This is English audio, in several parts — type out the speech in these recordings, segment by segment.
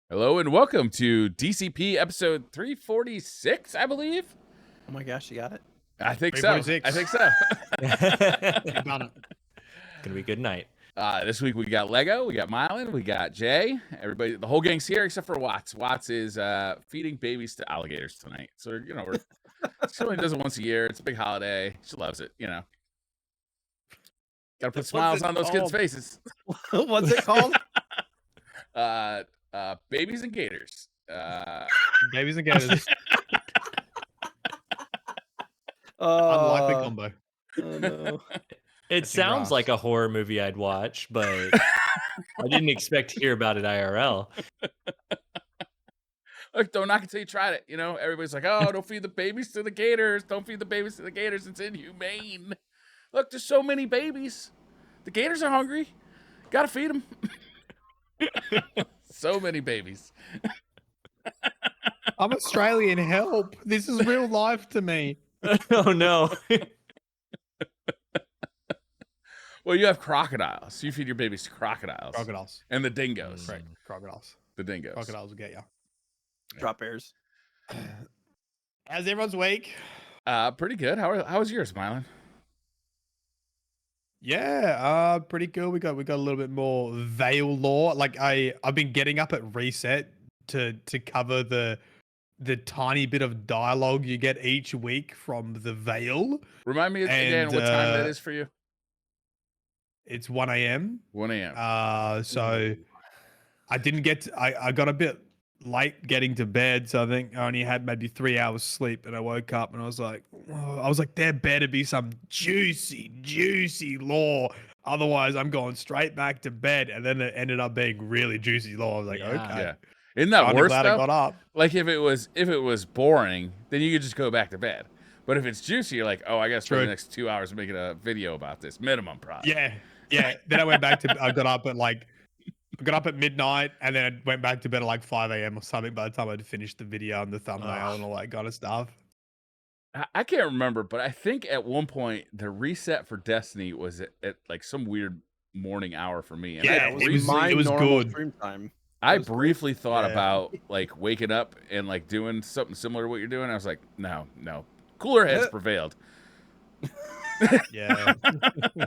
Hello and welcome to DCP episode 346, I believe. Oh my gosh, you got it? I think so. I think so. You've done it. It's gonna be a good night. This week we got Lego, we got Mylan, we got Jay. Everybody, the whole gang's here except for Watts. Watts is feeding babies to alligators tonight. So she only does it once a year. It's a big holiday. She loves it, you know. Got to put smiles on those kids' faces. What's it called? Babies and gators. Babies and gators. Oh, Unlikely combo. oh no. It sounds grass. like a horror movie I'd watch, but I didn't expect to hear about it IRL. Look, don't knock it till you tried it. You know, everybody's like, oh, don't feed the babies to the gators. Don't feed the babies to the gators. It's inhumane. Look, there's so many babies. The gators are hungry. Gotta feed them. So many babies. I'm Australian. Help! This is real life to me. Oh no. Well, you have crocodiles. You feed your babies to crocodiles. Crocodiles. And the dingoes. Right. Crocodiles. The dingoes. Crocodiles will get you. Drop bears. How's everyone's week? Pretty good. How was yours, Mylan? Yeah, pretty good. We got a little bit more Veil lore. Like I've been getting up at reset to cover the tiny bit of dialogue you get each week from the Veil. Remind me again what time that is for you. It's 1 a.m. 1 a.m. So I didn't get I got a bit late getting to bed, so I think I only had maybe 3 hours sleep, and I woke up and I was like, there better be some juicy lore, otherwise I'm going straight back to bed. And then it ended up being really juicy lore. I was like, Yeah. okay. Yeah. Isn't that Kinda worse glad I though? got up. Like if it was boring, then you could just go back to bed. But if it's juicy, you're like, oh, I gotta spend the True. next 2 hours making a video about this minimum, probably. Yeah. Then I went back to I got up at midnight, and then I went back to bed at like 5 a.m. or something by the time I'd finished the video and the thumbnail and all that kind of stuff. I can't remember, but I think at one point the reset for Destiny was at like some weird morning hour for me. And Yeah, I it briefly, was- my normal good. stream time. I was great. briefly thought Yeah. about like waking up and like doing something similar to what you're doing. I was like, no. Cooler heads prevailed. Yeah.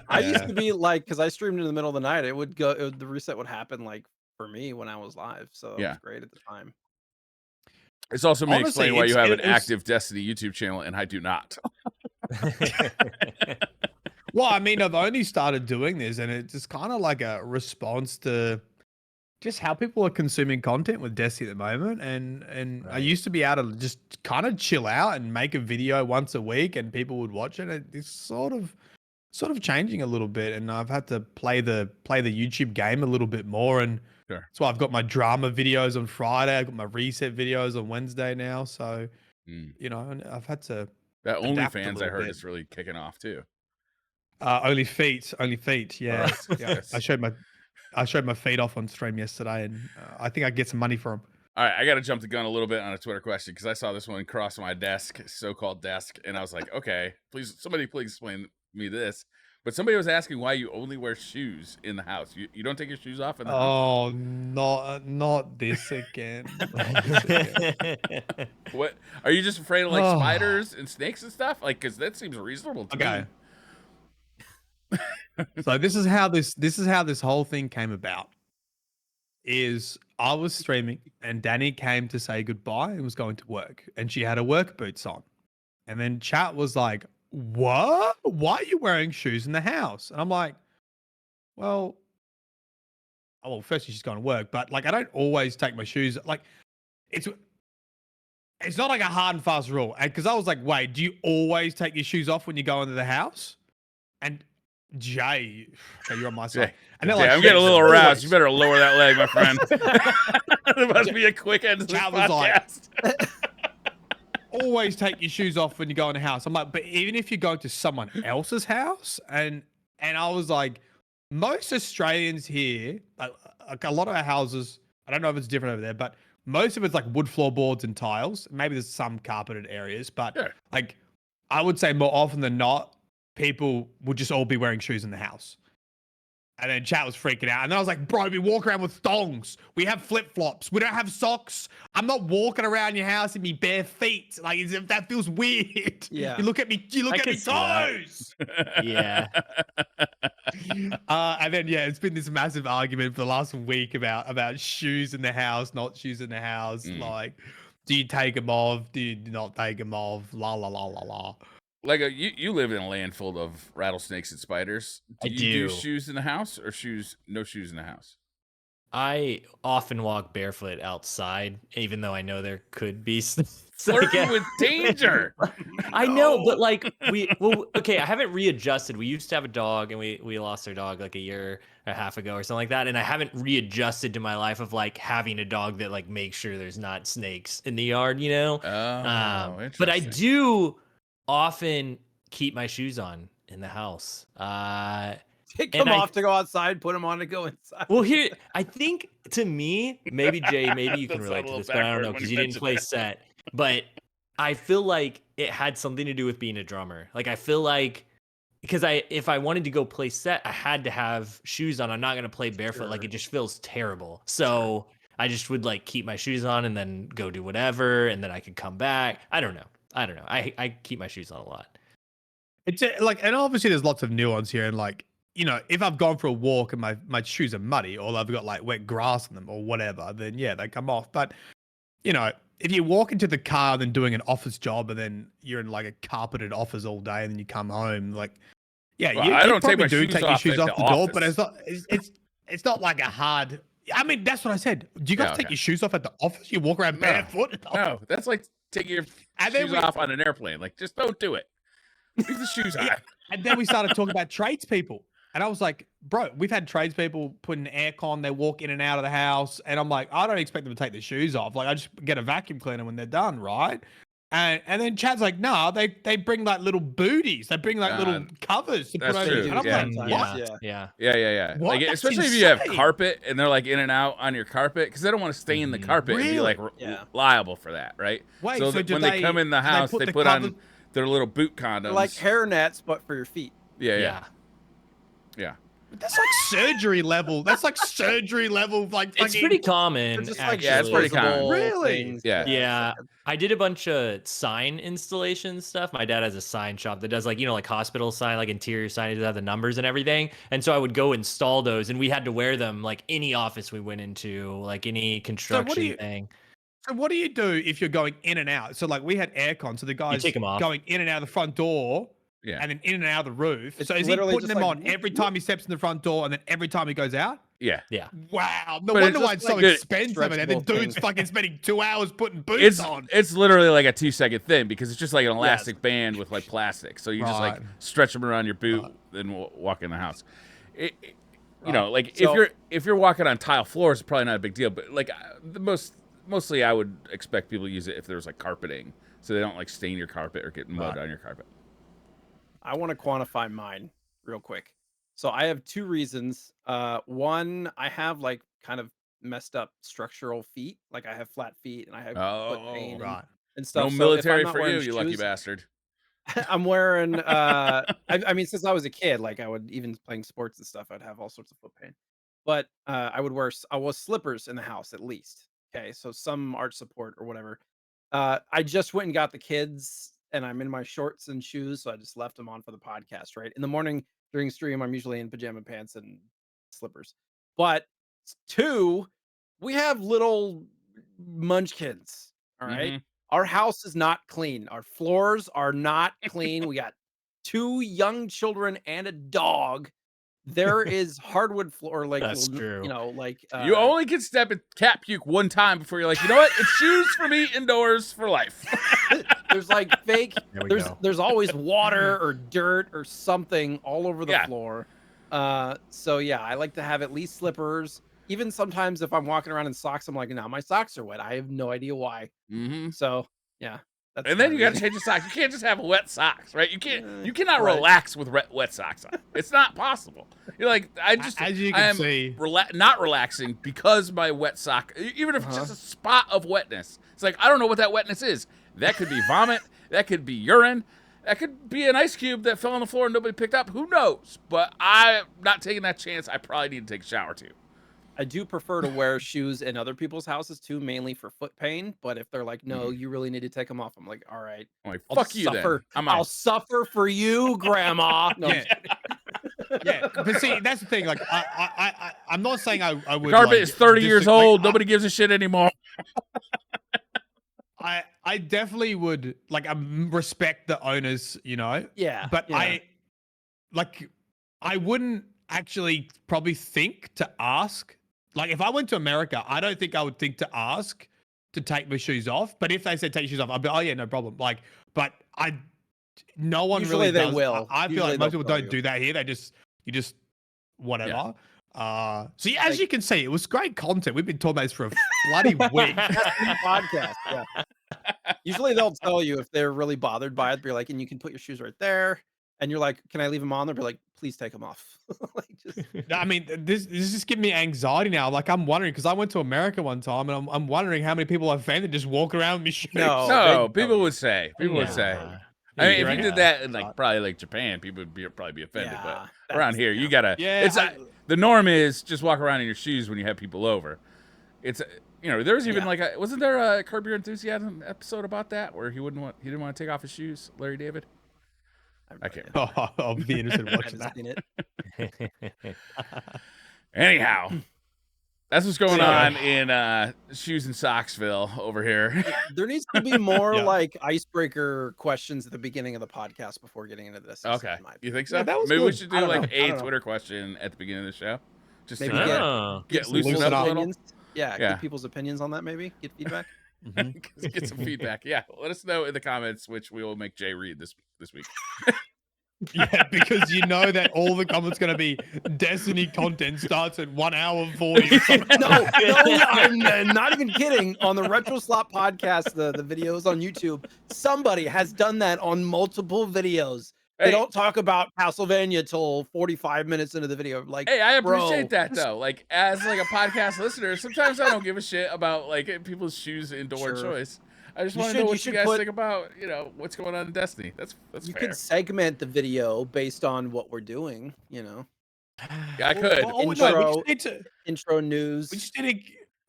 I used to be like, because I streamed in the middle of the night, the reset would happen like for me when I was live. So it Yeah. was great at the time. It's also may Honestly, explain why you it's- have an it was- active Destiny YouTube channel and I do not. Well, I mean, I've only started doing this, and it's just kind of like a response to just how people are consuming content with Destiny at the moment. And I Right. used to be able to just kind of chill out and make a video once a week, and people would watch it. It's sort of changing a little bit, and I've had to play the YouTube game a little bit more. And Sure. that's why I've got my drama videos on Friday. I've got my reset videos on Wednesday now. So you know, and I've had to That adapt a OnlyFans I little heard bit. is really kicking off too. only feet. Yeah. Alright. Yeah. Yes. I showed my feet off on stream yesterday, and I think I get some money for them. All right, I got to jump the gun a little bit on a Twitter question because I saw this one cross my desk, so-called desk, and I was like, okay, somebody please explain me this. But somebody was asking why you only wear shoes in the house. You don't take your shoes off in the house? Oh, not this again. Not this again. What? Are you just afraid of like Oh. spiders and snakes and stuff? Like, because that seems reasonable to Okay. me. So this is how this whole thing came about. Is I was streaming and Danny came to say goodbye and was going to work, and she had her work boots on, and then chat was like, "What? Why are you wearing shoes in the house?" And I'm like, "Well, firstly she's going to work, but like I don't always take my shoes. Like it's not like a hard and fast rule." And because I was like, "Wait, do you always take your shoes off when you go into the house?" And Jay, okay, you're on my side. Jay, And they're Yeah, like, I'm getting a "Yes, little aroused. always." You better lower that leg, my friend. There must be a quick end to this Chat was like- podcast. Always take your shoes off when you go in the house. I'm like, but even if you go to someone else's house, and I was like, most Australians here, like a lot of our houses, I don't know if it's different over there, but most of it's like wood floorboards and tiles. Maybe there's some carpeted areas, but Sure. like I would say more often than not, people would just all be wearing shoes in the house. And then chat was freaking out. And then I was like, bro, we walk around with thongs. We have flip-flops. We don't have socks. I'm not walking around your house in me bare feet. Like, that feels weird. Yeah. You look at me, toes. Yeah. And then, yeah, it's been this massive argument for the last week about shoes in the house, not shoes in the house. Like, do you take them off? Do you not take them off? La, la, la, la, la. Like you live in a land full of rattlesnakes and spiders. Do you do shoes in the house or no shoes in the house? I often walk barefoot outside, even though I know there could be flirting with danger. I know, but like okay, I haven't readjusted. We used to have a dog, and we lost our dog like a year and a half ago or something like that, and I haven't readjusted to my life of like having a dog that like makes sure there's not snakes in the yard, you know. But I do often keep my shoes on in the house. Take them off to go outside, put them on to go inside. Well, here, I think to me, maybe Jay, maybe you can relate to this, but I don't know because you didn't play set. But I feel like it had something to do with being a drummer. Like I feel like because if I wanted to go play set, I had to have shoes on. I'm not gonna play barefoot. Like it just feels terrible. So I just would like keep my shoes on and then go do whatever, and then I could come back. I don't know. I keep my shoes on a lot. It's like, and obviously there's lots of nuance here, and like, you know, if I've gone for a walk and my shoes are muddy or I've got like wet grass on them or whatever, then yeah, they come off. But you know, if you walk into the car then doing an office job and then you're in like a carpeted office all day and then you come home, like, yeah, well, you I don't take your shoes off the door, but it's not like a hard. I mean, that's what I said. Do you guys take your shoes off at the office? You walk around barefoot? No, that's like taking your shoes off on an airplane. Like, just don't do it. Leave the shoes on. And then we started talking about tradespeople. And I was like, bro, we've had tradespeople put in aircon. They walk in and out of the house. And I'm like, I don't expect them to take their shoes off. Like, I just get a vacuum cleaner when they're done, right? And then Chad's like, no, they bring like little booties. They bring like little covers to put over. True. And I'm like, what? Yeah. What? Like, That's especially if you have carpet and they're like in and out on your carpet, because they don't want to stain the carpet and be like liable for that, right? Wait, so when they come in the house, they put on their little boot condoms. They're like hair nets, but for your feet. Yeah. That's like surgery level. That's like surgery level. Like it's pretty common. Just like it's pretty common. Really? Yeah. I did a bunch of sign installation stuff. My dad has a sign shop that does like, you know, like hospital sign, like interior signage that have the numbers and everything. And so I would go install those, and we had to wear them like any office we went into, like any construction thing. So what do you do if you're going in and out? So like we had aircon, so the guy's take them off. going in and out of the front door. Yeah. And then in and out of the roof. It's so is he putting them like, on every time he steps in the front door and then every time he goes out? Yeah. Wow. No But wonder why it's so expensive. And then dude's fucking spending 2 hours putting boots on. It's literally like a 2-second thing because it's just like an elastic band with like plastic. So you just like stretch them around your boot and walk in the house. You know, like if you're walking on tile floors, it's probably not a big deal. But like mostly I would expect people to use it if there's like carpeting, so they don't like stain your carpet or get mud on your carpet. I want to quantify mine real quick. So I have 2 reasons. One, I have like kind of messed up structural feet. Like I have flat feet and I have foot pain and stuff. No military for you, lucky bastard. I'm wearing I mean, since I was a kid, like I would, even playing sports and stuff, I'd have all sorts of foot pain. But I was slippers in the house at least. Okay, so some arch support or whatever. I just went and got the kids, and I'm in my shorts and shoes, so I just left them on for the podcast, right? In the morning during stream, I'm usually in pajama pants and slippers. But 2, we have little munchkins, all right? Our house is not clean. Our floors are not clean. We got 2 young children and a dog. There is hardwood floor, like, that's true. You know, like you only can step in cat puke one time before you're like, you know what? It's shoes for me indoors for life. There's like fake. There's always water or dirt or something all over the floor. So yeah, I like to have at least slippers. Even sometimes if I'm walking around in socks, I'm like, no, my socks are wet. I have no idea why. So yeah. And then you got to change the socks. You can't just have wet socks, right? You cannot relax with wet socks on. It's not possible. You're like, as you can see, not relaxing because my wet sock, even if it's just a spot of wetness. It's like, I don't know what that wetness is. That could be vomit. That could be urine. That could be an ice cube that fell on the floor and nobody picked up. Who knows? But I'm not taking that chance. I probably need to take a shower too. I do prefer to wear shoes in other people's houses too, mainly for foot pain. But if they're like, no, you really need to take them off, I'm like, all right, I'm like, I'll fuck you suffer. then. I'll suffer for you, Grandma. No, Yeah. Yeah, but see, that's the thing. Like, I'm not saying I would. The carpet like, is 30 years like, old. Nobody gives a shit anymore. I definitely would like respect the owners, you know. Yeah, But yeah. I wouldn't actually probably think to ask. Like, if I went to America, I don't think I would think to ask to take my shoes off. But if they said take your shoes off, I'd be, oh yeah, no problem. Like, but no one Usually really they does. will. I feel Usually like most they'll people tell don't you. do that here. You just whatever. So as Like- you can see, it was great content. We've been talking about this for a bloody week. Podcast. Yeah. Usually they'll tell you if they're really bothered by it. Be like, and you can put your shoes right there. And you're like, can I leave them on? They'll be like, please take them off. Like, just... I mean, this is just giving me anxiety now. Like, I'm wondering because I went to America one time, and I'm wondering how many people I've found that just walk around with me shoes. No, people would say. People would say. I mean, if Right. you did that in like probably like Japan, people would probably be offended. Yeah, But around here, you gotta. Yeah, It's the norm is just walk around in your shoes when you have people over. It's there was even like wasn't there a Curb Your Enthusiasm episode about that where he didn't want to take off his shoes, Larry David? I can't. Oh, I'll be interested in I watching haven't that. seen it. Anyhow, that's what's going on in Shoes and Socksville over here. There needs to be more Yeah. like icebreaker questions at the beginning of the podcast before getting into this. Okay, you think so? Yeah, that was Maybe we good. should I do don't like know. I a don't know. Twitter question at the beginning of the show, just Maybe to Oh. get some loosen people's up a little. opinions. Yeah, Yeah. get people's opinions on that. Maybe get feedback. Get some feedback. Yeah, let us know in the comments, which we will make Jay read this week. Yeah, because you know that all the comments going to be Destiny content starts at 1 hour and 40. No, I'm not even kidding. On the Retro Slot podcast, the videos on YouTube, somebody has done that on multiple videos. They Hey. don't talk about Castlevania till 45 minutes into the video. Like, Hey, I appreciate bro, that though. Like as like a podcast listener, sometimes I don't give a shit about like people's shoes indoor Sure. choice. I just You want to should- know you what you should guys put- think about what's going on in Destiny. That's you fair. could segment the video based on what we're doing. Yeah, I could. Oh, no, Intro. we just need to. Intro news.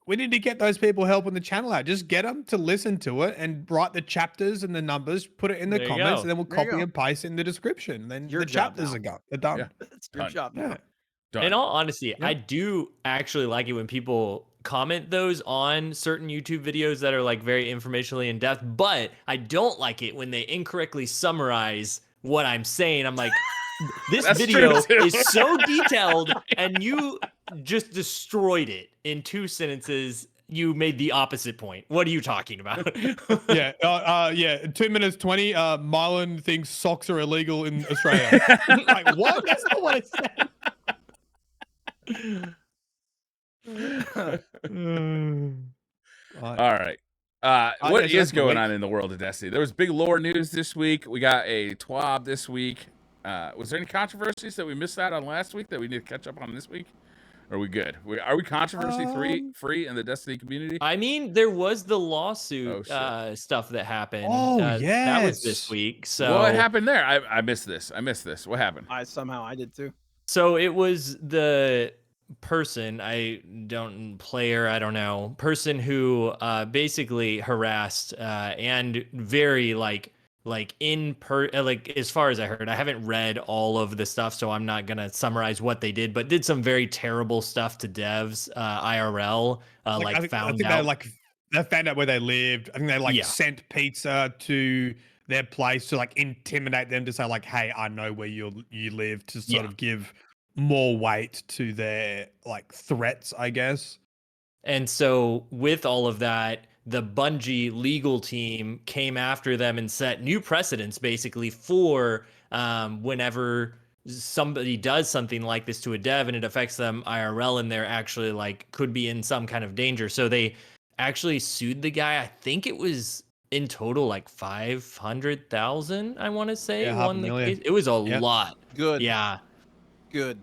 We need to get those people helping the channel out. Just get them to listen to it and write the chapters and the numbers, put it in the There you comments, go. and then we'll There you copy go. and paste in the description. Then Your the job chapters now. are gone. They're done. Yeah. That's your Done. job. Yeah. Done. In all honesty, I do actually like it when people comment those on certain YouTube videos that are like very informationally in depth, but I don't like it when they incorrectly summarize what I'm saying. I'm like, this That's video true, too. is so detailed and you just destroyed it in 2 sentences. You made the opposite point. What are you talking about? Yeah. 2 minutes 20. Marlon thinks socks are illegal in Australia. Like, what? That's not what I said. All right. What guess that's is the going week. on in the world of Destiny? There was big lore news this week. We got a TWAB this week. Was there any controversies that we missed out on last week that we need to catch up on this week? Or are we good? Are we controversy free in the Destiny community? I mean, there was the lawsuit Oh, stuff that happened. Oh, that was yes. this week. So What happened there? I missed this. What happened? I did too. So it was the person, I don't know, person who basically harassed and very like as far as I heard, I haven't read all of the stuff, so I'm not gonna summarize what they did, but did some very terrible stuff to devs IRL. I think found they out. they found out where they lived. I think they Yeah. sent pizza to their place to like intimidate them to say like, hey, I know where you live, to sort of give more weight to their like threats, I guess. And so with all of that, the Bungie legal team came after them and set new precedents basically for whenever somebody does something like this to a dev and it affects them IRL and they're actually like could be in some kind of danger. So they actually sued the guy. I think it was in total like 500,000, I want to say. Yeah, won the $500,000. case. It was a Yep. lot. Good. Yeah. Good.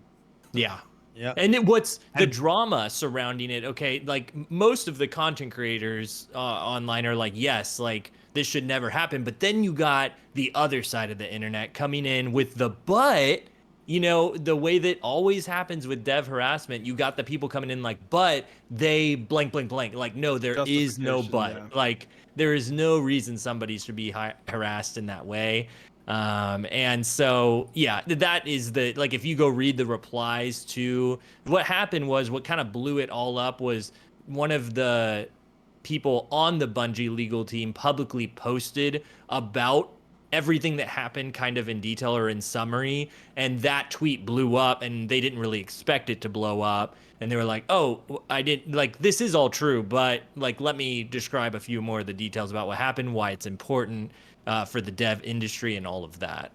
Yeah. Yeah. And what's the drama surrounding it? Okay, like most of the content creators online are like, yes, like this should never happen. But then you got the other side of the internet coming in with the but, you know, the way that always happens with dev harassment, you got the people coming in like, but they blank, blank, blank. Like, no, there is no but. Yeah. Like, there is no reason somebody should be harassed in that way. And so, yeah, that is the, like, if you go read the replies to what happened was, what kind of blew it all up was one of the people on the Bungie legal team publicly posted about everything that happened kind of in detail or in summary, and that tweet blew up, and they didn't really expect it to blow up, and they were like, oh, I didn't, like, this is all true, but like, let me describe a few more of the details about what happened, why it's important for the dev industry and all of that.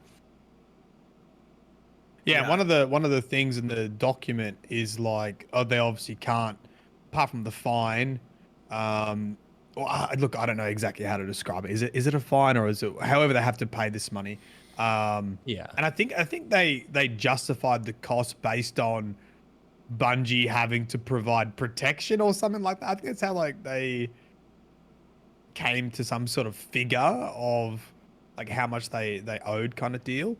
Yeah, one of the things in the document is like, oh, they obviously can't, apart from the fine. Look, I don't know exactly how to describe it. Is it a fine, or is it however they have to pay this money? Yeah, and I think they justified the cost based on Bungie having to provide protection or something like that. I think that's how like they came to some sort of figure of like how much they owed, kind of deal.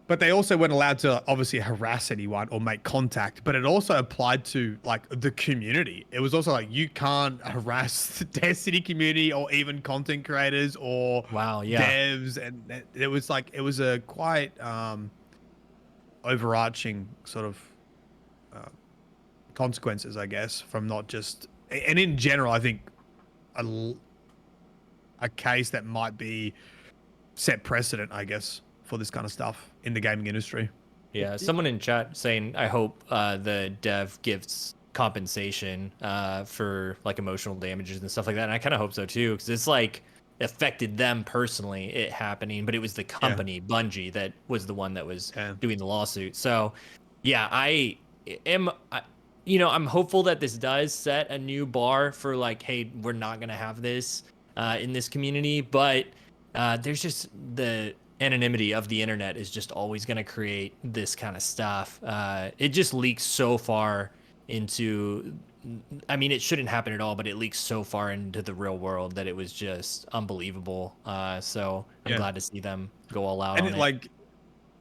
But they also weren't allowed to obviously harass anyone or make contact, but it also applied to like the community. It was also like, you can't harass the Destiny community or even content creators or devs. And it was like, it was a quite overarching sort of consequences, I guess, from not just, and in general, I think a case that might be set precedent, I guess, for this kind of stuff in the gaming industry. Yeah, someone in chat saying, I hope the dev gives compensation for like emotional damages and stuff like that. And I kind of hope so too, because it's like affected them personally, it happening, but it was the company, Bungie, that was the one that was doing the lawsuit. So yeah, I am, I'm hopeful that this does set a new bar for like, hey, we're not going to have this in this community, but there's just the anonymity of the internet is just always going to create this kind of stuff. It just leaks so far into, I mean, it shouldn't happen at all, but it leaks so far into the real world that it was just unbelievable. So I'm glad to see them go all out on it. Like,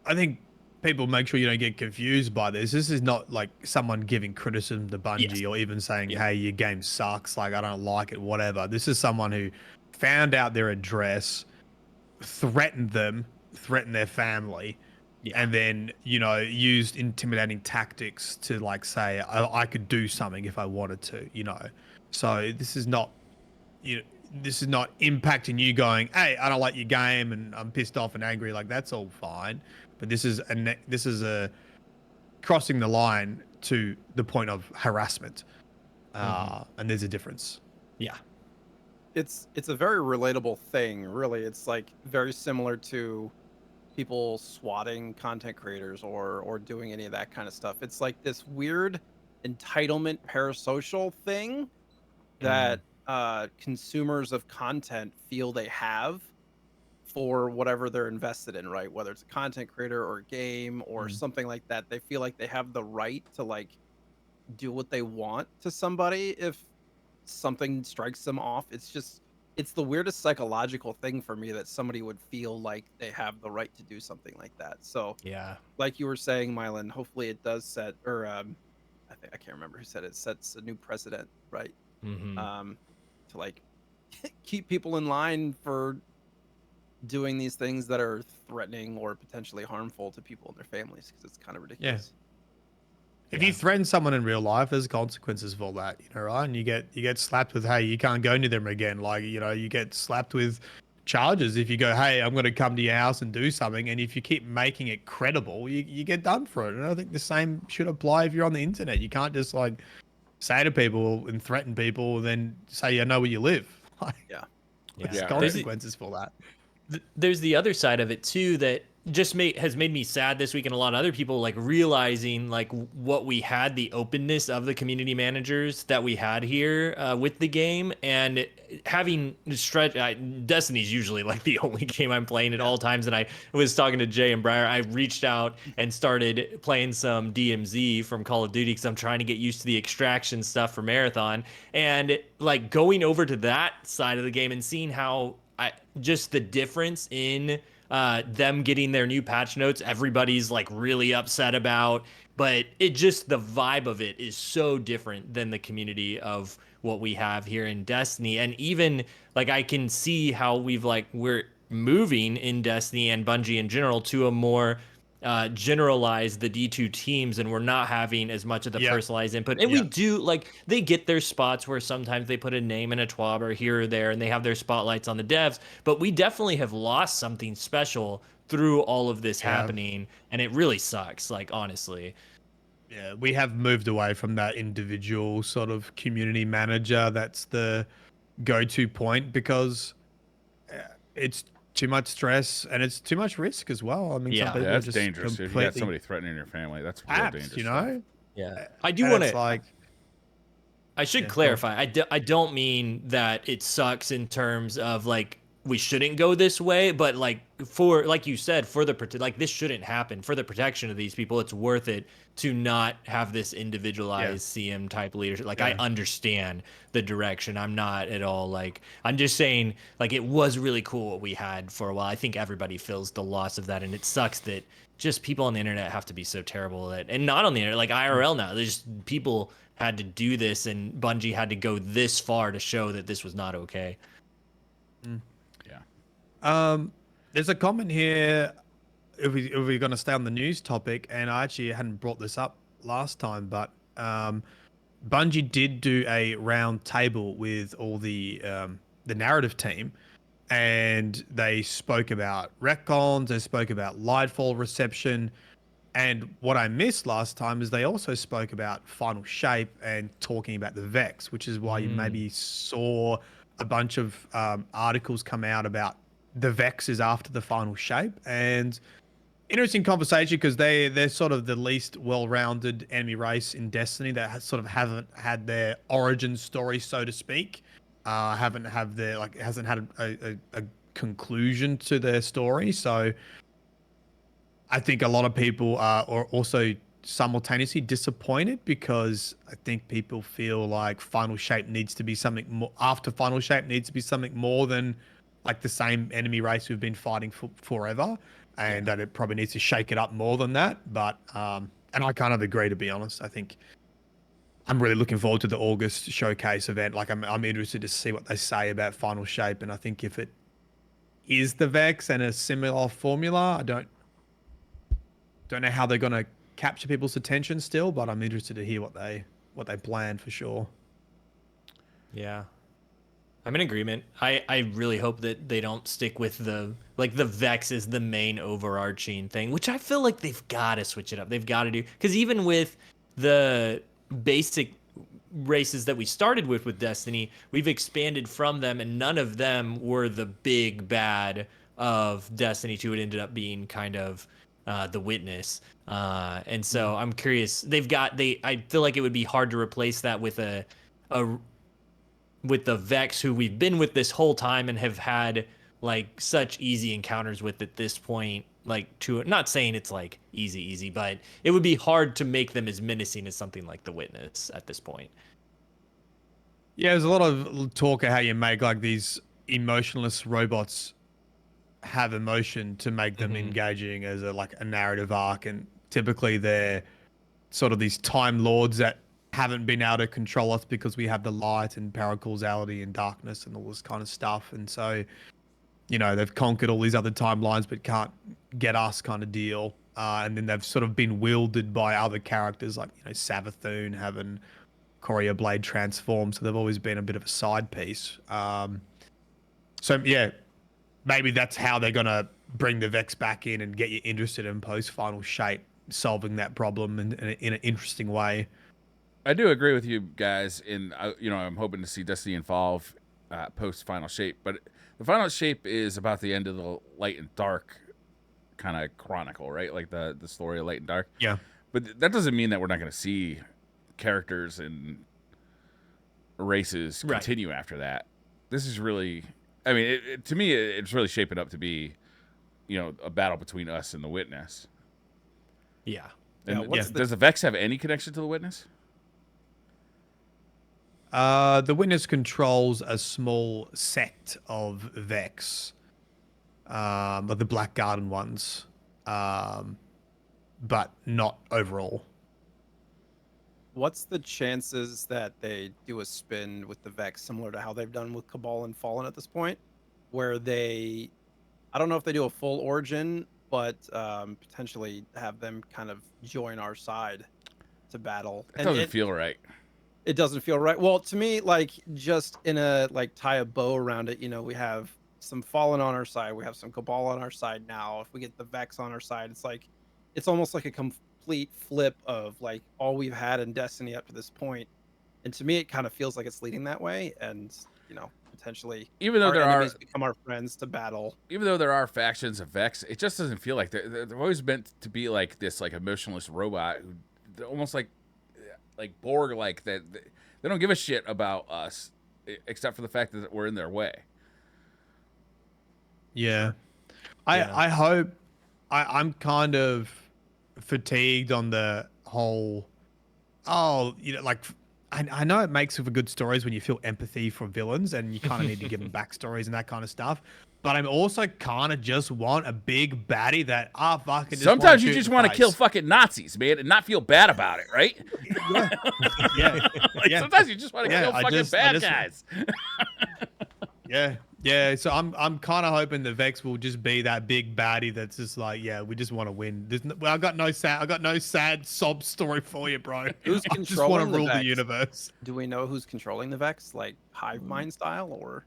I think people make sure you don't get confused by this. This is not like someone giving criticism to Bungie or even saying, hey, your game sucks, like I don't like it, whatever. This is someone who found out their address, threatened their family, and then used intimidating tactics to like say I could do something if I wanted to, so this is not impacting you going, hey, I don't like your game and I'm pissed off and angry, like that's all fine, but this is a crossing the line to the point of harassment, and there's a difference. It's a very relatable thing, really. It's like very similar to people swatting content creators or doing any of that kind of stuff. It's like this weird entitlement parasocial thing that consumers of content feel they have for whatever they're invested in, right? Whether it's a content creator or a game or something like that, they feel like they have the right to like do what they want to somebody if something strikes them off. It's the weirdest psychological thing for me that somebody would feel like they have the right to do something like that. So like you were saying, Mylan, hopefully it does set, or I can't remember who said it, sets a new precedent, right? To like keep people in line for doing these things that are threatening or potentially harmful to people and their families, because it's kind of ridiculous. If you threaten someone in real life, there's consequences for that, right? And you get slapped with, hey, you can't go near them again. Like, you get slapped with charges if you go, hey, I'm going to come to your house and do something. And if you keep making it credible, you get done for it. And I think the same should apply if you're on the internet. You can't just like say to people and threaten people and then say, I know where you live. Like, there's consequences for that. There's the other side of it too, that has made me sad this week, and a lot of other people like realizing like what we had, the openness of the community managers that we had here with the game, and having stretch. Destiny's usually like the only game I'm playing at all times, and I was talking to Jay and Briar. I reached out and started playing some DMZ from Call of Duty because I'm trying to get used to the extraction stuff for Marathon, and like going over to that side of the game and seeing how just the difference in them getting their new patch notes, everybody's like really upset about, but it just, the vibe of it is so different than the community of what we have here in Destiny. And even like I can see how we're moving in Destiny and Bungie in general to a more generalize the D2 teams, and we're not having as much of the personalized input. And we do, like, they get their spots where sometimes they put a name and a twab or here or there, and they have their spotlights on the devs, but we definitely have lost something special through all of this happening, and it really sucks, like, honestly. Yeah, we have moved away from that individual sort of community manager that's the go-to point, because it's too much stress and it's too much risk as well. I mean, some people that's are just dangerous. If you got somebody threatening your family, that's real dangerous. You know? Stuff. Yeah, I do want to. Like, I should clarify. I don't mean that it sucks in terms of like we shouldn't go this way, but like for, like you said, for the like this shouldn't happen, for the protection of these people. It's worth it to not have this individualized CM type leadership. Like I understand the direction. I'm not at all like, I'm just saying like it was really cool what we had for a while. I think everybody feels the loss of that, and it sucks that just people on the internet have to be so terrible that, and not on the internet, like IRL now, there's just people had to do this, and Bungie had to go this far to show that this was not okay. There's a comment here, if we're going to stay on the news topic, and I actually hadn't brought this up last time, but Bungie did do a round table with all the narrative team, and they spoke about retcons, they spoke about Lightfall reception, and what I missed last time is they also spoke about Final Shape and talking about the Vex, which is why you maybe saw a bunch of articles come out about the Vex is after the Final Shape. And interesting conversation, because they're sort of the least well-rounded enemy race in Destiny that haven't had their origin story, so to speak. Hasn't had a conclusion to their story. So I think a lot of people are also simultaneously disappointed, because I think people feel like Final Shape needs to be something more. After Final Shape needs to be something more than like the same enemy race we've been fighting for forever, and that it probably needs to shake it up more than that. But and I kind of agree, to be honest. I think I'm really looking forward to the August showcase event. Like I'm interested to see what they say about Final Shape, and I think if it is the Vex and a similar formula, I don't know how they're going to capture people's attention still, but I'm interested to hear what they plan for sure. Yeah. I'm in agreement. I really hope that they don't stick with the Vex is the main overarching thing, which I feel like they've got to switch it up. They've got to do, because even with the basic races that we started with Destiny, we've expanded from them, and none of them were the big bad of Destiny 2. It ended up being kind of the Witness, and so I'm curious. I feel like it would be hard to replace that with with the Vex, who we've been with this whole time and have had like such easy encounters with at this point. Like, to not saying it's like easy, but it would be hard to make them as menacing as something like the Witness at this point. Yeah, there's a lot of talk of how you make like these emotionless robots have emotion to make them engaging as a narrative arc, and typically they're sort of these time lords that haven't been able to control us because we have the light and paracausality and darkness and all this kind of stuff. And so, you know, they've conquered all these other timelines but can't get us, kind of deal. And then they've sort of been wielded by other characters, like, you know, Savathun having Courier Blade transform. So they've always been a bit of a side piece. So yeah, maybe that's how they're going to bring the Vex back in and get you interested in post-Final Shape, solving that problem in an interesting way. I do agree with you guys. I'm hoping to see Destiny evolve post Final Shape, but the Final Shape is about the end of the light and dark kind of chronicle, right? Like the story of Light and Dark. Yeah. But that doesn't mean that we're not going to see characters and races continue after that. This is really, I mean, to me, it's really shaping up to be, a battle between us and the Witness. Yeah. And does the Vex have any connection to the Witness? The Witness controls a small sect of Vex, like the Black Garden ones, but not overall. What's the chances that they do a spin with the Vex similar to how they've done with Cabal and Fallen at this point, where I don't know if they do a full origin, but potentially have them kind of join our side to battle? It doesn't feel right. It doesn't feel right. Well, to me, like, just in a tie a bow around it, we have some Fallen on our side, we have some Cabal on our side now. If we get the Vex on our side, it's almost like a complete flip of like all we've had in Destiny up to this point. And to me, it kind of feels like it's leading that way. And potentially, even though our enemies become our friends to battle. Even though there are factions of Vex, it just doesn't feel like they're always meant to be like this, like emotionless robot, who almost like Borg, like that. They don't give a shit about us, except for the fact that we're in their way. Yeah, I hope. I'm kind of fatigued on the whole. Like I know it makes for good stories when you feel empathy for villains and you kind of need to give them backstories and that kind of stuff. But I'm also kind of just want a big baddie that fucking. Sometimes you just want to kill fucking Nazis, man, and not feel bad about it, right? Yeah. Sometimes you just want to kill fucking bad guys. Yeah. So I'm kind of hoping the Vex will just be that big baddie that's just like, we just want to win. I got no sad sob story for you, bro. Who's I just want to rule the universe. Do we know who's controlling the Vex, like hive mind style, or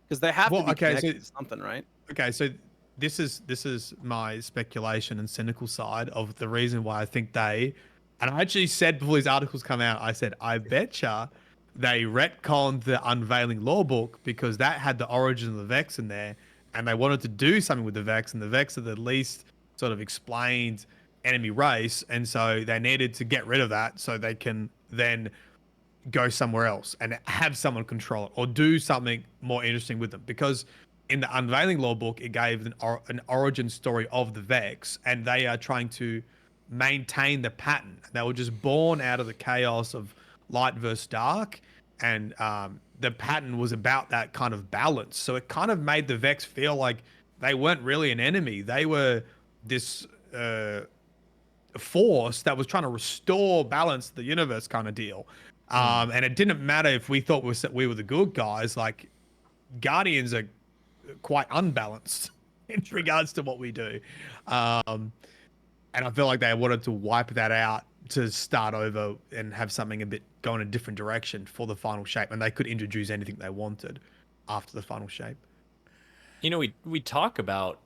because they have to be connected to something, right? Okay, so this is my speculation and cynical side of the reason why I think and I actually said before these articles come out, I said I betcha they retconned the Unveiling Law book because that had the origin of the Vex in there, and they wanted to do something with the Vex, and the Vex are the least sort of explained enemy race, and so they needed to get rid of that so they can then go somewhere else and have someone control it or do something more interesting with them. Because in the Unveiling Law book, it gave an origin story of the Vex, and they are trying to maintain the pattern. They were just born out of the chaos of light versus dark, and the pattern was about that kind of balance. So it kind of made the Vex feel like they weren't really an enemy. They were this force that was trying to restore balance to the universe kind of deal. And it didn't matter if we thought we were the good guys. Like, Guardians are quite unbalanced in regards to what we do. And I feel like they wanted to wipe that out to start over and have something go in a different direction for the final shape, and they could introduce anything they wanted after the final shape. We talk about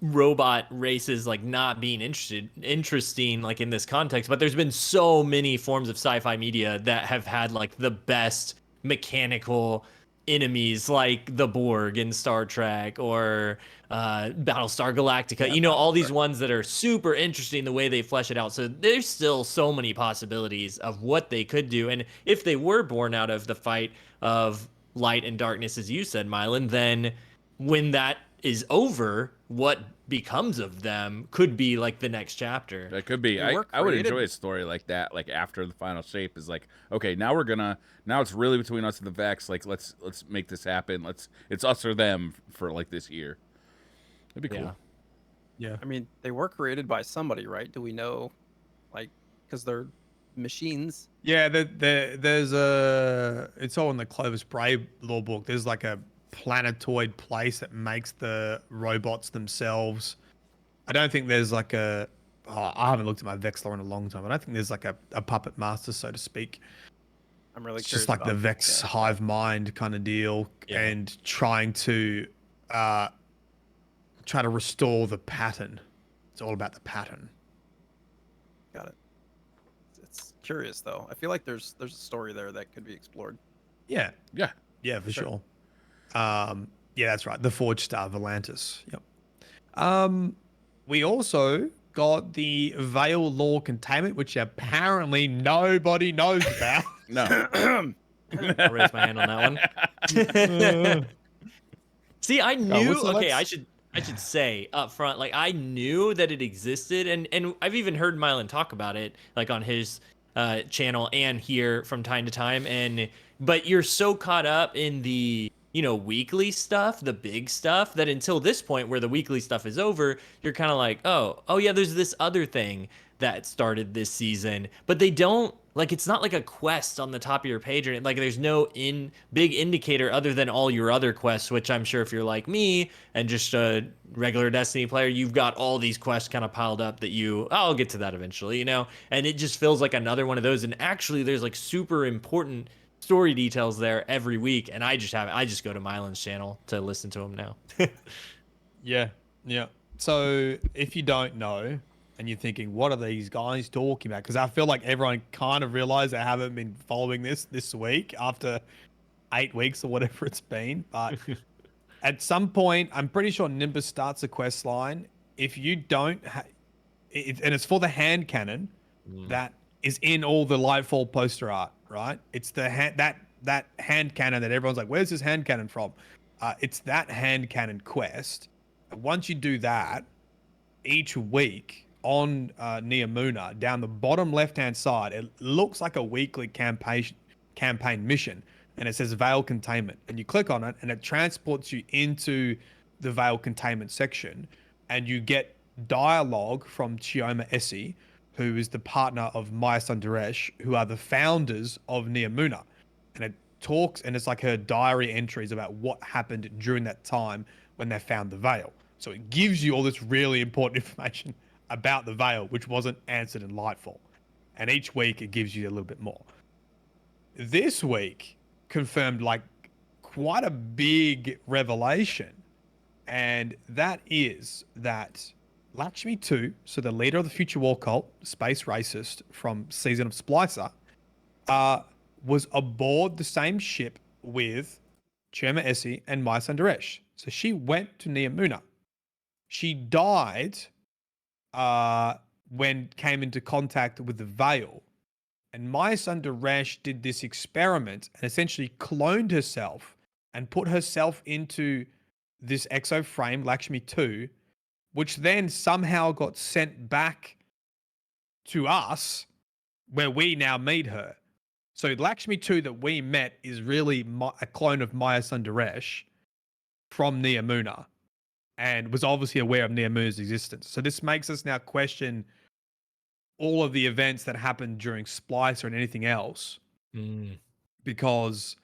robot races like not being interesting like in this context, but there's been so many forms of sci-fi media that have had like the best mechanical enemies, like the Borg in Star Trek or Battlestar Galactica. All these ones that are super interesting the way they flesh it out. So there's still so many possibilities of what they could do, and if they were born out of the fight of light and darkness, as you said, Mylan, then when that is over, what becomes of them could be like the next chapter. That could be. I would enjoy a story like that, like after the final shape is like, okay, now it's really between us and the Vex. Like, let's make this happen. It's us or them for like this year. That'd be cool. Yeah. I mean, they were created by somebody, right? Do we know, like, because they're machines? Yeah, there's it's all in the Clovis Bray law book. There's like a planetoid place that makes the robots themselves. I don't think there's like I haven't looked at my Vex lore in a long time, but I think there's like a puppet master, so to speak. I'm really it's curious. Just like the Vex hive mind kind of deal, and trying to restore the pattern. It's all about the pattern. Got it. It's curious though. I feel like there's a story there that could be explored. Yeah, for sure. Yeah, that's right. The Forge Star, Volantis. Yep. We also got the Veil Law Containment, which apparently nobody knows about. No. I'll raise my hand on that one. See, I knew. so Okay, let's- I should say up front, like I knew that it existed, and I've even heard Mylan talk about it, like on his channel and here from time to time. But you're so caught up in the weekly stuff, the big stuff, that until this point where the weekly stuff is over, you're kind of like, oh yeah, there's this other thing that started this season, but they don't like it's not like a quest on the top of your page, or like there's no big indicator other than all your other quests, which I'm sure if you're like me and just a regular Destiny player, you've got all these quests kind of piled up that I'll get to that eventually, and it just feels like another one of those. And actually there's like super important story details there every week, and I just go to Mylan's channel to listen to him now. Yeah. So if you don't know and you're thinking, what are these guys talking about? Because I feel like everyone kind of realized they haven't been following this week after 8 weeks or whatever it's been. But at some point, I'm pretty sure Nimbus starts a quest line. If you don't, and it's for the hand cannon that is in all the Lightfall poster art, right? It's the that hand cannon that everyone's like, where's this hand cannon from? It's that hand cannon quest. And once you do that, each week on Neomuna, down the bottom left-hand side, it looks like a weekly campaign mission, and it says Veil Containment, and you click on it, and it transports you into the Veil Containment section, and you get dialogue from Chioma Essie, who is the partner of Maya Sundaresh, who are the founders of Neomuna, and it talks, and it's like her diary entries about what happened during that time when they found the Veil. So it gives you all this really important information about the Veil, which wasn't answered in Lightfall. And each week it gives you a little bit more. This week confirmed like quite a big revelation. And that is that Lakshmi 2, so the leader of the Future War cult, space racist from Season of Splicer, was aboard the same ship with Chioma Essie and Maya Sundaresh. So she went to Neomuna. She died when came into contact with the Veil. And Maya Sundaresh did this experiment and essentially cloned herself and put herself into this exo frame, Lakshmi 2, which then somehow got sent back to us where we now meet her. So Lakshmi 2 that we met is really a clone of Maya Sundaresh from Neomuna, and was obviously aware of Neomuna's existence. So this makes us now question all of the events that happened during Splicer and anything else, because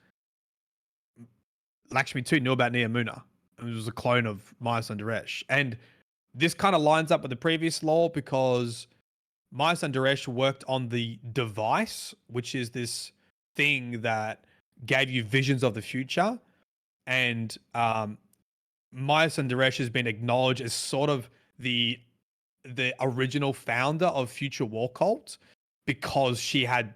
Lakshmi 2 knew about Neomuna, and it was a clone of Maya Sundaresh. And this kind of lines up with the previous lore, because Maya Sundaresh worked on the device, which is this thing that gave you visions of the future. And Maya Sundaresh has been acknowledged as sort of the original founder of Future War Cult, because she had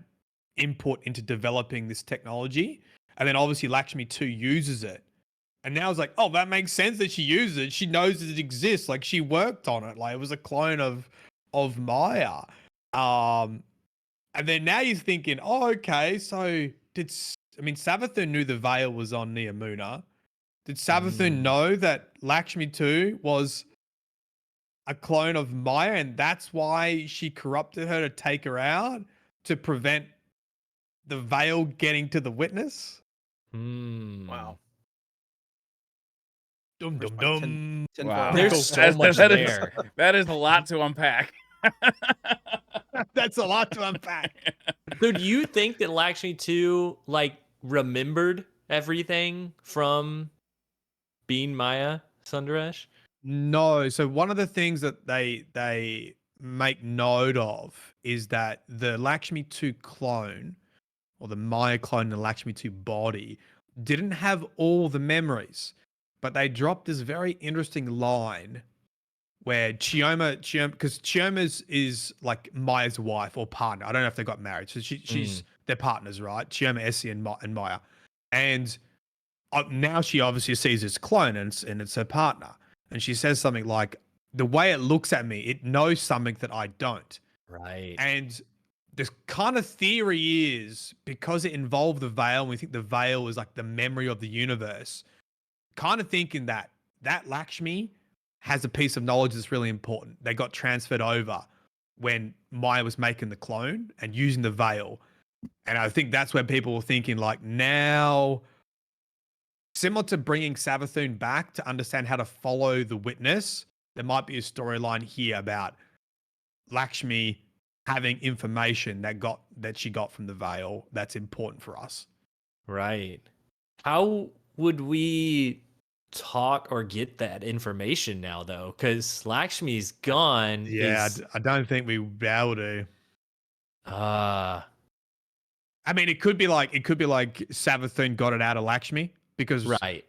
input into developing this technology. And then obviously Lakshmi 2 uses it. And now it's like, oh, that makes sense that she uses it. She knows that it exists. Like, she worked on it. Like, it was a clone of Maya. And then now you're thinking, oh, okay, so Savathun knew the Veil was on Neomuna. Did Savathun know that Lakshmi 2 was a clone of Maya, and that's why she corrupted her to take her out, to prevent the Veil getting to the witness? Wow. Dum Where's dum my dum. Wow. There's so much that there. That is a lot to unpack. That's a lot to unpack. So do you think that Lakshmi 2 like remembered everything from being Maya Sundaresh? No. So one of the things that they make note of is that the Lakshmi 2 clone, or the Maya clone in the Lakshmi 2 body, didn't have all the memories. But they dropped this very interesting line where Chioma, because Chioma's is like Maya's wife or partner. I don't know if they got married. So she's their partners, right? Chioma Essie and Maya. And now she obviously sees his clone, and it's her partner. And she says something like, the way it looks at me, it knows something that I don't. Right. And this kind of theory is because it involved the veil, and we think the veil is like the memory of the universe, kind of thinking that Lakshmi has a piece of knowledge that's really important. They got transferred over when Maya was making the clone and using the veil. And I think that's where people were thinking, like, now, similar to bringing Savathun back to understand how to follow the witness, there might be a storyline here about Lakshmi having information that she got from the veil that's important for us. Right. How would we talk or get that information now, though? Because Lakshmi's gone. Yeah, I don't think we would be able to. I mean, it could be like Savathun got it out of Lakshmi because right.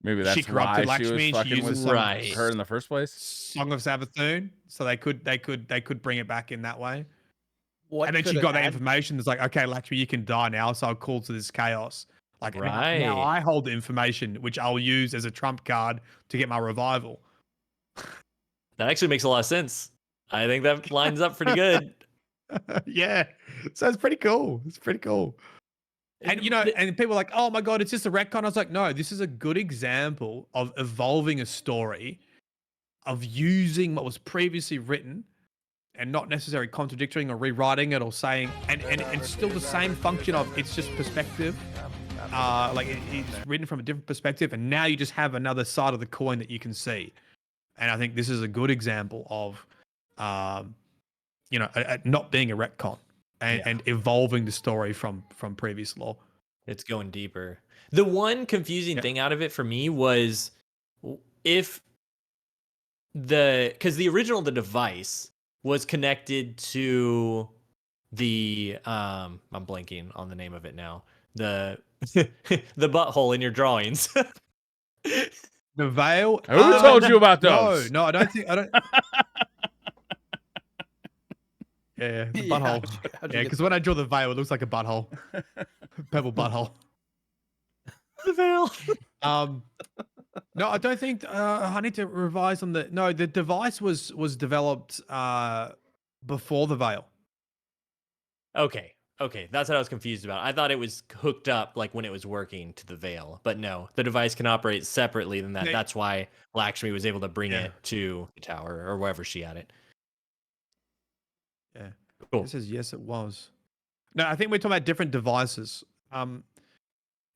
Maybe that's she corrupted why she was Lakshmi. fucking uses with her in the first place. Song of Savathun, so they could bring it back in that way. What And then could she it got that add? information. It's like, okay, Lakshmi, you can die now, so I'll call to this chaos. Like, Right. now I hold the information, which I'll use as a trump card to get my revival. That actually makes a lot of sense. I think that lines up pretty good. Yeah, so it's pretty cool. It's pretty cool. And and people are like, oh my god, it's just a retcon. I was like, no, this is a good example of evolving a story, of using what was previously written and not necessarily contradicting or rewriting it or saying, and still the same function of it's just perspective. Like it's written from a different perspective, and now you just have another side of the coin that you can see. And I think this is a good example of, not being a retcon and evolving the story from previous lore. It's going deeper. The one confusing thing out of it for me was because the original, the device was connected to the I'm blanking on the name of it now. The the butthole in your drawings. The veil. Who told you about those? No, I don't. Yeah, the butthole. Yeah, because when I draw the veil, it looks like a butthole. Purple butthole. The veil. No, I don't think I need to revise on the. No, the device was developed before the veil. Okay, that's what I was confused about. I thought it was hooked up like when it was working to the veil, but no, the device can operate separately than that. That's why Lakshmi was able to bring it to the tower or wherever she had it. Yeah, cool. It says yes, it was. No, I think we're talking about different devices.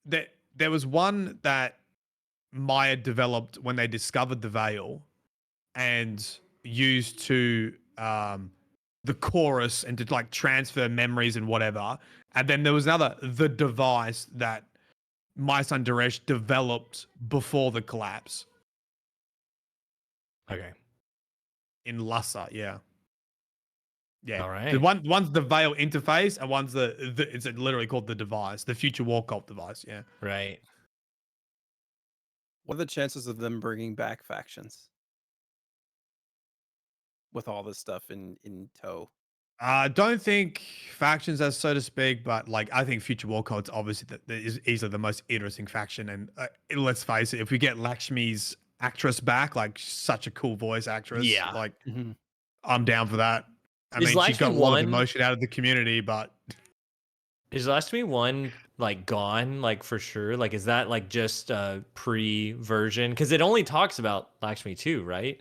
There was one that Maya developed when they discovered the veil and used to the chorus and to like transfer memories and whatever. And then there was the device that my son Daresh developed before the collapse. Okay. In Lhasa, yeah. Yeah. All right. One's the veil interface and one's it's literally called the device, the future war cult device, yeah. Right. What are the chances of them bringing back factions with all this stuff in tow? I don't think factions, as so to speak, but like I think Future War Cult's obviously that is easily the most interesting faction. And let's face it, if we get Lakshmi's actress back, like such a cool voice actress, like I'm down for that. I mean, she got a lot of emotion out of the community, but is Lakshmi 1 like gone, like for sure? Like, is that like just a pre-version? Because it only talks about Lakshmi 2, right?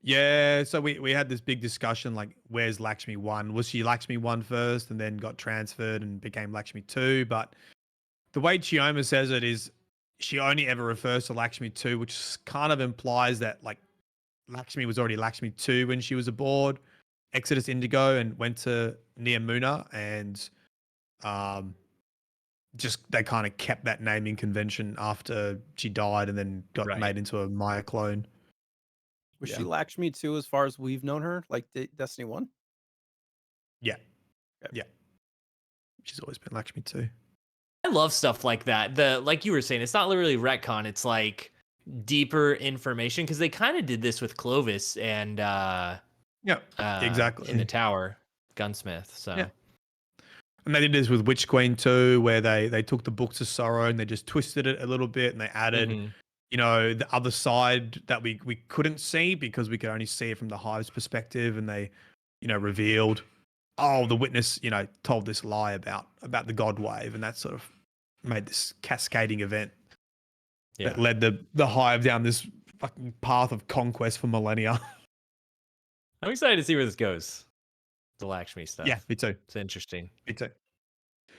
Yeah, so we had this big discussion, like, where's Lakshmi 1? Was she Lakshmi 1 first and then got transferred and became Lakshmi 2? But the way Chioma says it is she only ever refers to Lakshmi 2, which kind of implies that, like, Lakshmi was already Lakshmi 2 when she was aboard Exodus Indigo and went to Nia Muna, and just they kind of kept that naming convention after she died and then got made into a Maya clone. Was she Lakshmi 2 as far as we've known her, like Destiny 1? Yeah. Okay. Yeah. She's always been Lakshmi 2. I love stuff like that. Like you were saying, it's not literally retcon, it's like deeper information, because they kind of did this with Clovis and exactly in the tower, Gunsmith. So and they did this with Witch Queen too, where they took the Books of Sorrow and they just twisted it a little bit and they added the other side that we couldn't see because we could only see it from the Hive's perspective, and they, revealed, oh, the witness, told this lie about the God Wave, and that sort of made this cascading event that led the Hive down this fucking path of conquest for millennia. I'm excited to see where this goes. The Lakshmi stuff. Yeah, me too. It's interesting. Me too.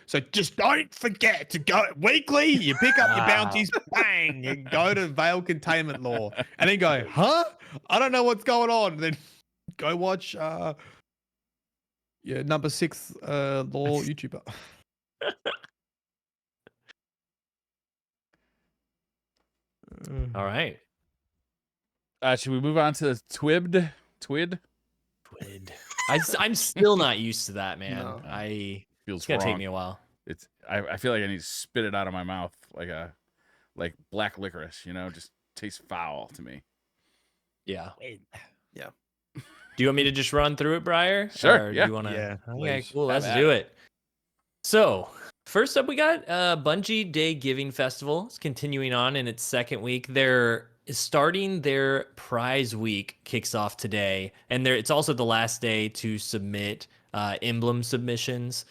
So just don't forget to go weekly. You pick up your bounties, bang, you go to Veil Containment Law, and then go, huh? I don't know what's going on. Then go watch number 6 law YouTuber. All right. Should we move on to Twid? Twid. I'm still not used to that, man. No. Feels It's gonna wrong. take me a while. I feel like I need to spit it out of my mouth like black licorice, just tastes foul to me. Yeah. Yeah. Do you want me to just run through it, Briar? Sure, Or yeah. Do you want to? Yeah, Okay, please. cool. Have Let's at do it. So, first up, we got Bungie Day Giving Festival. It's continuing on in its second week. They're starting their prize week, kicks off today, and it's also the last day to submit emblem submissions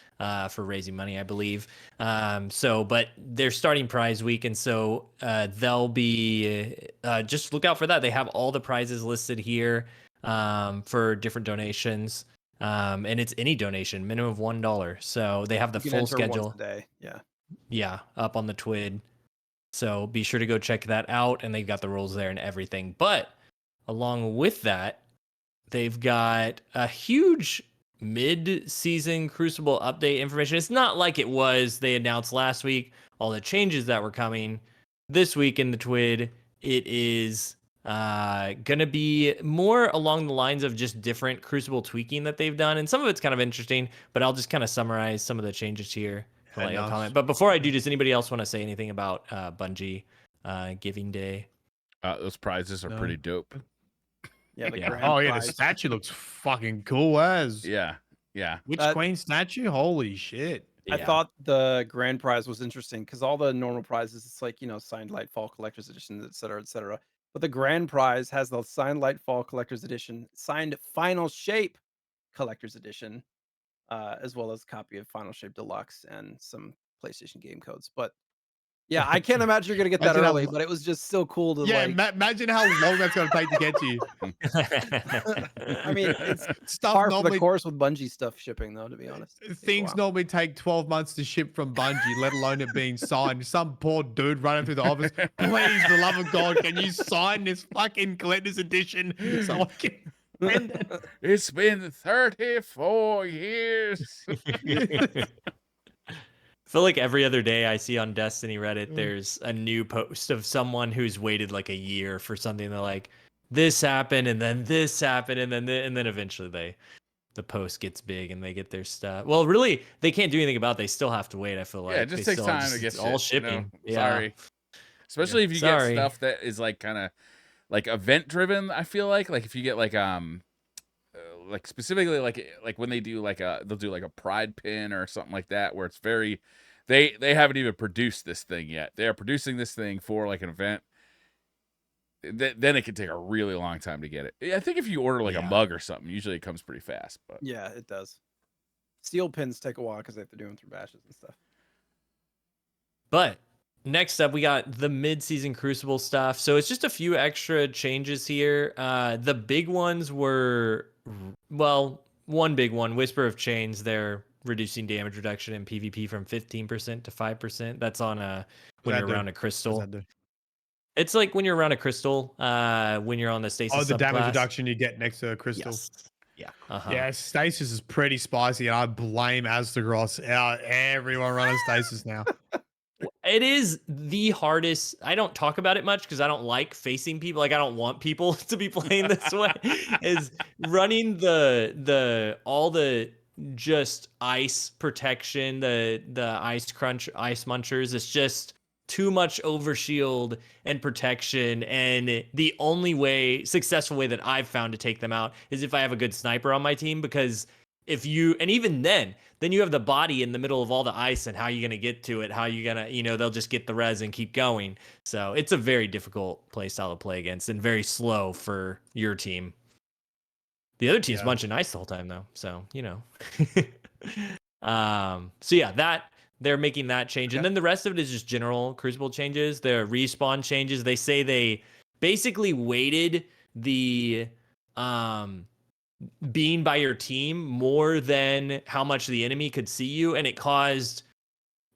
for raising money, I believe. But they're starting prize week, and so they'll be just look out for that. They have all the prizes listed here for different donations. And it's any donation, minimum of $1. So they have the You can full enter schedule. once a day. Yeah. Yeah, up on the Twid. So be sure to go check that out, and they've got the rules there and everything. But along with that, they've got a huge mid-season Crucible update information. It's not like it was they announced last week all the changes that were coming. This week in the Twid, it is gonna be more along the lines of just different Crucible tweaking that they've done, and some of it's kind of interesting, but I'll just kind of summarize some of the changes here. Nice. Comment. But before I do, does anybody else want to say anything about Bungie Giving Day? Those prizes are No. pretty dope. Yeah. The Yeah. grand Oh, yeah, the prize. statue looks fucking cool as. Yeah. Which That- queen statue? Holy shit. I Yeah. thought the grand prize was interesting because all the normal prizes, it's like, signed Lightfall Collector's Edition, et cetera, et cetera. But the grand prize has the signed Lightfall Collector's Edition, signed Final Shape Collector's Edition, as well as a copy of Final Shape Deluxe and some PlayStation game codes. But yeah, I can't imagine you're going to get that Imagine how early, lo- but it was just still cool to Yeah, like. imagine how long that's going to take to get to you. I mean, it's Stuff par for the normally, course with Bungie stuff shipping, though, to be honest. It takes a things while. normally take 12 months to ship from Bungie, let alone it being signed. Some poor dude running through the office. Please, for the love of God, can you sign this fucking collector's edition so I can print it? It's been 34 years. I feel like every other day I see on Destiny Reddit, there's a new post of someone who's waited like a year for something. They're like, this happened, and then this happened, and then eventually the post gets big and they get their stuff. Well, really, they can't do anything about it. They still have to wait. I feel like Yeah, it just They takes still time to get it's all shit, shipping. Yeah. Sorry. Especially if you Sorry. get stuff that is like kind of like event driven, I feel like if you get like specifically like when they do they'll do like a pride pin or something like that where it's very they haven't even produced this thing yet. They are producing this thing for like an event. Then it can take a really long time to get it. I think if you order like a mug or something, usually it comes pretty fast. But Yeah, it does. Steel pins take a while because they have to do them through bashes and stuff. But next up, we got the mid-season Crucible stuff. So it's just a few extra changes here. The big ones were, well, one big one, Whisper of Chains. They're reducing damage reduction in PvP from 15% to 5%. That's on when you're around a crystal. It's like when you're around a crystal, when you're on the stasis. Oh, the damage subclass. reduction you get next to a crystal. Yes. Yeah. Yeah, stasis is pretty spicy, and I blame Aztagros out. Everyone running stasis now. It is the hardest. I don't talk about it much because I don't like facing people. Like I don't want people to be playing this way. Is running all the just ice protection, the ice crunch, ice munchers. It's just too much overshield and protection, and the only successful way that I've found to take them out is if I have a good sniper on my team, because and even then you have the body in the middle of all the ice, and how you gonna get to it? How you gonna, they'll just get the res and keep going. So it's a very difficult play style to play against, and very slow for your team. The other team's bunching ice the whole time though, so so yeah, that they're making that change, and then the rest of it is just general Crucible changes. The respawn changes. They say they basically weighted the being by your team more than how much the enemy could see you, and it caused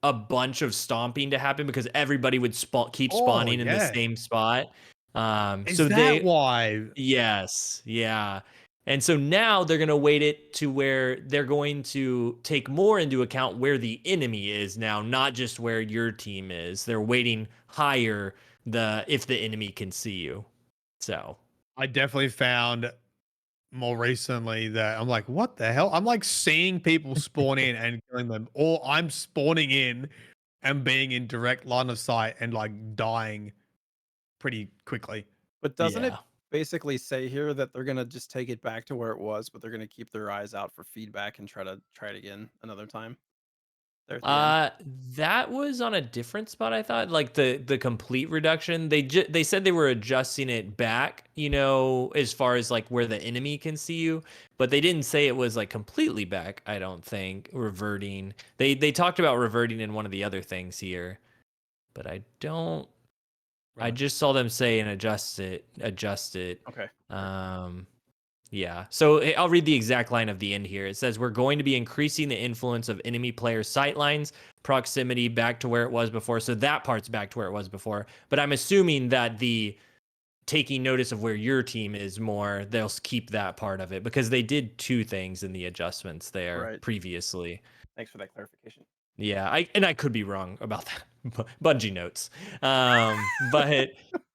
a bunch of stomping to happen because everybody would keep spawning in the same spot. Is so that why? Yes, yeah. And so now they're going to weight it to where they're going to take more into account where the enemy is now, not just where your team is. They're weighting higher if the enemy can see you. So I definitely found more recently that I'm like, what the hell? I'm like seeing people spawn in and killing them, or I'm spawning in and being in direct line of sight and like dying pretty quickly. But doesn't it basically say here that they're gonna just take it back to where it was, but they're gonna keep their eyes out for feedback and try it again another time? There at the end. That was on a different spot, I thought. Like the complete reduction, they said they were adjusting it back, as far as like where the enemy can see you, but they didn't say it was like completely back, I don't think, reverting. They talked about reverting in one of the other things here, but I don't. I just saw them say and adjust it. Okay. Yeah. So I'll read the exact line of the end here. It says, we're going to be increasing the influence of enemy player sightlines, proximity back to where it was before. So that part's back to where it was before. But I'm assuming that the taking notice of where your team is more, they'll keep that part of it, because they did two things in the adjustments there previously. Thanks for that clarification. Yeah, I could be wrong about that. Bungie notes. But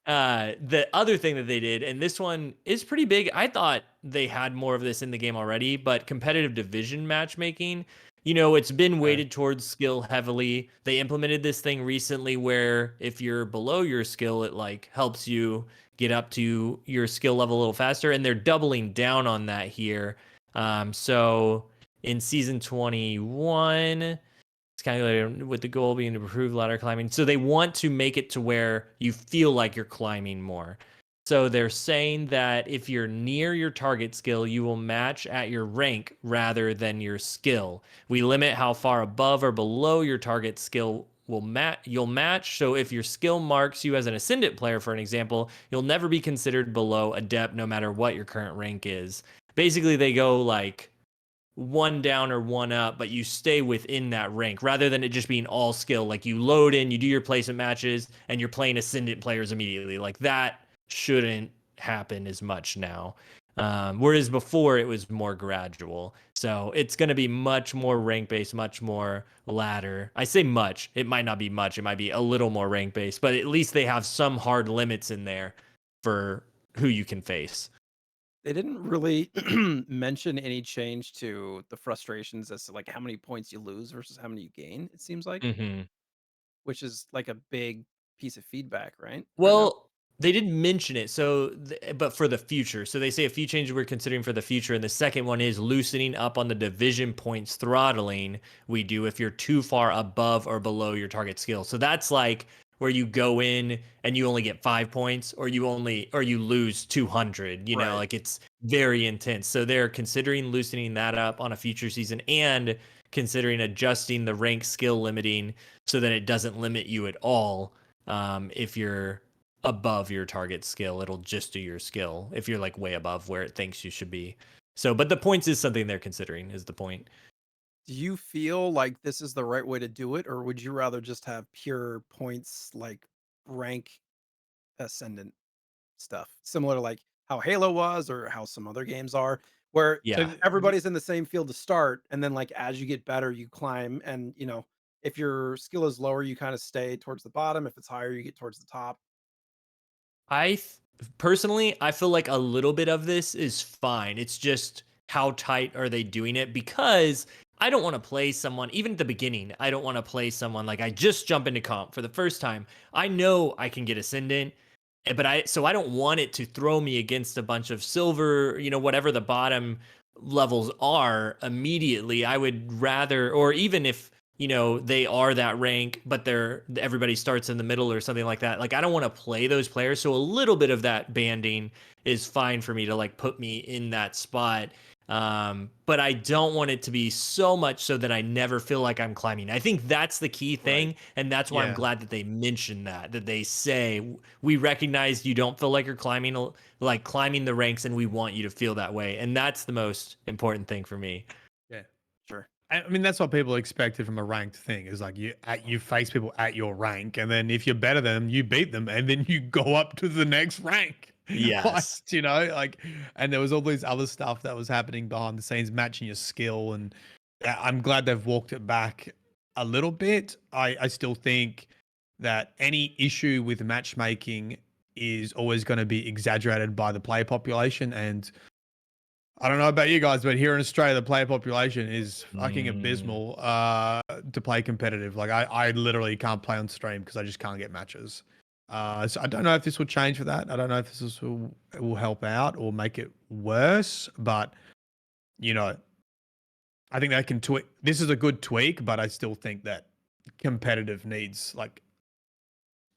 the other thing that they did, and this one is pretty big. I thought they had more of this in the game already, but competitive division matchmaking, it's been weighted towards skill heavily. They implemented this thing recently where if you're below your skill, it like helps you get up to your skill level a little faster, and they're doubling down on that here. So in season 21, calculated with the goal being to improve ladder climbing. So they want to make it to where you feel like you're climbing more. So they're saying that if you're near your target skill, you will match at your rank rather than your skill. We limit how far above or below your target skill you'll match. So if your skill marks you as an ascendant player, for an example, you'll never be considered below adept no matter what your current rank is. Basically, they go like one down or one up, but you stay within that rank rather than it just being all skill. Like you load in, you do your placement matches, and you're playing ascendant players immediately. Like that shouldn't happen as much now. Whereas before it was more gradual. So it's going to be much more rank based, much more ladder. I say much, it might not be much. It might be a little more rank based, but at least they have some hard limits in there for who you can face. They didn't really mention any change to the frustrations as to like how many points you lose versus how many you gain, it seems like, which is like a big piece of feedback, right? Well, they didn't mention it. So, but for the future. So they say a few changes we're considering for the future. And the second one is loosening up on the division points throttling we do if you're too far above or below your target skill. So that's like where you go in and you only get 5 points, or you lose 200, like it's very intense. So they're considering loosening that up on a future season, and considering adjusting the rank skill limiting so that it doesn't limit you at all. If you're above your target skill, it'll just do your skill if you're like way above where it thinks you should be. So, but the points is something they're considering, is the point. Do you feel like this is the right way to do it, or would you rather just have pure points like rank ascendant stuff, similar to like how Halo was or how some other games are, where everybody's in the same field to start, and then like as you get better, you climb, and if your skill is lower, you kind of stay towards the bottom. If it's higher, you get towards the top. Personally, I feel like a little bit of this is fine. It's just how tight are they doing it? Because I don't want to play someone, even at the beginning, I don't want to play someone like I just jump into comp for the first time. I know I can get ascendant, but I don't want it to throw me against a bunch of silver, whatever the bottom levels are immediately. I would rather, or even if, you know, they are that rank, but everybody starts in the middle or something like that. Like, I don't want to play those players. So a little bit of that banding is fine for me to like put me in that spot. But I don't want it to be so much so that I never feel like I'm climbing. I think that's the key thing. Right. And that's why I'm Yeah. glad that they mention that they say, we recognize you don't feel like you're climbing the ranks, and we want you to feel that way. And that's the most important thing for me. Yeah. Sure. I mean, that's what people expected from a ranked thing. Is like you face people at your rank, and then if you're better than them, you beat them, and then you go up to the next rank. Yes. You know, like, and there was all these other stuff that was happening behind the scenes, matching your skill, and I'm glad they've walked it back a little bit. I still think that any issue with matchmaking is always going to be exaggerated by the player population, and I don't know about you guys, but here in Australia, the player population is fucking abysmal to play competitive. Like, I literally can't play on stream because I just can't get matches. So I don't know if this will change for that. I don't know if will help out or make it worse. But, you know, I think they can tweak. This is a good tweak, but I still think that competitive needs like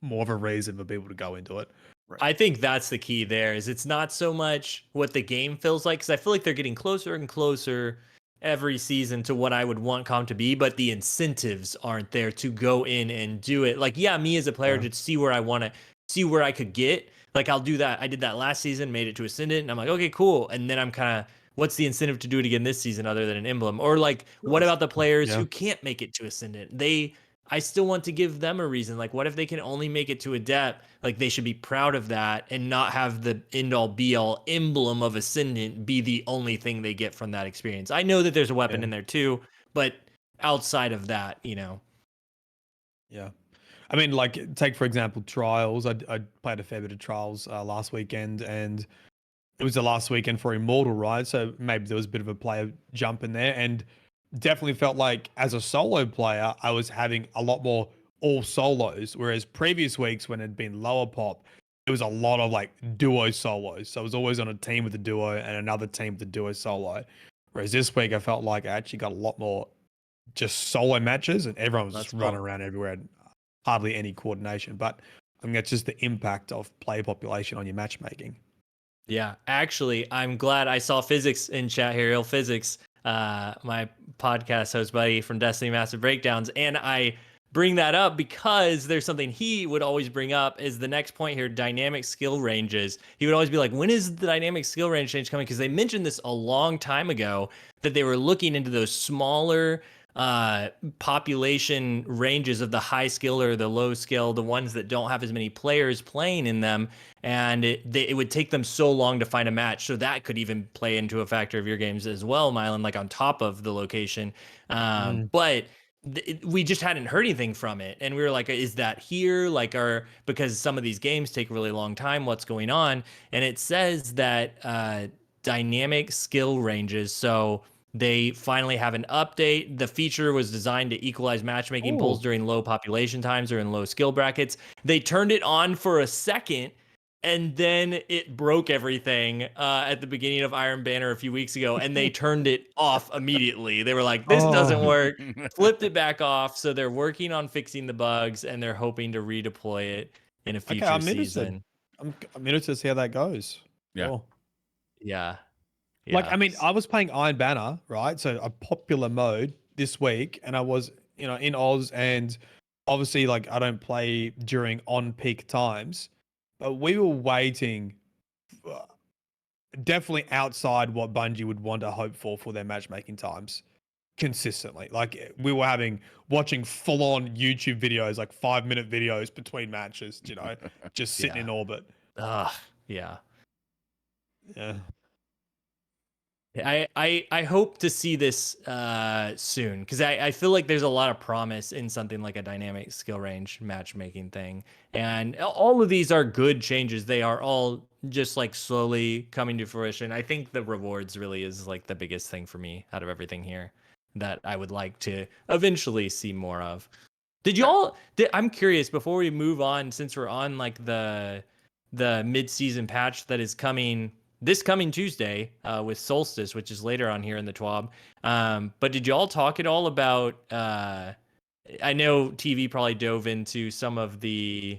more of a reason for people to go into it. Right. I think that's the key there. Is it's not so much what the game feels like, because I feel like they're getting closer and closer every season to what I would want COM to be, but the incentives aren't there to go in and do it. Like, yeah, me as a player to see where I want to see where I could get. Like, I'll do that. I did that last season, made it to Ascendant, and I'm like, okay, cool. And then I'm kind of, what's the incentive to do it again this season other than an emblem? Or like, what about the players Yeah. who can't make it to Ascendant? I still want to give them a reason. Like, what if they can only make it to Adept? Like, they should be proud of that and not have the end-all be-all emblem of Ascendant be the only thing they get from that experience. I know that there's a weapon in there too, but outside of that, you know. Yeah. I mean, like, take, for example, Trials. I played a fair bit of Trials last weekend, and it was the last weekend for Immortal, right? So maybe there was a bit of a player jump in there, and definitely felt like as a solo player, I was having a lot more all solos, whereas previous weeks when it had been lower pop, it was a lot of like duo solos. So I was always on a team with a duo and another team with a duo solo. Whereas this week I felt like I actually got a lot more just solo matches, and everyone was That's just running cool. around everywhere and hardly any coordination. But I mean, that's just the impact of player population on your matchmaking. Yeah, actually, I'm glad I saw Physics in chat here. Real Physics, my podcast host buddy from Destiny Massive Breakdowns, and I bring that up because there's something he would always bring up is the next point here: dynamic skill ranges. He would always be like, "When is the dynamic skill range change coming?" Because they mentioned this a long time ago that they were looking into those smaller population ranges of the high skill or the low skill, the ones that don't have as many players playing in them, and it would take them so long to find a match. So that could even play into a factor of your games as well, Mylan, like on top of the location. But we just hadn't heard anything from it, and we were like, is that here? Like, because some of these games take a really long time, what's going on? And it says that dynamic skill ranges, so they finally have an update. The feature was designed to equalize matchmaking pools during low population times or in low skill brackets. They turned it on for a second, and then it broke everything at the beginning of Iron Banner a few weeks ago, and they turned it off immediately. They were like, this doesn't work, flipped it back off. So they're working on fixing the bugs, and they're hoping to redeploy it in a future I'm season. interested. I'm interested to see how that goes. Yeah. Sure. Yeah. Like, Yeah. I mean, I was playing Iron Banner, right? So a popular mode this week, and I was, you know, in Oz, and obviously, like, I don't play during on peak times, but we were waiting, definitely outside what Bungie would want to hope for their matchmaking times consistently. Like, we were watching full on YouTube videos, like 5-minute videos between matches, you know, just sitting in orbit. Yeah. Yeah. I hope to see this soon, because I feel like there's a lot of promise in something like a dynamic skill range matchmaking thing. And all of these are good changes. They are all just like slowly coming to fruition. I think the rewards really is like the biggest thing for me out of everything here that I would like to eventually see more of. I'm curious, before we move on, since we're on like the mid-season patch that is coming, this coming Tuesday with Solstice, which is later on here in the TWAB. But did y'all talk at all about? I know TV probably dove into some of the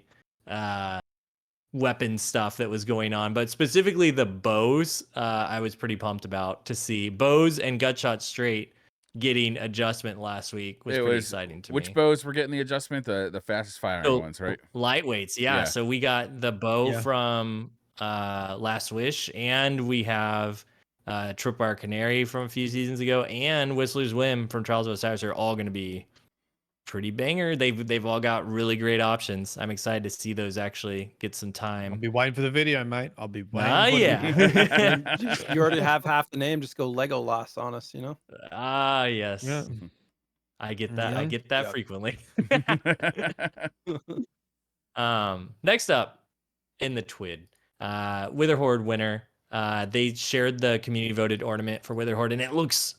weapon stuff that was going on, but specifically the bows, I was pretty pumped about to see bows and Gutshot Straight getting adjustment last week was pretty exciting to me. Which bows were getting the adjustment? The fastest firing ones, right? Lightweights, yeah. So we got the bow from Last Wish, and we have Tripwire Canary from a few seasons ago, and Whistler's Whim from Trials of Osiris are all going to be pretty banger. They've all got really great options. I'm excited to see those actually get some time. I'll be waiting for the video, mate. I'll be waiting. Yeah. You already have half the name. Just go Legolas on us, you know? Yes. Yeah. I get that. I get that frequently. Next up in the TWID, Witherhoard winner. They shared the community voted ornament for Witherhoard, and it looks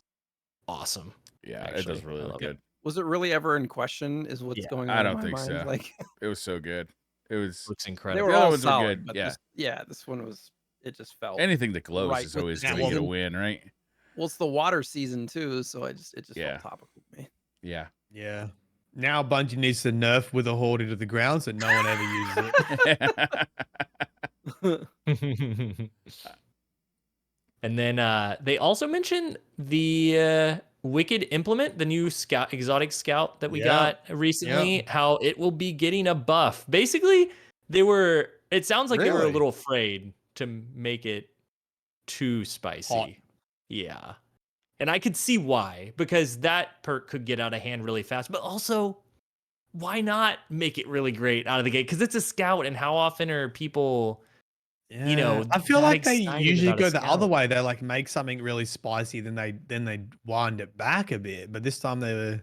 awesome. Yeah, actually. it does really look good. Was it really ever in question? Is what's going on? I don't in my think mind? so. Like, it was so good. It was looks they incredible. were The other all ones were solid, good, but yeah. this one was. It just felt anything that glows right is with always the going to get a season. win, right? Well, it's the water season too, so it just Yeah. felt topical to me. Yeah. Yeah. Now Bungie needs to nerf Witherhoard into the ground so no one ever uses it. And then they also mentioned the Wicked Implement, the new exotic scout that we got recently, how it will be getting a buff. Basically, it sounds like they were a little afraid to make it too spicy. Hot. Yeah. And I could see why, because that perk could get out of hand really fast. But also, why not make it really great out of the gate? Because it's a scout, and how often are people... Yeah. You know, I feel like they excited usually about a go the other scout. way. They like make something really spicy, then they wind it back a bit. But this time they were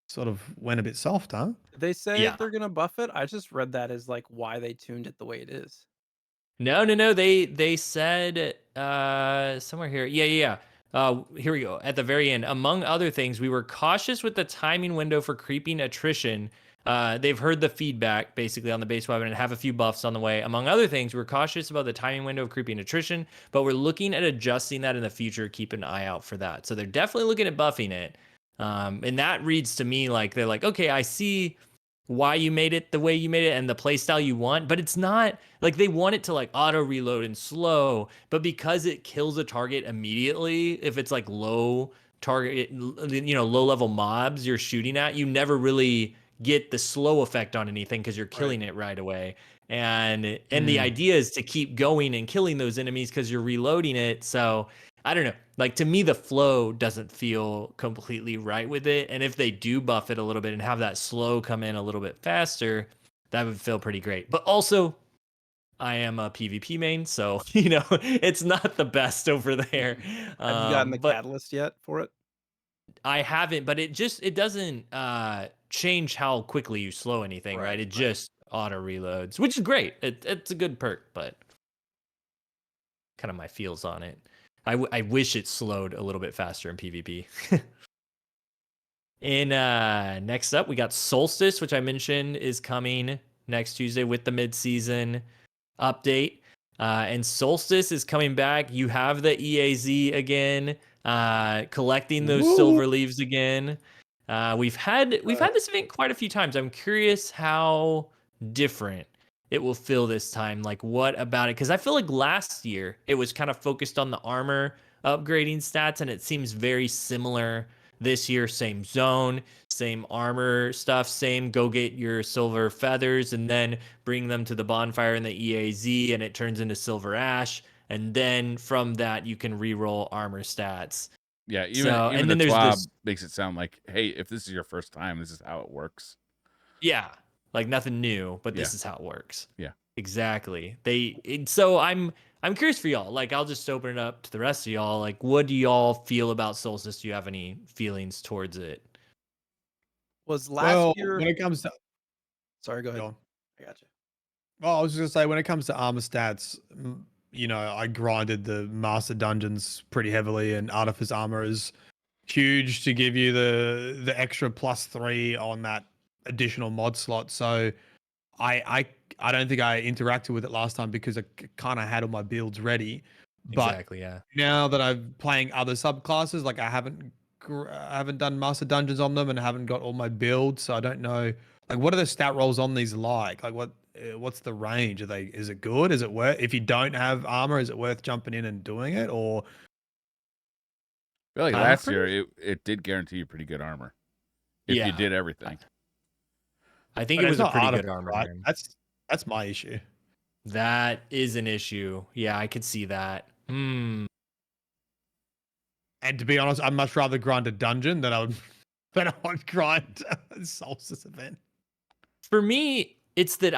sort of went a bit soft, huh? Did they say Yeah. they're gonna buff it? I just read that as like why they tuned it the way it is. No. They said somewhere here. Yeah. Here we go. At the very end, among other things, we were cautious with the timing window for creeping attrition. They've heard the feedback basically on the base weapon and have a few buffs on the way. Among other things, we're cautious about the timing window of creeping attrition, but we're looking at adjusting that in the future. Keep an eye out for that. So they're definitely looking at buffing it. And that reads to me like they're like, okay, I see why you made it the way you made it and the playstyle you want, but it's not like they want it to like auto reload and slow, but because it kills a target immediately, if it's like low target, low level mobs you're shooting at, you never really get the slow effect on anything because you're killing it right away. And the idea is to keep going and killing those enemies because you're reloading it. So I don't know. Like, to me, the flow doesn't feel completely right with it. And if they do buff it a little bit and have that slow come in a little bit faster, that would feel pretty great. But also, I am a PvP main, so, it's not the best over there. Have you gotten the catalyst yet for it? I haven't, but it doesn't change how quickly you slow anything, right? It just auto reloads, which is great. It's a good perk, but kind of my feels on it. I wish it slowed a little bit faster in PvP. Next up, we got Solstice, which I mentioned is coming next Tuesday with the mid-season update. And Solstice is coming back. You have the EAZ again, collecting those silver leaves again. We've had this event quite a few times. I'm curious how different it will feel this time. Like, what about it? Because I feel like last year it was kind of focused on the armor upgrading stats, and it seems very similar this year. Same zone, same armor stuff, same go get your silver feathers and then bring them to the bonfire in the EAZ, and it turns into silver ash. And then from that, you can reroll armor stats. Yeah, even the TWAB makes it sound like, hey, if this is your first time, this is how it works. Yeah, like nothing new, but this is how it works. Yeah, exactly. So I'm curious for y'all. Like, I'll just open it up to the rest of y'all. Like, what do y'all feel about Solstice? Do you have any feelings towards it? Was last year when it comes to... Sorry, go ahead. I got you. Well, I was just gonna say, when it comes to armor stats, I grinded the master dungeons pretty heavily, and Artifice armor is huge to give you the extra +3 on that additional mod slot. So I don't think I interacted with it last time because I kind of had all my builds ready. But Exactly, yeah. now that I'm playing other subclasses, like I haven't done Master Dungeons on them and haven't got all my builds, so I don't know. Like, what are the stat rolls on these like? Like, what's the range? Is it good? Is it worth? If you don't have armor, is it worth jumping in and doing it? Or I feel like For last me? year it did guarantee you pretty good armor if you Yeah. did everything. I think but it it's was a not pretty artifact, good armor. right? Iron. That's my issue. That is an issue. Yeah, I could see that. And to be honest, I'd much rather grind a dungeon than I would grind a Solstice event. For me, it's that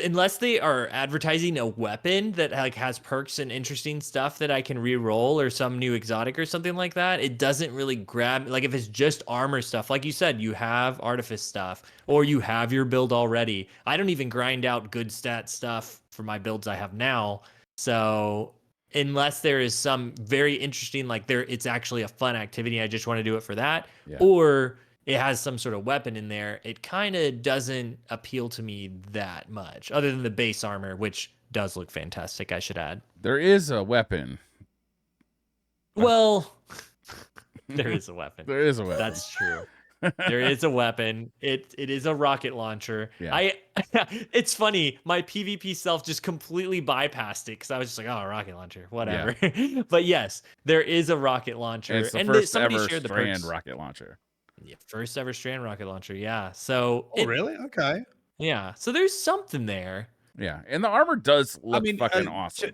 unless they are advertising a weapon that like has perks and interesting stuff that I can re-roll or some new exotic or something like that, it doesn't really grab. Like if it's just armor stuff, like you said, you have artifice stuff or you have your build already. I don't even grind out good stat stuff for my builds I have now. So unless there is some very interesting, like it's actually a fun activity, I just want to do it for that, Yeah. or it has some sort of weapon in there, it kind of doesn't appeal to me that much, other than the base armor, which does look fantastic, I should add. There is a weapon. Well, there is a weapon. There is a weapon. That's true. There is a weapon. It is a rocket launcher. Yeah. It's funny. My PvP self just completely bypassed it because I was just like, oh, a rocket launcher, whatever. But yes, there is a rocket launcher. And it's the and first somebody ever shared the strand perks. rocket launcher. Yeah, first ever strand rocket launcher. Yeah. So Really? Okay. yeah. So there's something there. Yeah, and the armor does look fucking uh, awesome.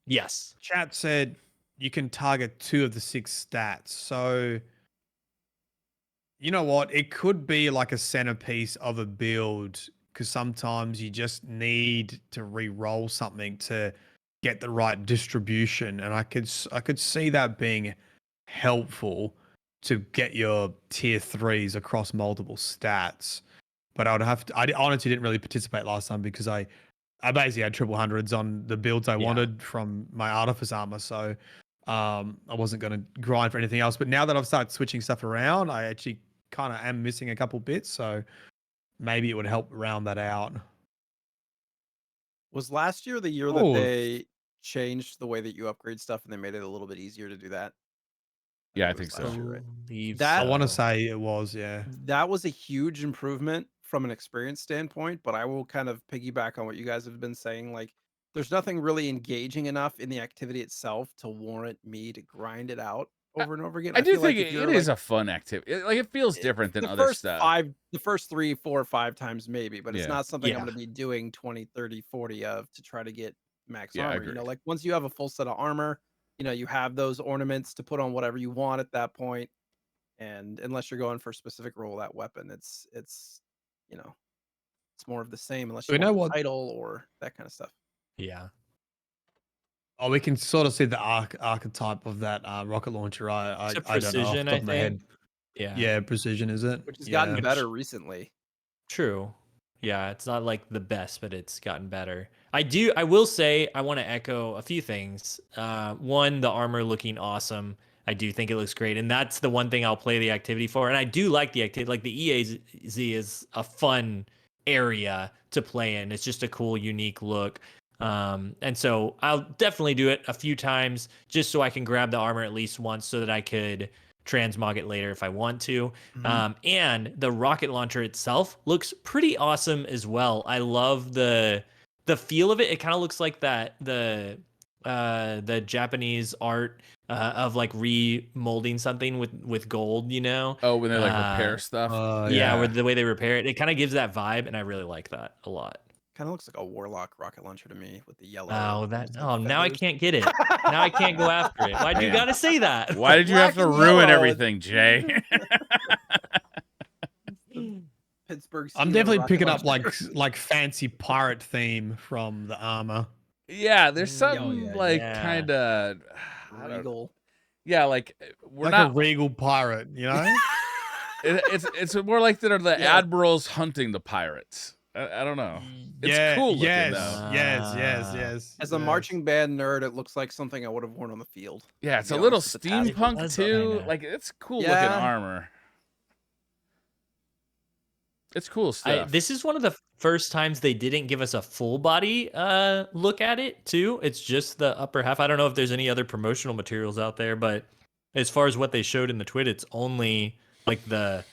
Yes. Chat said you can target 2 of the 6 stats. So, you know what? It could be like a centerpiece of a build because sometimes you just need to re-roll something to get the right distribution, and I could see that being helpful to get your tier 3s across multiple stats. But I honestly didn't really participate last time because I basically had triple hundreds on the builds I wanted from my artifice armor, so I wasn't going to grind for anything else. But now that I've started switching stuff around, I actually kind of am missing a couple bits, so maybe it would help round that out. Was last year the year that they changed the way that you upgrade stuff and they made it a little bit easier to do that? Yeah, I it was think so. last year, right? I want to so. say it was, yeah. That was a huge improvement from an experience standpoint, but I will kind of piggyback on what you guys have been saying. Like, there's nothing really engaging enough in the activity itself to warrant me to grind it out over and over again. I do feel think like if it you're is a fun activity. Like it feels different than other stuff. The first 3, 4, 5 times maybe, but it's Yeah. not something I'm Yeah. going to be doing 20, 30, 40 of to try to get max Yeah, I armor. You know, agree. like once you have a full set of armor, you know, you have those ornaments to put on whatever you want at that point. And unless you're going for a specific role, that weapon, it's you know, it's more of the same unless you know want the what? title or that kind of stuff. Yeah. Oh, we can sort of see the archetype of that rocket launcher. I It's a I don't know off precision, the top I of my head. think. Yeah. Yeah, precision, is it? Which has Yeah. gotten better recently. True. Yeah, it's not like the best, but it's gotten better. I will say I want to echo a few things. One, the armor looking awesome. I do think it looks great, and that's the one thing I'll play the activity for. And I do like the activity. Like the EAZ is a fun area to play in. It's just a cool, unique look. And so I'll definitely do it a few times just so I can grab the armor at least once so that I could transmog it later if I want to. And the rocket launcher itself looks pretty awesome as well. I love the feel of it. It kind of looks like the Japanese art of like remolding something with gold, you know? Oh, when they like repair stuff. Yeah, where the way they repair it, it kind of gives that vibe, and I really like that a lot. Kind of looks like a warlock rocket launcher to me with the yellow. Now I can't get it. Now I can't go after it. Why'd you gotta say that? Why did you have to ruin everything, Jay? Pittsburgh. I'm definitely picking up like fancy pirate theme from the armor. Yeah, there's something kind of regal. Yeah, like we're like not a regal pirate, you know. it's more like that are the admirals hunting the pirates. I don't know. It's cool looking though. Yes. As a marching band nerd, it looks like something I would have worn on the field. Yeah, it's a little steampunk too. Like it's cool looking armor. It's cool stuff. This is one of the first times they didn't give us a full body look at it too. It's just the upper half. I don't know if there's any other promotional materials out there, but as far as what they showed in the tweet, it's only like the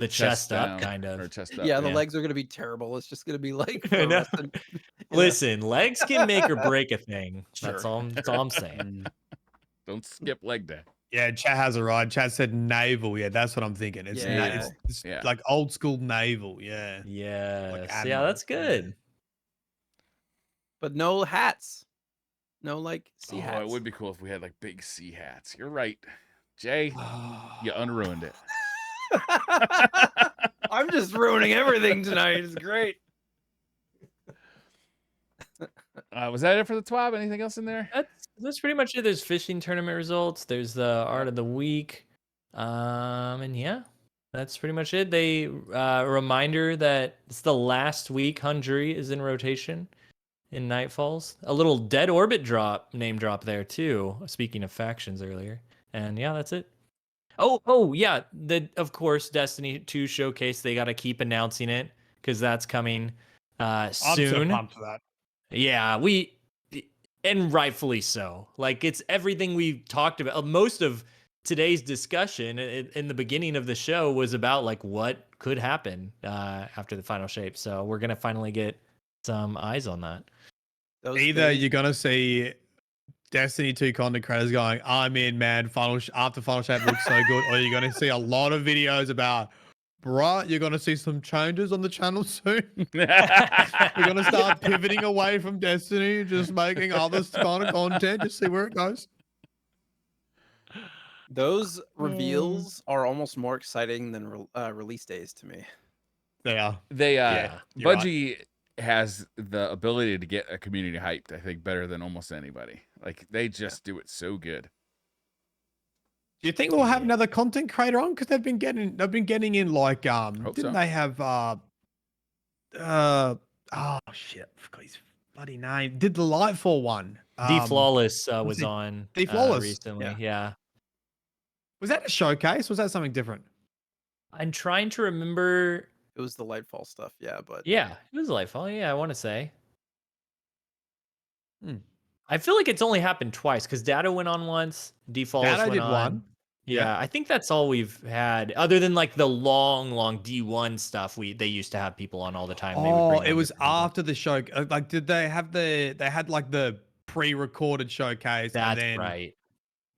chest up down, kind or of. chest up. Yeah, the legs are gonna be terrible. It's just gonna be like I know. fluorescent, you know? Listen, legs can make or break a thing. That's Sure. all. That's all I'm saying. Don't skip leg day. Yeah, Chad has it right. Chad said navel. Yeah, that's what I'm thinking. It's, Yeah. it's Yeah. like old school navel. Yeah. Yes. Yeah, admiral. that's good. But no hats. No like sea Oh, hats. it would be cool if we had like big sea hats. You're right, Jay. You unruined it. I'm just ruining everything tonight. It's great. Was that it for the TWAB? Anything else in there? That's pretty much it. There's fishing tournament results. There's the art of the week, and yeah, that's pretty much it. They a reminder that it's the last week Hundry is in rotation in Nightfalls. A little Dead Orbit name drop there too. Speaking of factions earlier, and yeah, that's it. Oh yeah, of course Destiny 2 showcase. They got to keep announcing it because that's coming soon. I'm so pumped for that. Yeah, and rightfully so. Like it's everything we've talked about. Most of today's discussion in the beginning of the show was about like what could happen after the final shape. So we're gonna finally get some eyes on that. Either you're gonna see Destiny 2 content creators going, I'm in, man, after Final Shape looks so good, or you're gonna see a lot of videos about, bruh, you're gonna see some changes on the channel soon. We're gonna start pivoting away from Destiny, just making other kind of content, just see where it goes. Those reveals are almost more exciting than release days to me. They are. You're Bungie has the ability to get a community hyped, I think, better than almost anybody. Like they just do it so good. Do you think we'll have another content creator on? Because they've been getting in like they have oh shit, I forgot his bloody name. Did the Lightfall one. D Flawless was on D Flawless recently. Yeah. Was that a showcase? Was that something different? I'm trying to remember. It was the Lightfall stuff, yeah, but yeah, it was Lightfall. Yeah, I want to say. I feel like it's only happened twice because Data went on once. D Flawless went on. one. Yeah, I think that's all we've had, other than like the long D1 stuff. They used to have people on all the time. Oh, it was after the show. Like, did they have they had like the pre-recorded showcase? That's and then right.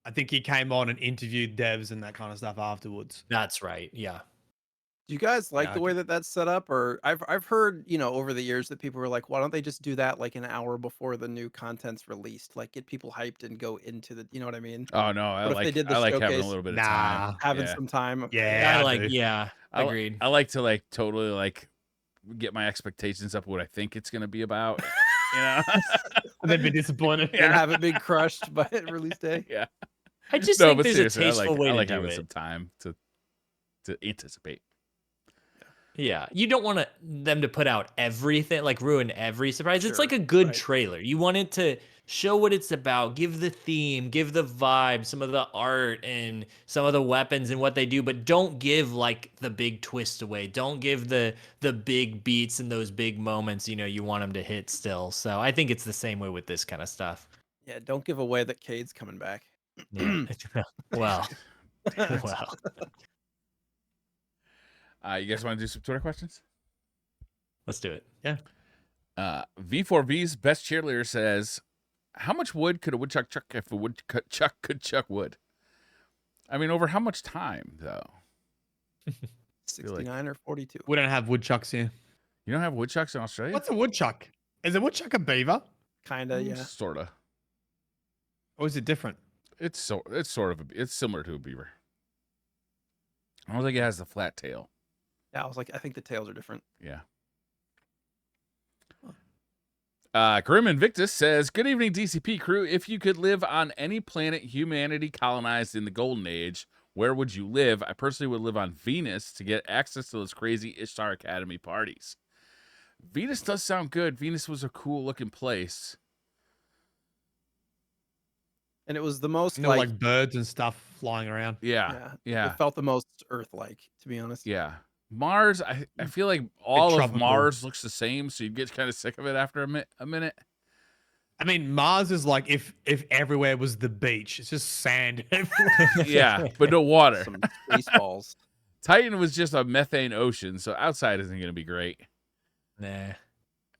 I think he came on and interviewed devs and that kind of stuff afterwards. That's right. Yeah. Do you guys like the way that that's set up? Or I've heard, over the years that people were like, why don't they just do that like an hour before the new content's released? Like get people hyped and go into the, you know what I mean? Oh no, I like having a little bit of time. Having some time. Yeah, agreed. I like to like totally like get my expectations up what I think it's gonna be about. And then be disappointed. And have it be crushed by release day. Yeah. I just think there's a tasteful way to do it. I like having some time to anticipate. Yeah, you don't want them to put out everything, like ruin every surprise. It's like a good trailer. You want it to show what it's about, give the theme, give the vibe, some of the art and some of the weapons and what they do, but don't give like the big twist away. Don't give the big beats and those big moments, you want them to hit still. So I think it's the same way with this kind of stuff. Yeah, don't give away that Cade's coming back. Yeah. Well. You guys want to do some Twitter questions? Let's do it. Yeah. V4V's best cheerleader says, how much wood could a woodchuck chuck if a woodchuck could chuck wood? I mean, over how much time, though? 69 or 42. We don't have woodchucks here. You don't have woodchucks in Australia? What's a woodchuck? Is a woodchuck a beaver? Kinda, yeah. Sorta. Or is it different? It's similar to a beaver. I don't think it has the flat tail. Yeah, I think the tails are different. Yeah. Grim Invictus says, good evening, DCP crew. If you could live on any planet humanity colonized in the Golden Age, where would you live? I personally would live on Venus to get access to those crazy Ishtar Academy parties. Venus does sound good. Venus was a cool looking place. And it was the most like birds and stuff flying around. Yeah. It felt the most Earth-like, to be honest. Yeah. Mars, I feel like all of tropical. Mars looks the same, so you'd get kind of sick of it after a minute. I mean, Mars is like if everywhere was the beach. It's just sand everywhere. Yeah, but no water. Some space balls. Titan was just a methane ocean, so outside isn't going to be great. Nah.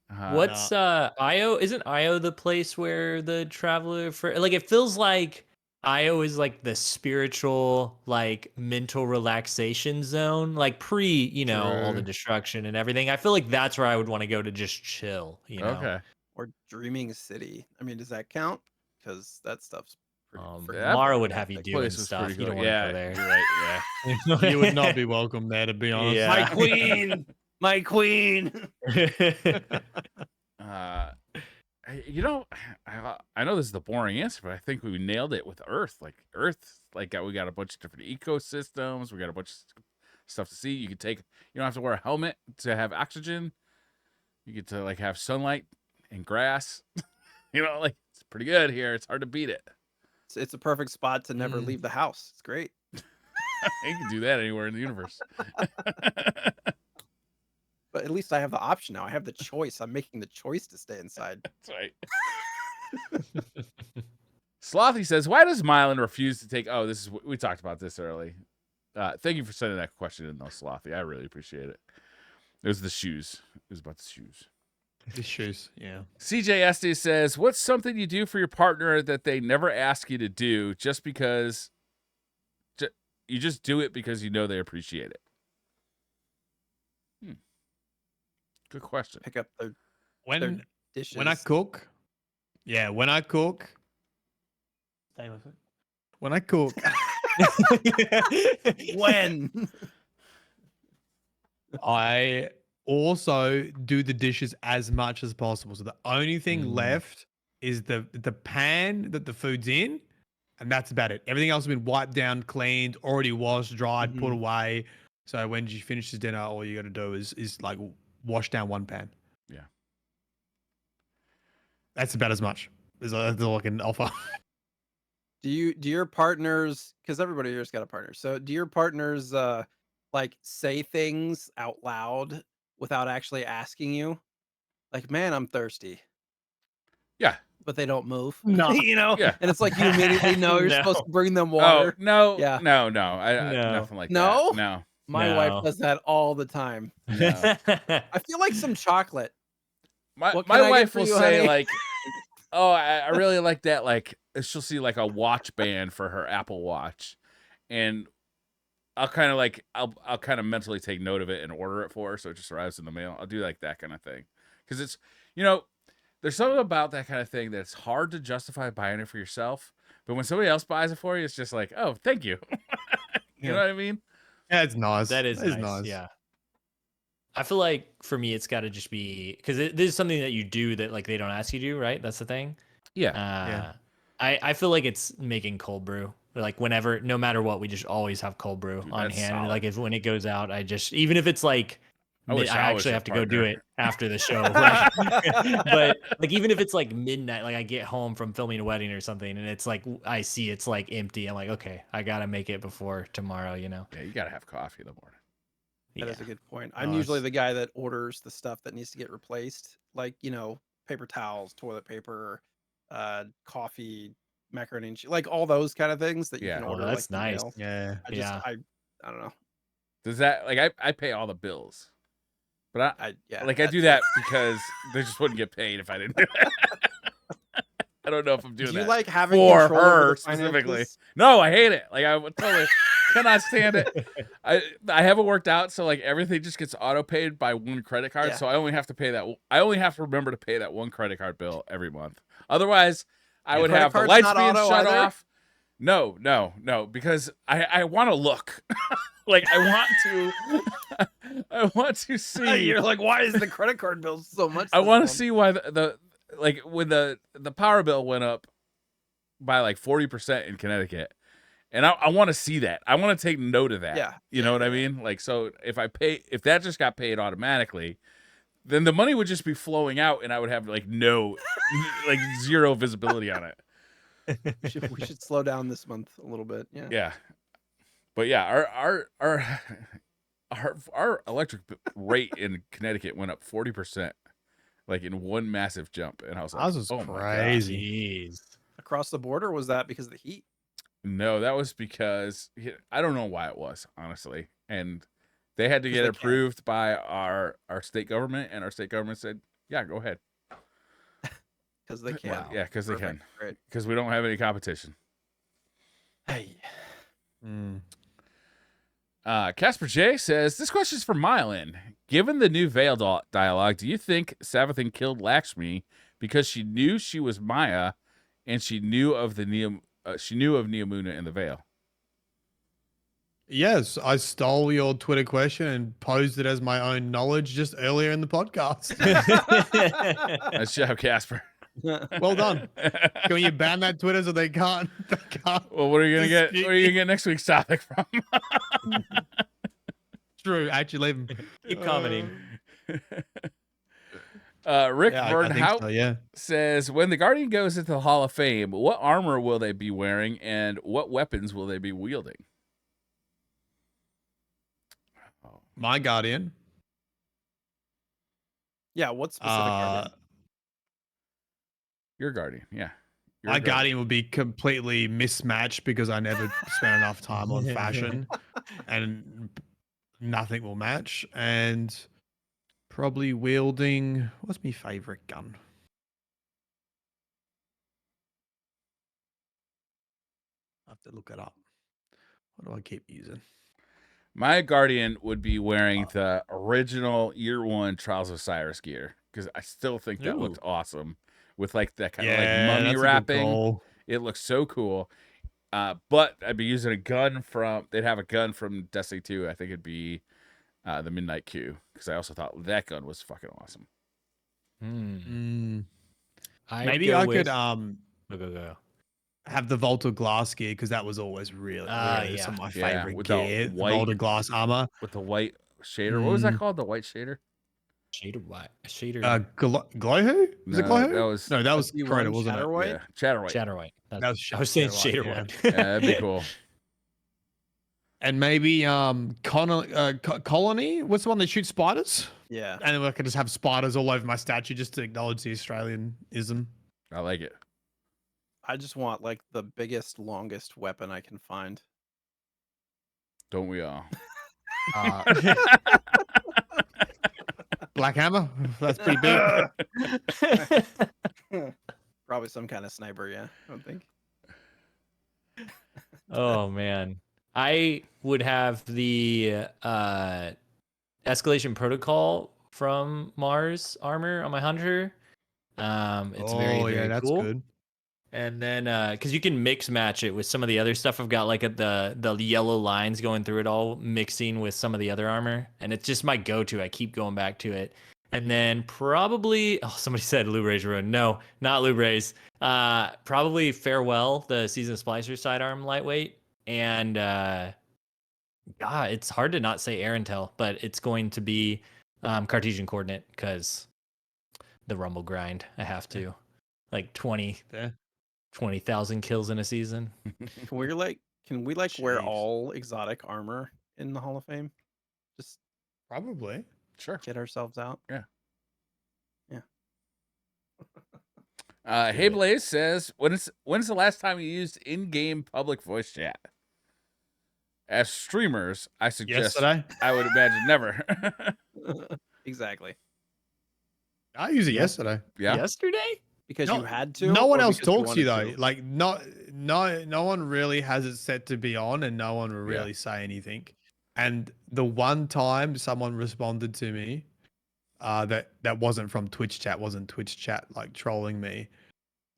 Uh, What's Io? Isn't Io the place where the traveler for like it feels like Io is like the spiritual, like mental relaxation zone, like pre, all the True. destruction and everything. I feel like that's where I would want to go to just chill, Okay. Or Dreaming City. I mean, does that count? Because that stuff's pretty freaking that Mara would have you fantastic. doing Place was stuff. pretty You cool. don't want Yeah, to go there. you're right. You would not be welcome there, to be honest. Yeah. My queen, my queen. Yeah. I know this is the boring answer, but I think we nailed it with Earth. Like Earth, like we got a bunch of different ecosystems. We got a bunch of stuff to see. You don't have to wear a helmet to have oxygen. You get to like have sunlight and grass. Like it's pretty good here. It's hard to beat it. It's a perfect spot to never Mm. leave the house. It's great. You can do that anywhere in the universe. But at least I have the option now. I have the choice. I'm making the choice to stay inside. That's right. Slothy says, "Why does Mylan refuse to take?" Oh, we talked about this early. Thank you for sending that question in, though, Slothy. I really appreciate it. It was the shoes. It was about the shoes. The shoes, yeah. CJSD says, "What's something you do for your partner that they never ask you to do just because you just do it because you know they appreciate it?" Good question. Pick up their When dishes. when I cook, when I cook, when I also do the dishes as much as possible. So the only thing left is the pan that the food's in, and that's about it. Everything else has been wiped down, cleaned, already washed, dried, put away. So when she finishes dinner, all you got to do is like wash down one pan. Yeah. That's about as much as all I can offer. do your partners, because everybody here's got a partner, so do your partners like say things out loud without actually asking you? Like, man, I'm thirsty. Yeah. But they don't move. No. Yeah. And it's like you immediately know you're supposed to bring them Oh, water. no. Yeah. No. No. Nothing like No? that. No. My wife does that all the time. No. I feel like some chocolate. My What can I get wife for will you, say honey? like, "Oh, I really like that." Like she'll see like a watch band for her Apple Watch, and I'll kind of mentally take note of it and order it for her, so it just arrives in the mail. I'll do like that kind of thing because it's there's something about that kind of thing that's hard to justify buying it for yourself, but when somebody else buys it for you, it's just like, oh, thank you. You know what I mean? Yeah, it's nice. That is nice. Yeah. I feel like for me, it's got to just be because this is something that you do that like they don't ask you to do, right? That's the thing. Yeah. I feel like it's making cold brew. Like whenever, no matter what, we just always have cold brew Dude, on that's hand. solid. Like when it goes out, even if it's like, I wish I I was actually your have to go do partner. it after the show. Right? But like even if it's like midnight, like I get home from filming a wedding or something, and it's like I see it's like empty. I'm like, okay, I gotta make it before tomorrow. Yeah, you gotta have coffee in the morning. That is Yeah. a good point. I'm Nice. usually the guy that orders the stuff that needs to get replaced, like paper towels, toilet paper, coffee, macaroni and cheese, like all those kind of things that you Yeah. can Oh, order. that's like, nice. email. Yeah. I don't know. Does that like I pay all the bills, but I I do that because they just wouldn't get paid if I didn't do it. I don't know if I'm doing Do you that like having for control over her the specifically. finances? No, I hate it. Like I would totally cannot stand it. I haven't worked out, so like everything just gets auto paid by one credit card. Yeah. So I only have to pay that. I only have to remember to pay that one credit card bill every month. Otherwise, I would credit have the card's lights not being auto shut either? off. No, because I want to look. Like I want to see. You're like, why is the credit card bill so much? I this want to month? see why the like when the power bill went up by like 40% in Connecticut. And I want to see that. I want to take note of that. Yeah. You know what I mean? Like, so if that just got paid automatically, then the money would just be flowing out and I would have like like zero visibility on it. We should slow down this month a little bit. Yeah. Yeah. But yeah, our our electric rate in Connecticut went up 40%, like in one massive jump, and I was like, Ours was "Oh my god!" crazy. Jeez. Across the border, was that because of the heat? No, that was because I don't know why it was, honestly, and they had to 'Cause get they it can. approved by our state government, and our state government said, "Yeah, go ahead." Because they can. Well, yeah, because they Perfect. can, Great. because we don't have any competition. Hey. Mm. Casper J says, this question is for Mylan. Given the new Veil dialogue, do you think Savathan killed Lakshmi because she knew she was Maya and she knew of the Neomuna in the Veil? Yes, I stole your Twitter question and posed it as my own knowledge just earlier in the podcast. Nice job, Casper. Well done. Can you ban that Twitter so they can't? They can't. Well, what are you gonna get? dispute What are you gonna get next week's topic from? True. Actually, leave them. Keep commenting. Rick Yeah, I think Vernhout so, yeah. says, when the Guardian goes into the Hall of Fame, what armor will they be wearing and what weapons will they be wielding? My Guardian. Yeah, what specific Guardian? Your Guardian, yeah. Your My Guardian will be completely mismatched because I never spent enough time on fashion and nothing will match. And probably wielding, what's my favorite gun? I have to look it up. What do I keep using? My Guardian would be wearing the original Year 1 Trials of Cyrus gear because I still think that looks awesome with like that kind of like mummy that's a good wrapping. call. It looks so cool. But I'd be using a gun they'd have a gun from Destiny 2. I think it'd be the Midnight Q because I also thought that gun was fucking awesome. Maybe I could Go. have the Volta glass gear because that was always really some of my favorite with the gear. The white- Volta glass armor. With the white shader. What was that called? The white shader? Shader what? Shader. Glowho? Is it No, Glowho? that was- that was SB1 Crota, wasn't it? Chatterwhite? Yeah, Chatterwhite. Chatterwhite. That was I was saying Chatterwhite, Shader yeah. one. Yeah, that'd be cool. And maybe Colony. What's the one that shoots spiders? Yeah. And then I could just have spiders all over my statue just to acknowledge the Australianism. I like it. I just want like the biggest, longest weapon I can find. Don't we all? Black Hammer. That's pretty big. Probably some kind of sniper, yeah. I don't think. Oh man, I would have the escalation protocol from Mars armor on my hunter. It's very that's cool. good. And then because you can mix match it with some of the other stuff I've got, like the yellow lines going through it all, mixing with some of the other armor, and it's just my go-to. I keep going back to it. And then probably, somebody said Lubray's Ruin. No, not Lubray's. Probably Farewell, the Season Splicer sidearm lightweight. And God, it's hard to not say Arantel, but it's going to be Cartesian Coordinate because the Rumble grind. I have to. Like 20,000 kills in a season. Can we wear Jeez. all exotic armor in the Hall of Fame? Just Probably. Sure. get ourselves out. Hey Blaze says, when's the last time you used in-game public voice chat? As streamers, I suggest Yesterday. I would imagine never. Exactly. I used it yesterday. Yeah. Yesterday? Because No- you had to. No one or else because you talks to you though. wanted to? Like no one really has it set to be on, and no one will Yeah. really say anything. And the one time someone responded to me, that wasn't from Twitch chat, wasn't Twitch chat like trolling me.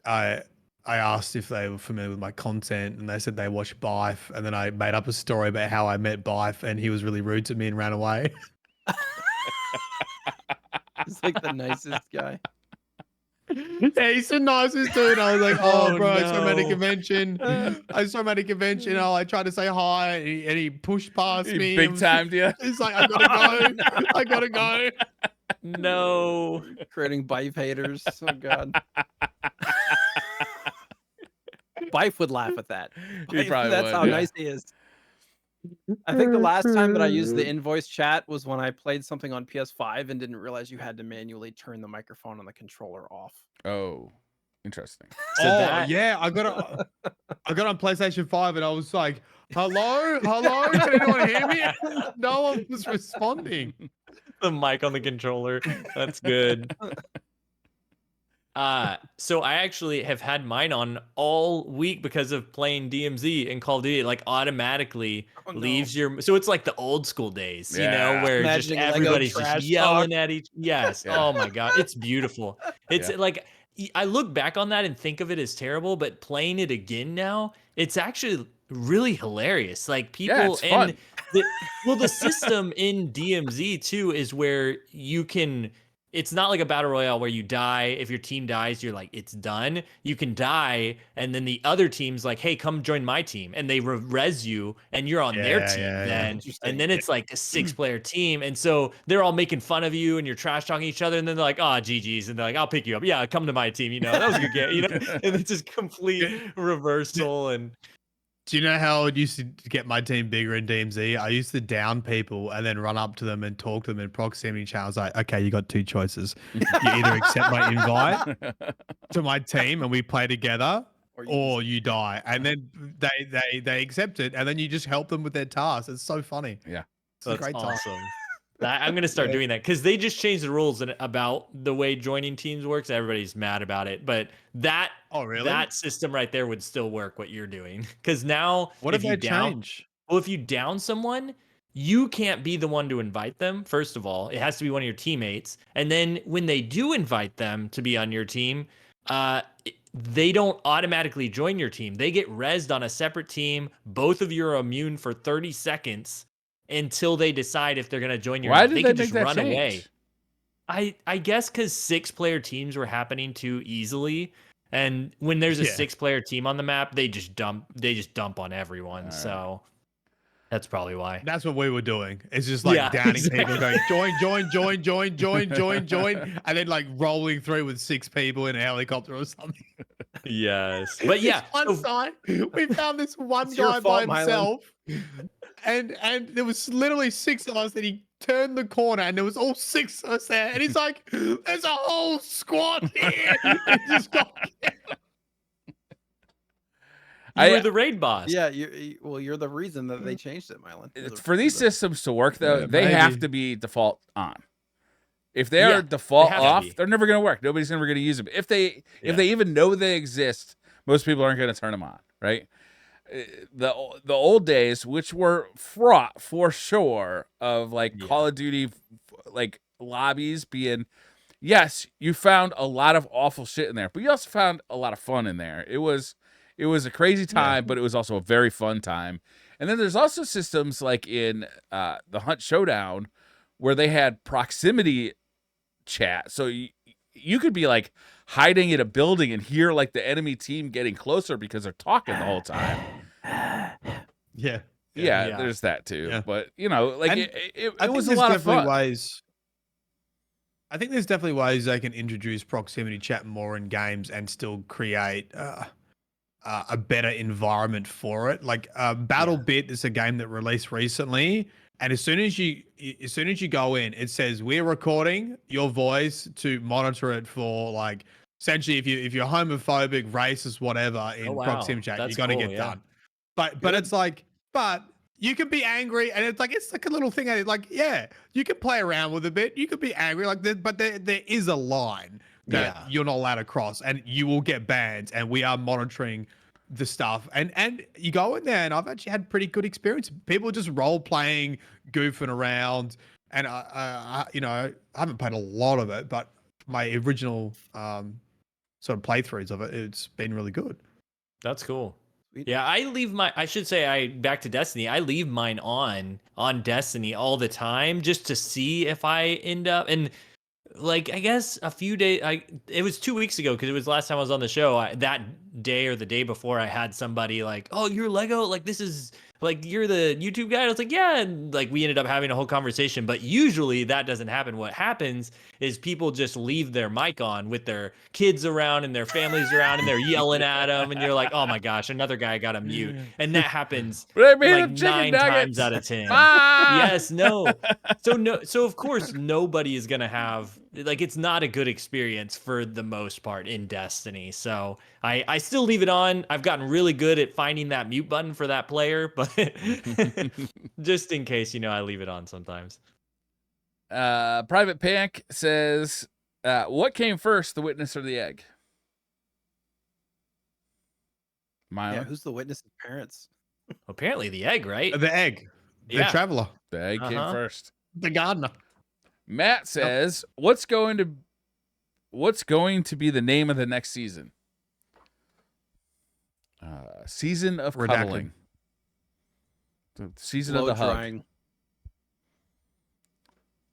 I asked if they were familiar with my content, and they said they watched Bife, and then I made up a story about how I met Bife, and he was really rude to me and ran away. He's like the nicest guy. Yeah, he's the nicest dude. I was like, oh, bro, I saw him at a no. convention. I tried to say hi, and he pushed past He me. big timed you. He's like, I gotta go. I gotta go. No. Creating Bife haters. Oh god. Bife would laugh at that. He Bife, probably that's would, how yeah. nice he is. I think the last time that I used the invoice chat was when I played something on PS5 and didn't realize you had to manually turn the microphone on the controller off. Oh, interesting. So oh that yeah, I got on PlayStation 5 and I was like, hello, can anyone hear me? No one was responding. the mic on the controller. That's good. So I actually have had mine on all week because of playing DMZ and Call of Duty. It, like, automatically leaves your. So it's like the old school days, you know, Yeah. where just Imagining Lego everybody's just trash yelling talk. at each. Yes. Yeah. Oh my god, it's beautiful. It's Yeah. like I look back on that and think of it as terrible, but playing it again now, it's actually really hilarious. Like people it's fun. and the system in DMZ too is where you can. It's not like a battle royale where you die. If your team dies, you're like, it's done. You can die, and then the other team's like, hey, come join my team. And they res you, and you're on their team then. And then it's like a 6-player team. And so they're all making fun of you, and you're trash talking each other. And then they're like, oh, GG's. And they're like, I'll pick you up. Yeah, come to my team. You know, that was a good game. You know, and it's just complete reversal. And Do you know how it used to get my team bigger in DMZ? I used to down people and then run up to them and talk to them in proximity chat. I was like, okay, you got 2 choices. You either accept my invite to my team and we play together, or you die. And then they accept it, and then you just help them with their tasks. It's so funny. Yeah. It's a great time. awesome. I'm going to start doing that because they just changed the rules about the way joining teams works. Everybody's mad about it, but that that system right there would still work what you're doing. Because now, What if they change? Well, if you down someone, you can't be the one to invite them. First of all, it has to be one of your teammates. And then when they do invite them to be on your team, they don't automatically join your team. They get rezzed on a separate team. Both of you are immune for 30 seconds. Until they decide if they're going to join your Why team. did They they could make just that run change? away. I guess because 6-player teams were happening too easily, and when there's a 6-player team on the map, they just dump on everyone. All right. So that's probably why. That's what we were doing. It's just like downing people, going join, and then like rolling through with 6 people in a helicopter or something. Yes, but yeah, This one time we found this one It's your guy by fault, himself, and there was literally 6 of us. That he turned the corner, and there was all 6 of us there, and he's like, "There's a whole squad here." He just got you were the raid boss. Yeah, you're the reason that they changed it, Mylan. For these systems to work, though, Yeah, they have maybe. to be default on. If they are default have to off, be. they're never going to work. Nobody's ever going to use them. If they even know they exist, most people aren't going to turn them on, right? The old days, which were fraught for sure of like Call of Duty, like lobbies being, yes, you found a lot of awful shit in there, but you also found a lot of fun in there. It was a crazy time, but it was also a very fun time. And then there's also systems like in the Hunt Showdown where they had proximity chat. So you could be like hiding in a building and hear like the enemy team getting closer because they're talking the whole time. Yeah, there's that too. Yeah. But you know, like And it was a lot of fun. I think there's definitely ways they can introduce proximity chat more in games and still create a better environment for it. Like BattleBit is a game that released recently, and as soon as you go in, it says we're recording your voice to monitor it for like essentially if you're homophobic, racist, whatever in proximity chat, That's you got to cool, get done. But it's like you can be angry, and it's like a little thing. Like you can play around with a bit. You could be angry, but there is a line that you're not allowed to cross, and you will get banned. And we are monitoring the stuff. And you go in there, and I've actually had pretty good experience. People just role playing, goofing around, and I haven't played a lot of it, but my original sort of playthroughs of it, it's been really good. That's cool. Yeah, back to Destiny. I leave mine on Destiny all the time just to see if I end up, and like, I guess a few days, it was 2 weeks ago because it was the last time I was on the show. That day or the day before, I had somebody like, "Oh, you're Lego? Like, this is like, you're the YouTube guy? I was like, yeah. And like, we ended up having a whole conversation, but usually that doesn't happen. What happens is people just leave their mic on with their kids around and their families around and they're yelling at them. And you're like, oh my gosh, another guy got a mute. And that happens They made like him chicken 9 times nuggets. out of 10. Ah! Yes, no. So of course nobody is gonna have, like, it's not a good experience for the most part in Destiny. So I still leave it on. I've gotten really good at finding that mute button for that player, but just in case, I leave it on sometimes. Private Pank says, what came first, the witness or the egg? Milo? Yeah, who's the witness's parents? Apparently the egg, right? The egg, the Yeah. traveler, The egg came first. the gardener. Matt says, what's going to be the name of the next season? Season of Redacted. Cuddling. The season of the hug. Drying.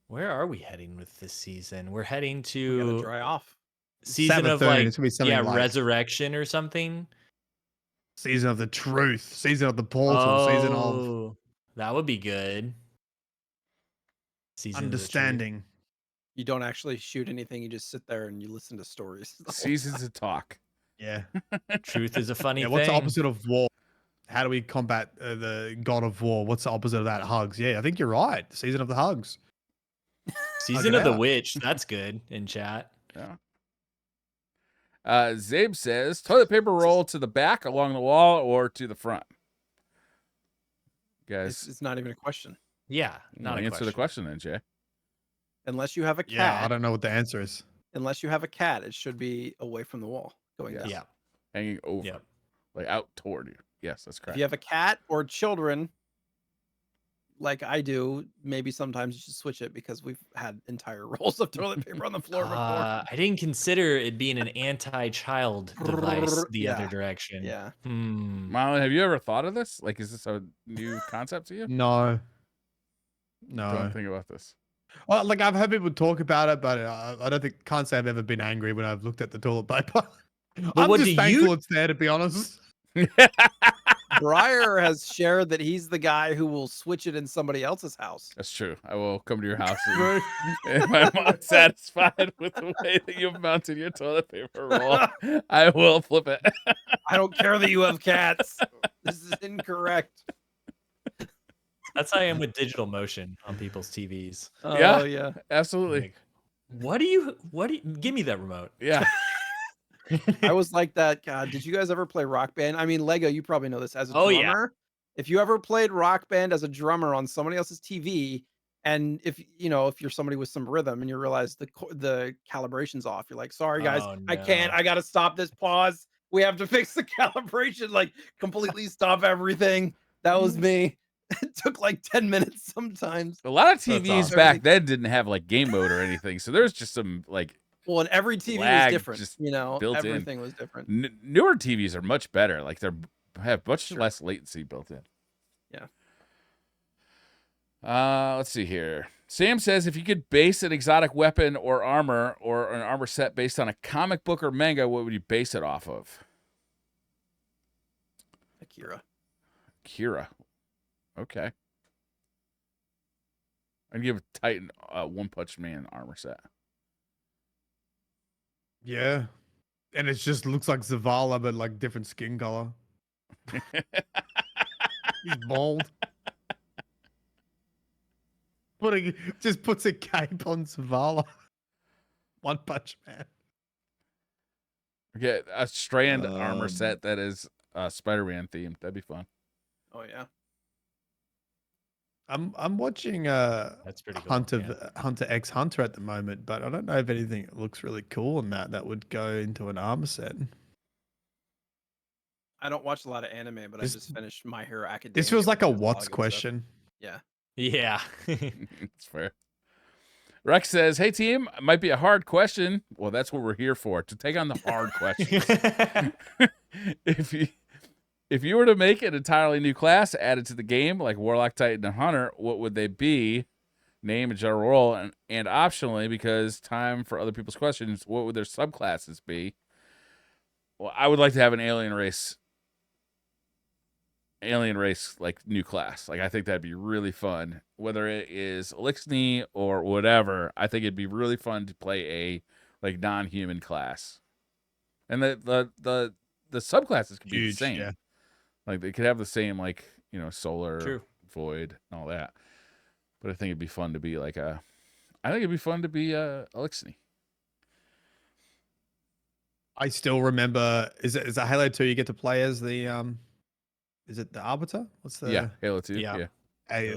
Where are we heading with this season? We're heading Gotta to dry off. season Sabbath of Third, like, it's gonna be something like resurrection or something. season of the truth, season of the portal, season of that would be good. Season of the truth. understanding. You don't actually shoot anything. You just sit there and you listen to stories. Seasons of Talk. Yeah. Truth is a funny Yeah. thing. What's the opposite of war? How do we combat the god of war? What's the opposite of that? Hugs. Yeah, I think you're right. Season of the hugs. Season it of the out. witch. That's good in chat. Yeah. Zabe says, toilet paper roll to the back along the wall or to the front? Guys, It's not even a question. Yeah, not a answer the question then, Jay. Unless you have a cat. Yeah, I don't know what the answer is. Unless you have a cat, it should be away from the wall, going down. Yeah. Hanging over, Yep. like out toward you. Yes, that's If correct. you have a cat or children, like I do, maybe sometimes you should switch it because we've had entire rolls of toilet paper on the floor before. I didn't consider it being an anti-child device the other Yeah. direction. Yeah. Marlon, have you ever thought of this? Like, is this a new concept to you? No. Don't think about this. Well, like I've heard people talk about it, but I don't think can't say I've ever been angry when I've looked at the toilet paper. I'm what just do thankful you- it's there, to be honest. Breyer has shared that he's the guy who will switch it in somebody else's house. That's true. I will come to your house and if I'm not satisfied with the way that you've mounted your toilet paper roll, I will flip it. I don't care that you have cats. This is incorrect. That's how I am with digital motion on people's TVs. Oh, Yeah. yeah. Absolutely. Like, what do you give me that remote? Yeah. I was like that. God, did you guys ever play Rock Band? I mean, Lego, you probably know this as a Oh, yeah. drummer. If you ever played Rock Band as a drummer on somebody else's TV, and if you're somebody with some rhythm and you realize the calibration's off, you're like, sorry guys, Oh, I can't. no. I gotta stop this. Pause. We have to fix the calibration. Like completely stop everything. That was me. It took like 10 minutes sometimes. A lot of That's TVs awesome. back then didn't have like game mode or anything. So there's just some like Well, and every TV lag was different. just built in. Everything was different. newer TVs are much better. Like have much Sure. less latency built in. Yeah. Let's see here. Sam says if you could base an exotic weapon or armor or an armor set based on a comic book or manga, what would you base it off of? Akira. Kira. Okay. I'd give Titan One Punch Man armor set. Yeah. And it just looks like Zavala, but like different skin color. He's bald. Just puts a cape on Zavala. One Punch Man. Okay, a strand armor set that is Spider-Man themed. That'd be fun. Oh yeah. I'm watching That's pretty cool. Hunter x Hunter at the moment, but I don't know if anything looks really cool in that would go into an armor set. I don't watch a lot of anime, but I This- just finished My Hero Academia. This feels like a which has lot of what's good stuff. question. Yeah. Yeah. It's fair. Rex says, "Hey team, it might be a hard question. Well, that's what we're here for, to take on the hard questions. If you were to make an entirely new class added to the game, like Warlock, Titan, and Hunter, what would they be? Name and general role, and optionally, because time for other people's questions, what would their subclasses be? Well, I would like to have an alien race alien race, like new class. Like I think that'd be really fun. Whether it is Elixni or whatever, I think it'd be really fun to play a like non-human class. And the subclasses could be the Huge, same. yeah. Like they could have the same like, solar, True. void, and all that. But I think it'd be fun to be like I think it'd be fun to be Elixni. I still remember. Is it Halo 2? You get to play as the Is it the Arbiter? What's the Yeah, Halo 2. Yeah. Yeah.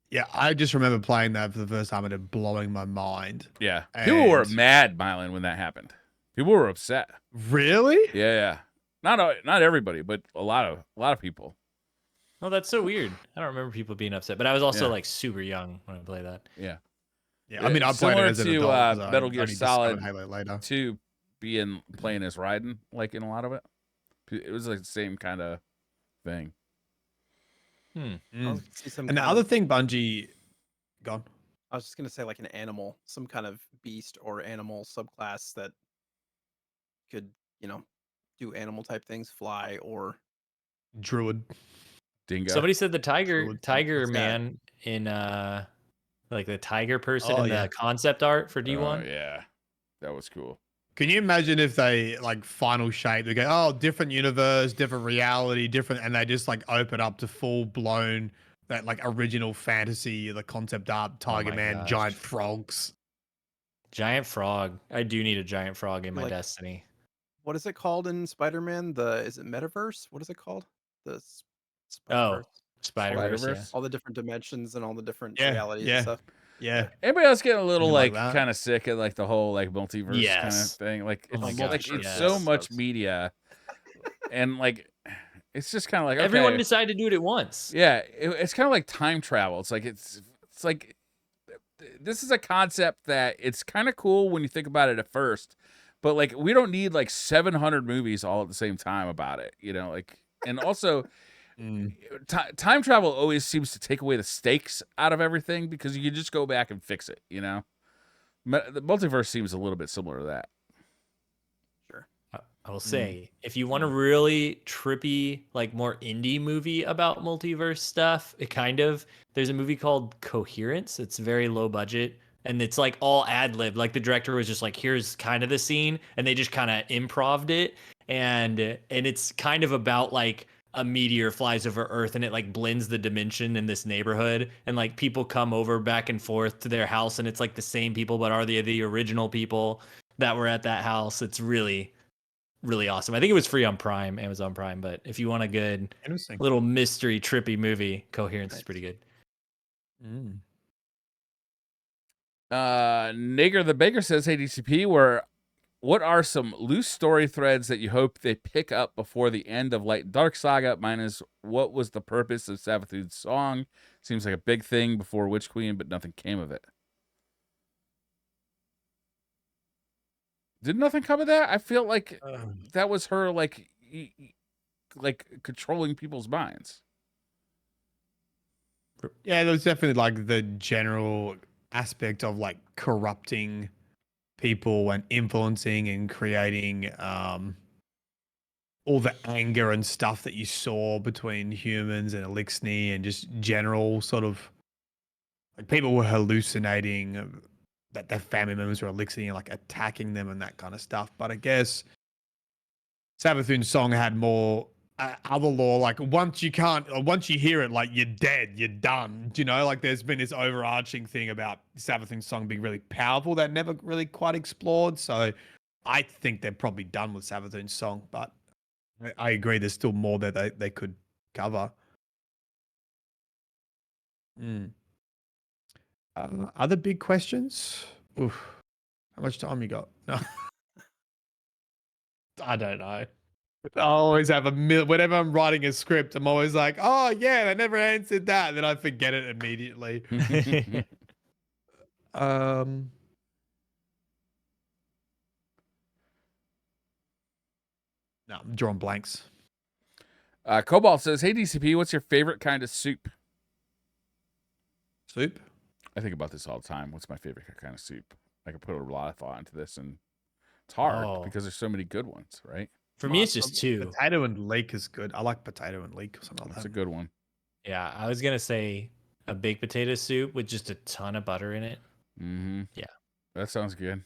Yeah, I just remember playing that for the first time and it blowing my mind. Yeah. People were And- mad, Mylan, when that happened. People were upset. Really? Yeah. Not everybody, but a lot of people. Oh, that's so weird. I don't remember people being upset, but I was also Yeah. like super young when I played that. Yeah. Yeah, I mean, I played it Similar as an to, adult. 'cause I Metal Gear only discovered Solid Halo later. 2 playing as Raiden, like in a lot of it. It was like the same kind of thing. Mm. I'll see some And the kind other of- thing, Bungie, gone. I was just gonna say like an animal, some kind of beast or animal subclass that could, do animal type things, fly or Druid. Dingo. Somebody said the tiger Druid. tiger What's that? man in like the tiger person Oh, in yeah. the concept art for Oh, D1. yeah. That was cool. Can you imagine if they like final shape? They go, oh, different universe, different reality, different, and they just like open up to full blown that like original fantasy, the concept art, Tiger my Man, gosh. giant frogs. Giant frog. I do need a giant frog in my Like- Destiny. what is it called in Spider-Man? Is it Metaverse? What is it called? Spider-Verse. Spider-Verse, yeah. Spider-Verse? All the different dimensions and all the different Yeah, realities yeah. and stuff. Yeah. Anybody else getting a little Something like like that. kind of sick of like the whole like multiverse kind of Yes. thing? Like Oh my it's gosh, like it's yes. so much Sucks. media, and like it's just kind of like Everyone okay. decided to do it at once. Yeah, it's kind of like time travel. It's like this is a concept that it's kind of cool when you think about it at first, but like we don't need like 700 movies all at the same time about it, like, and also Mm. time travel always seems to take away the stakes out of everything because you can just go back and fix it, The multiverse seems a little bit similar to that. Sure. I will say, if you want a really trippy, like more indie movie about multiverse stuff, there's a movie called Coherence. It's very low budget and it's like all ad lib. Like the director was just like, here's kind of the scene, and they just kind of improv'd it. And it's kind of about like a meteor flies over Earth and it like blends the dimension in this neighborhood, and like people come over back and forth to their house, and it's like the same people, but are they the original people that were at that house? It's really awesome. I think it was free on Prime, Amazon Prime, but if you want a good Interesting. little mystery trippy movie, Coherence is pretty good. Mm. Nager the Baker says, hey DCP, what are some loose story threads that you hope they pick up before the end of Light and Dark Saga? Mine is, what was the purpose of Savathun's song? Seems like a big thing before Witch Queen, but nothing came of it. Did nothing come of that? I feel like that was her like controlling people's minds. Yeah, there was definitely like the general aspect of like corrupting people and influencing and creating all the anger and stuff that you saw between humans and Elixni, and just general sort of like people were hallucinating that their family members were Elixni and like attacking them and that kind of stuff. But I guess Savathun's song had more other lore. Like once you hear it, like you're dead, you're done. Like there's been this overarching thing about Savathun's song being really powerful that never really quite explored. So I think they're probably done with Savathun's song, but I agree. There's still more that they could cover. Other big questions? Oof. How much time you got? No. I don't know. I always have whenever I'm writing a script, I'm always like, oh yeah, they never answered that. And then I forget it immediately. No, I'm drawing blanks. Cobalt says, hey DCP, what's your favorite kind of soup? Soup? I think about this all the time. What's my favorite kind of soup? I could put a lot of thought into this, and it's hard Oh. because there's so many good ones, right? For me, it's just two. Potato and leek is good. I like potato and leek or something like That's that. a good one. Yeah, I was gonna say a baked potato soup with just a ton of butter in it. Mm-hmm. Yeah. That sounds good.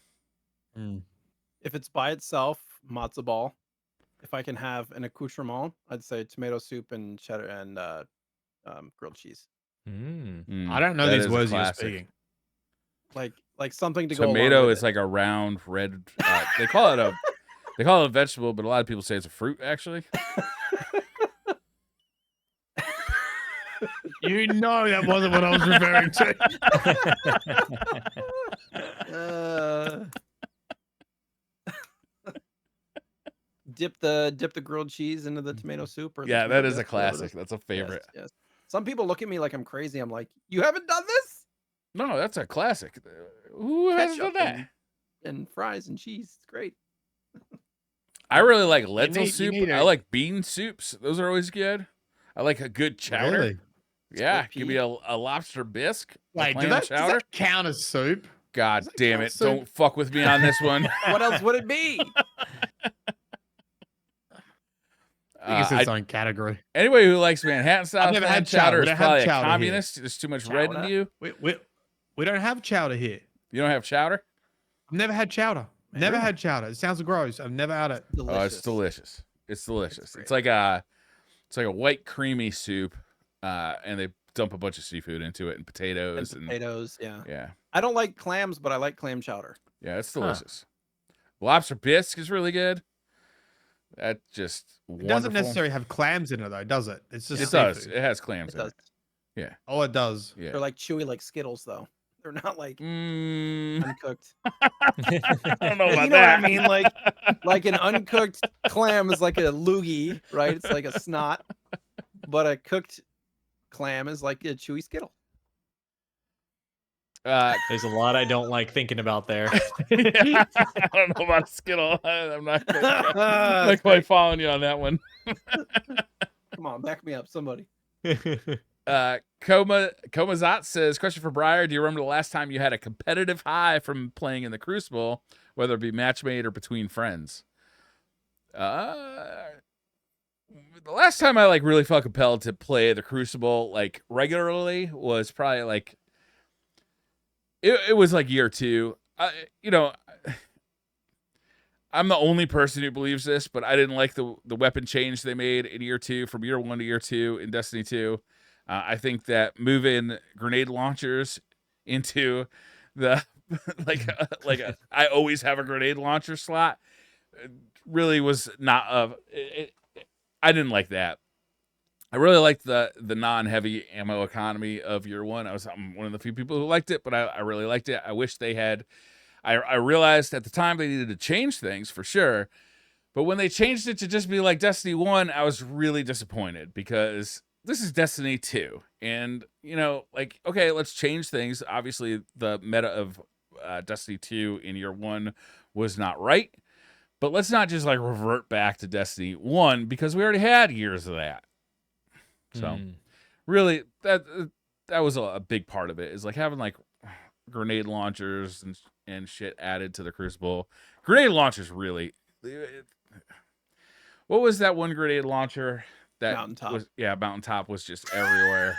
If it's by itself, matzo ball. If I can have an accoutrement, I'd say tomato soup and cheddar and grilled cheese. I don't know That these is a words you're classic. speaking. Like something to go along Tomato with is it. like a round red. They call it a vegetable, but a lot of people say it's a fruit. Actually, You know that wasn't what I was referring to. Dip the grilled cheese into the tomato soup or the yeah, tomato that is a bisque, whatever it classic. is. That's a Yes, favorite. yes. Some people look at me like I'm crazy. I'm like, you haven't done this? No, that's a classic. Who hasn't done Ketchup that? and fries and cheese. It's great. I really like lentil you soup. need I a- like bean soups. Those are always good. I like a good chowder. Really? Yeah, Split give me pea. a lobster bisque. a Wait, clam does chowder. that count as soup? God does that damn count it! as soup? Don't fuck with me on this one. What else would it be? I think it's I- its own category. Anybody who likes Manhattan style never clam had chowder. chowder We is don't have probably a chowder here. communist. There's too much red in Chowder? you. We don't have chowder here. You don't have chowder? I've never had chowder. Never Really? had chowder. It sounds gross. I've never had it. Oh, it's delicious. It's delicious. great. It's like a white creamy soup, and they dump a bunch of seafood into it and potatoes And potatoes, yeah. yeah, I don't like clams, but I like clam chowder. yeah, it's delicious. Lobster bisque is really good. That's just It wonderful. doesn't necessarily have clams in it though, does it? It's just It does. seafood. It has clams It in does. it. Oh, it does. Yeah. They're like chewy, like Skittles, though. They're not like uncooked. I don't know about You know that. what I mean? Like an uncooked clam is like a loogie, right? It's like a snot, but a cooked clam is like a chewy Skittle. There's a lot I don't like thinking about there. Yeah, I don't know about Skittle. I'm not quite following you on that one. Come on, back me up, somebody. Komazat says, question for Briar. Do you remember the last time you had a competitive high from playing in the Crucible, whether it be match made or between friends? The last time I like really felt compelled to play the Crucible like regularly was probably like it was like year 2. I'm the only person who believes this, but I didn't like the weapon change they made in year 2 from year 1 to year 2 in Destiny 2. I think that moving grenade launchers into the I always have a grenade launcher slot really was not I didn't like that. I really liked the non-heavy ammo economy of year 1. I'm one of the few people who liked it, but I really liked it. I wish they had. I realized at the time they needed to change things for sure, but when they changed it to just be like Destiny 1, I was really disappointed because this is Destiny 2, and okay, let's change things. Obviously, the meta of Destiny 2 in year 1 was not right, but let's not just like revert back to Destiny 1 because we already had years of that. So really that was a big part of it, is like having like grenade launchers and shit added to the Crucible. Grenade launchers really. What was that one grenade launcher that Mountaintop. Mountaintop was just everywhere.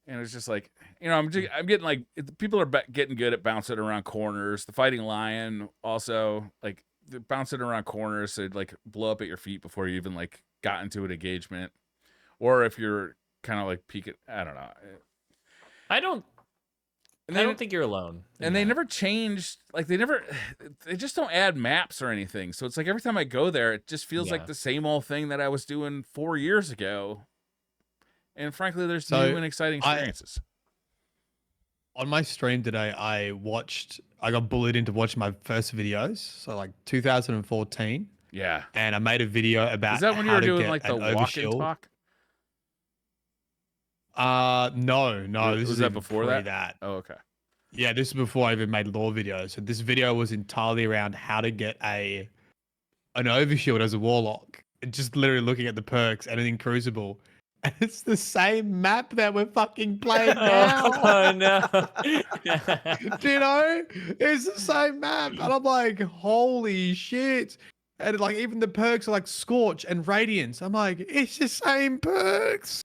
And it's just like, I'm getting like people are getting good at bouncing around corners. The Fighting Lion also, like, they're bouncing around corners, so it'd like blow up at your feet before you even like got into an engagement. Or if you're kind of like peeking, I don't know. I don't think you're alone. And they never changed, like they just don't add maps or anything. So it's like every time I go there, it just feels like the same old thing that I was doing 4 years ago. And frankly, there's new and exciting experiences. On my stream today, I got bullied into watching my first videos. So like 2014. Yeah. And I made a video about Is that when you how were to doing get like the an walk and overshield. talk? No. Was This that even before that? Oh, okay. Yeah, this is before I even made lore videos. So this video was entirely around how to get an overshield as a warlock. And just literally looking at the perks and in Crucible. And it's the same map that we're fucking playing now. Oh no. Do you know? It's the same map. And I'm like, holy shit. And like even the perks are like Scorch and Radiance. I'm like, it's the same perks.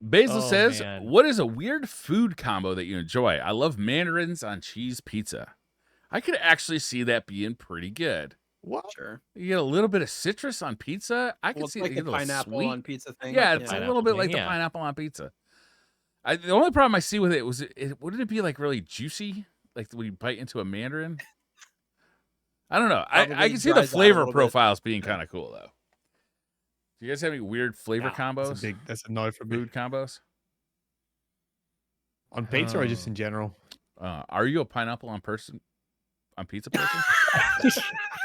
Basil Oh, says, man. "What is a weird food combo that you enjoy? I love mandarins on cheese pizza. I could actually see that being pretty good. What? Sure. You get a little bit of citrus on pizza. I could Well, it's see like it the get a little pineapple sweet. on pizza thing. Yeah, it's a Pineapple little bit thing, like the yeah. pineapple on pizza. The only problem I see with it was, wouldn't it be like really juicy, like when you bite into a mandarin? I don't know. I Probably can see the dries out a flavor little bit. profiles being kind of cool though. Do you guys have any weird flavor Nah, combos? That's a no for me. Food combos? On pizza or just in general? Are you a pineapple on pizza person?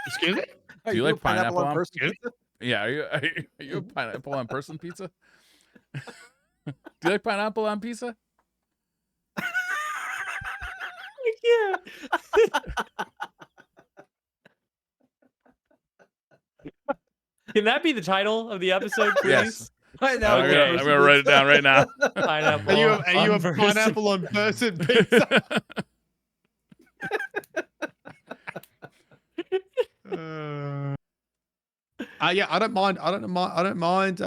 Excuse me? Are Do you like a pineapple pineapple on on person pizza? pizza? Yeah, are you a pineapple on person pizza? Do you like pineapple on pizza? Yeah. Can that be the title of the episode, please? Yes. Pineapple I'm on gonna person write it down right now. Pineapple. Are you a on person. pineapple on person pizza? Yeah, I don't mind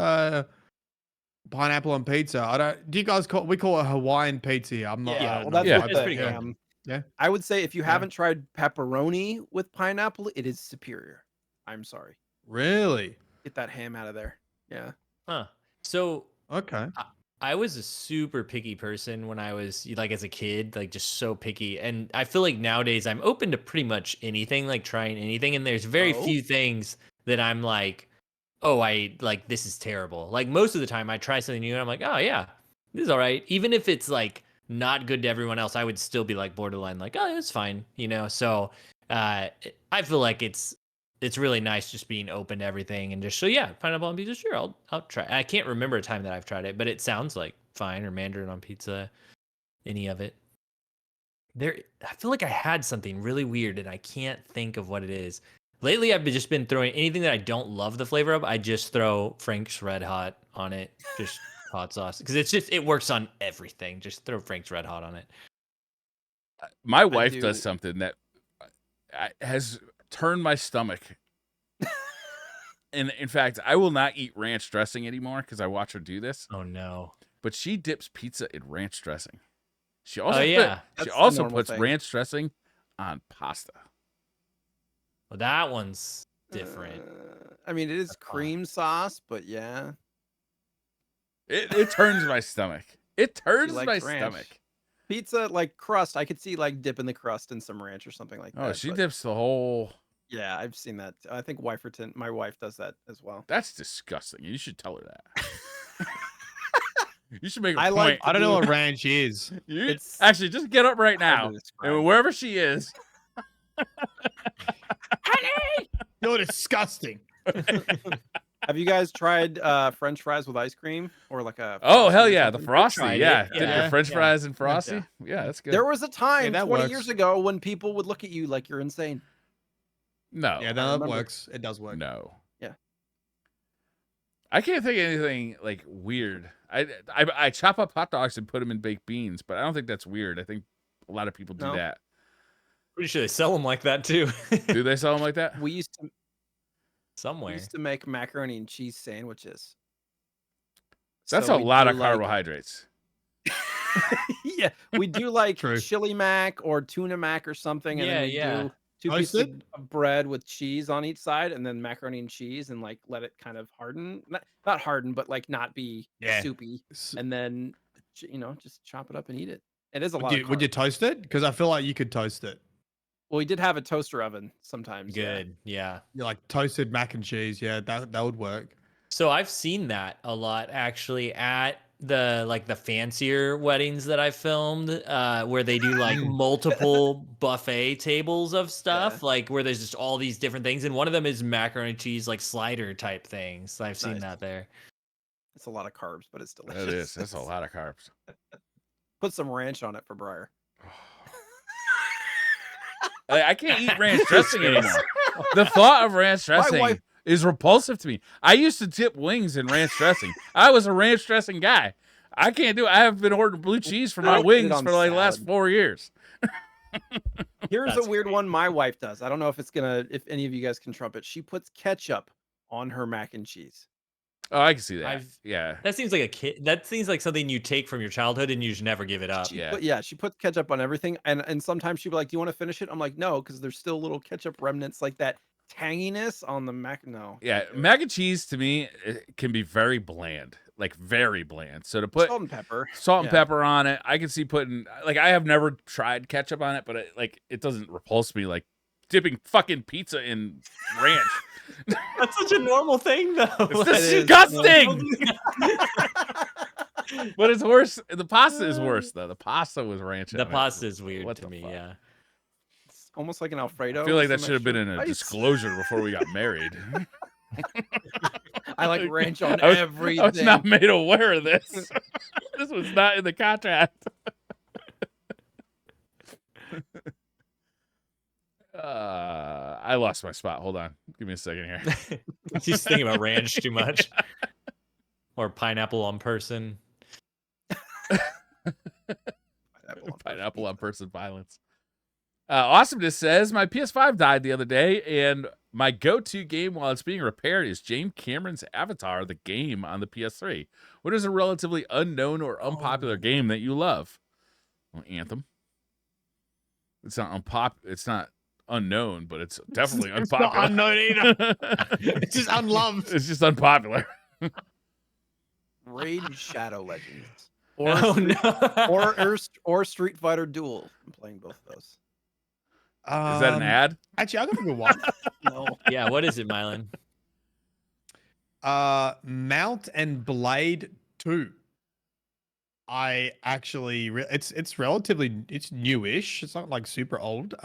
pineapple on pizza. Do you guys we call it Hawaiian pizza here. I'm not Yeah, I well, don't that's know. what It's the pretty good. ham. Yeah. I would say if you Yeah. haven't tried pepperoni with pineapple, it is superior. I'm sorry. Really? Get that ham out of there. Yeah. Huh. So Okay. I was a super picky person when I was like as a kid, like just so picky. And I feel like nowadays I'm open to pretty much anything, like trying anything. And there's very Oh. few things that I'm like, oh, I like this is terrible. Like most of the time I try something new and I'm like, oh yeah, this is all right. Even if it's like not good to everyone else, I would still be like borderline like, oh, it's fine, you know? So I feel like it's really nice just being open to everything and just so yeah, pineapple on pizza, sure, I'll try. I can't remember a time that I've tried it, but it sounds like fine, or mandarin on pizza, any of it. I feel like I had something really weird and I can't think of what it is. Lately, I've just been throwing anything that I don't love the flavor of. I just throw Frank's Red Hot on it, just hot sauce, because it works on everything. Just throw Frank's Red Hot on it. My wife do- does something that has turned my stomach. And in fact, I will not eat ranch dressing anymore because I watch her do this. Oh no! But she dips pizza in ranch dressing. She also yeah. That's she the also normal puts thing. ranch dressing on pasta. Well, that one's different. I mean, it is That's fine. cream sauce, but yeah. It turns my stomach. It turns likes my ranch. stomach. Pizza, like crust, I could see like dipping the crust in some ranch or something like that. Oh, she but dips the whole. Yeah, I've seen that. I think my wife does that as well. That's disgusting. You should tell her that. You should make a I point. like- I don't know what ranch is. It's Actually, just get up right hard now, to describe. and wherever she is, You're disgusting. Have you guys tried French fries with ice cream or like a? oh hell Frosty or yeah, the something? frosty, tried it, yeah, dip yeah, your French yeah. fries and frosty, yeah, that's good. There was a time that 20 works. years ago when people would look at you like you're insane. No, Yeah, I that remember. works. It does work. no, Yeah. I can't think of anything like weird. I chop up hot dogs and put them in baked beans, but I don't think that's weird. I think a lot of people do No. that. Pretty sure they sell them like that too. Do they sell them like that? We used to Somewhere. make macaroni and cheese sandwiches. That's So a we lot do, of like- carbohydrates. Yeah, we do like True. chili mac or tuna mac or something, and then we Yeah, do two pieces Toasted? of bread with cheese on each side, and then macaroni and cheese, and like let it kind of harden, not harden, but like not be Yeah. soupy, S- and then just chop it up and eat it. It is a lot. Would you of carbs. toast it? Because I feel like you could toast it. Well, we did have a toaster oven sometimes. yeah. Good. Yeah. You like toasted mac and cheese. Yeah, that would work. So I've seen that a lot actually at the fancier weddings that I filmed, where they do like multiple buffet tables of stuff, Yeah. like where there's just all these different things, and one of them is macaroni and cheese like slider type things. So I've seen Nice. that there. It's a lot of carbs, but it's delicious. That is. That's a lot of carbs. Put some ranch on it for Briar. I can't eat ranch dressing anymore. The thought of ranch dressing wife- is repulsive to me. I used to dip wings in ranch dressing. I was a ranch dressing guy. I can't do it. I have been ordering blue cheese for my I put it wings on for like the last salad. 4 years. Here's That's a weird one my wife does. I don't know if any of you guys can trump it. She puts ketchup on her mac and cheese. Oh, I can see that. I've- Yeah. That seems like a kid. That seems like something you take from your childhood and you just never give it up. Yeah. She puts ketchup on everything, and sometimes she'll be like, "Do you want to finish it?" I'm like, "No," because there's still little ketchup remnants, like that tanginess on the mac. No, Yeah, can't do it. mac and cheese to me it can be very bland, like very bland. So to put Salt and pepper. salt and Yeah. pepper on it, I can see putting like I have never tried ketchup on it, but it doesn't repulse me like dipping fucking pizza in ranch. That's such a normal thing, though. It's It is. disgusting. But it's worse. The pasta is worse though. The pasta was ranch. The on it. pasta is weird What to the me. fuck? Yeah. It's almost like an Alfredo. I feel like with that some should have been in extra a spice. disclosure before we got married. I like ranch on I was everything. not made aware of this. This was not in the contract. I lost my spot. Hold on. Give me a second here. He's thinking about ranch too much. Or pineapple on person. Pineapple on person violence. Awesomeness says, my PS5 died the other day, and my go-to game while it's being repaired is James Cameron's Avatar, the game on the PS3. What is a relatively unknown or unpopular game that you love? Well, Anthem. It's not unknown, but it's definitely unpopular. Not unknown either. It's just unloved. It's just unpopular. Raid Shadow Legends. Oh no. Or Street Fighter Duel. I'm playing both of those. Is that an ad? Actually, I got a good one. No. Yeah, what is it, Mylan? Mount and Blade 2. I actually it's relatively newish. It's not like super old.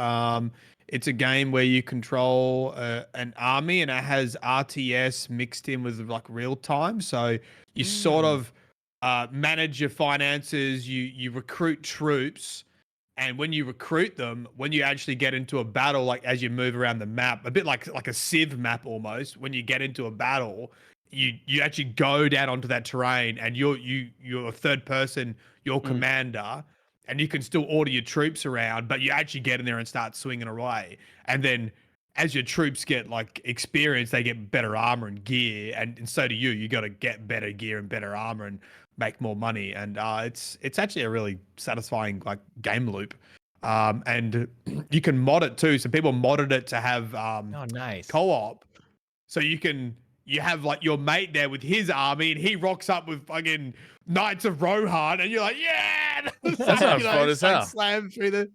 It's a game where you control an army and it has RTS mixed in with like real time. So you sort of manage your finances. You recruit troops, and when you recruit them, when you actually get into a battle, like as you move around the map, a bit like a Civ map almost. When you get into a battle, you actually go down onto that terrain, and you're a third person, you're commander, and you can still order your troops around, but you actually get in there and start swinging away. And then as your troops get like experience, they get better armor and gear, and so do you. You got to get better gear and better armor and make more money. And it's actually a really satisfying like game loop. And you can mod it too. So people modded it to have Oh, nice. co-op, so you have like your mate there with his army, and he rocks up with fucking Knights of Rohan, and you're like, yeah, That sounds fun as hell. Slam through the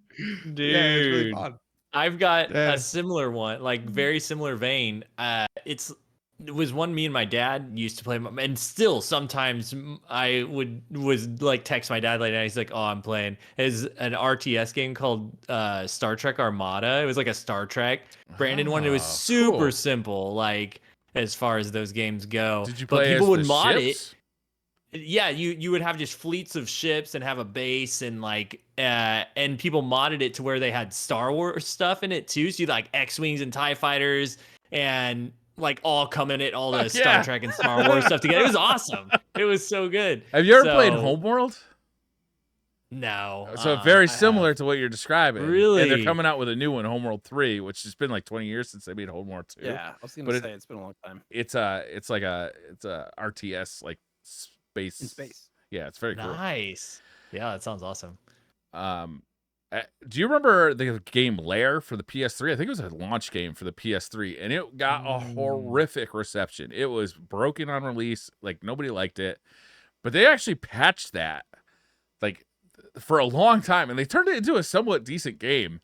Dude. Yeah, it's really fun. I've got Yeah. a similar one, like very similar vein. It was one me and my dad used to play, and still sometimes I was like text my dad late night. He's like, "Oh, I'm playing." It's an RTS game called Star Trek Armada. It was like a Star Trek Brandon one. It was super cool. simple, like as far as those games go. Did you But play people as would the mod ships? it. Yeah, you would have just fleets of ships and have a base, and like and people modded it to where they had Star Wars stuff in it too. So you like X-Wings and TIE fighters and like all coming at all the Fuck Star yeah. Trek and Star Wars stuff together. It was awesome. It was so good. Have you ever played So- Homeworld? No. So very I similar have. to what you're describing. And Really? they're coming out with a new one, Homeworld 3, which has been like 20 years since they made Homeworld 2. Yeah, I was gonna But say it's been a long time. It's a RTS like space. In space. Yeah, it's very cool. Nice. Yeah, that sounds awesome. Do you remember the game Lair for the PS3? I think it was a launch game for the PS3, and it got a horrific reception. It was broken on release, like nobody liked it. But they actually patched that like for a long time, and they turned it into a somewhat decent game.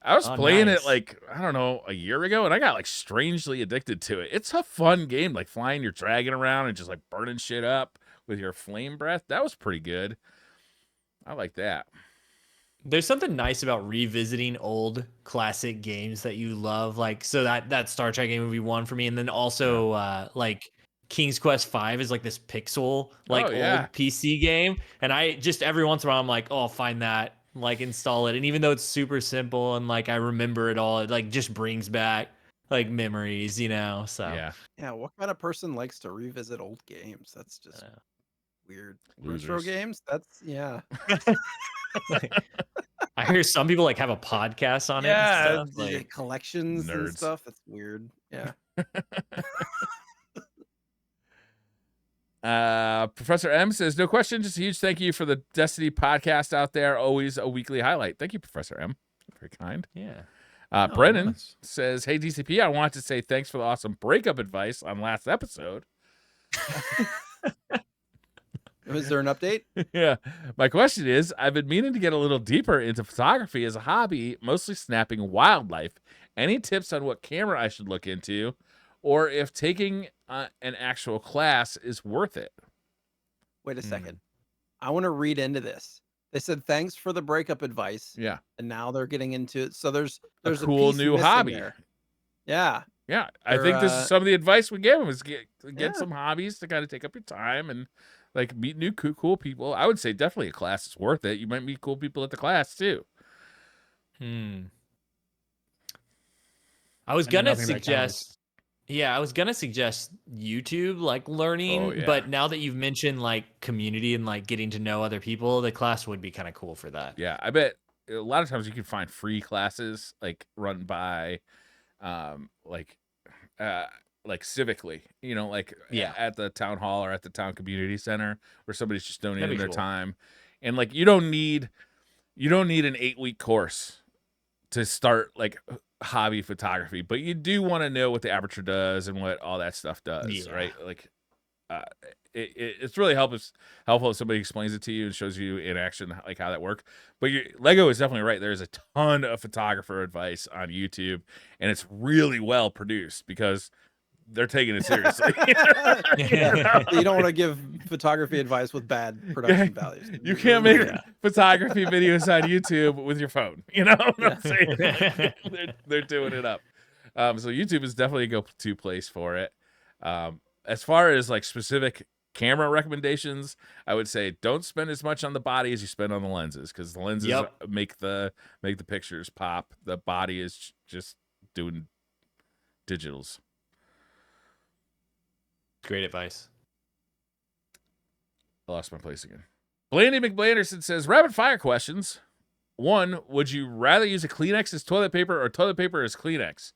I was playing it nice. like, I don't know, a year ago, and I got like strangely addicted to it. It's a fun game, like flying your dragon around and just like burning shit up with your flame breath. That was pretty good. I like that. There's something nice about revisiting old classic games that you love, like so that Star Trek game would be one for me, and then also like King's Quest V is like this pixel like old PC game, and I just every once in a while I'm like, oh, I'll find that, like install it, and even though it's super simple and like I remember it all, it like just brings back like memories, you know. So Yeah. Yeah, what kind of person likes to revisit old games? That's just weird. Retro Losers. games? That's yeah. I hear some people like have a podcast on it and Yeah, stuff. the Like, collections and Nerds. stuff. That's weird. Yeah. Professor M says, no question, just a huge thank you for the Destiny podcast out there. Always a weekly highlight. Thank you, Professor M. Very kind. yeah. Brennan nice. says, hey, DCP, I want to say thanks for the awesome breakup advice on last episode. Was there an update? Yeah. My question is, I've been meaning to get a little deeper into photography as a hobby, mostly snapping wildlife. Any tips on what camera I should look into, or if taking an actual class is worth it? Wait a second. I want to read into this. They said thanks for the breakup advice. Yeah. And now they're getting into it. So there's A a cool piece new missing hobby. there. Yeah. Yeah. I think this Or, is some of the advice we gave him is get yeah. some hobbies to kind of take up your time and like meet new cool people. I would say definitely a class is worth it. You might meet cool people at the class too. I was I know gonna nothing about cameras. suggest. Yeah, I was gonna suggest YouTube, like learning. Oh, yeah. But now that you've mentioned like community and like getting to know other people, the class would be kind of cool for that. Yeah. I bet a lot of times you can find free classes like run by like civically, you know, like Yeah. at the town hall or at the town community center where somebody's just donating That'd be their cool. time. And like you don't need an 8-week course to start like hobby photography, but you do want to know what the aperture does and what all that stuff does, Yeah. right? Like it's really helpful if somebody explains it to you and shows you in action like how that works. But Lego is definitely right. There's a ton of photographer advice on YouTube, and it's really well produced because they're taking it seriously. You don't want to give photography advice with bad production values. You can't make Yeah. photography videos on YouTube with your phone. You know what I'm saying? They're doing it up. So YouTube is definitely a go-to place for it. As far as like specific camera recommendations, I would say don't spend as much on the body as you spend on the lenses, because the lenses Yep. make the pictures pop. The body is just doing digitals. Great advice. I lost my place again. Blandy McBlanderson says, rapid fire questions. 1, would you rather use a Kleenex as toilet paper or toilet paper as Kleenex?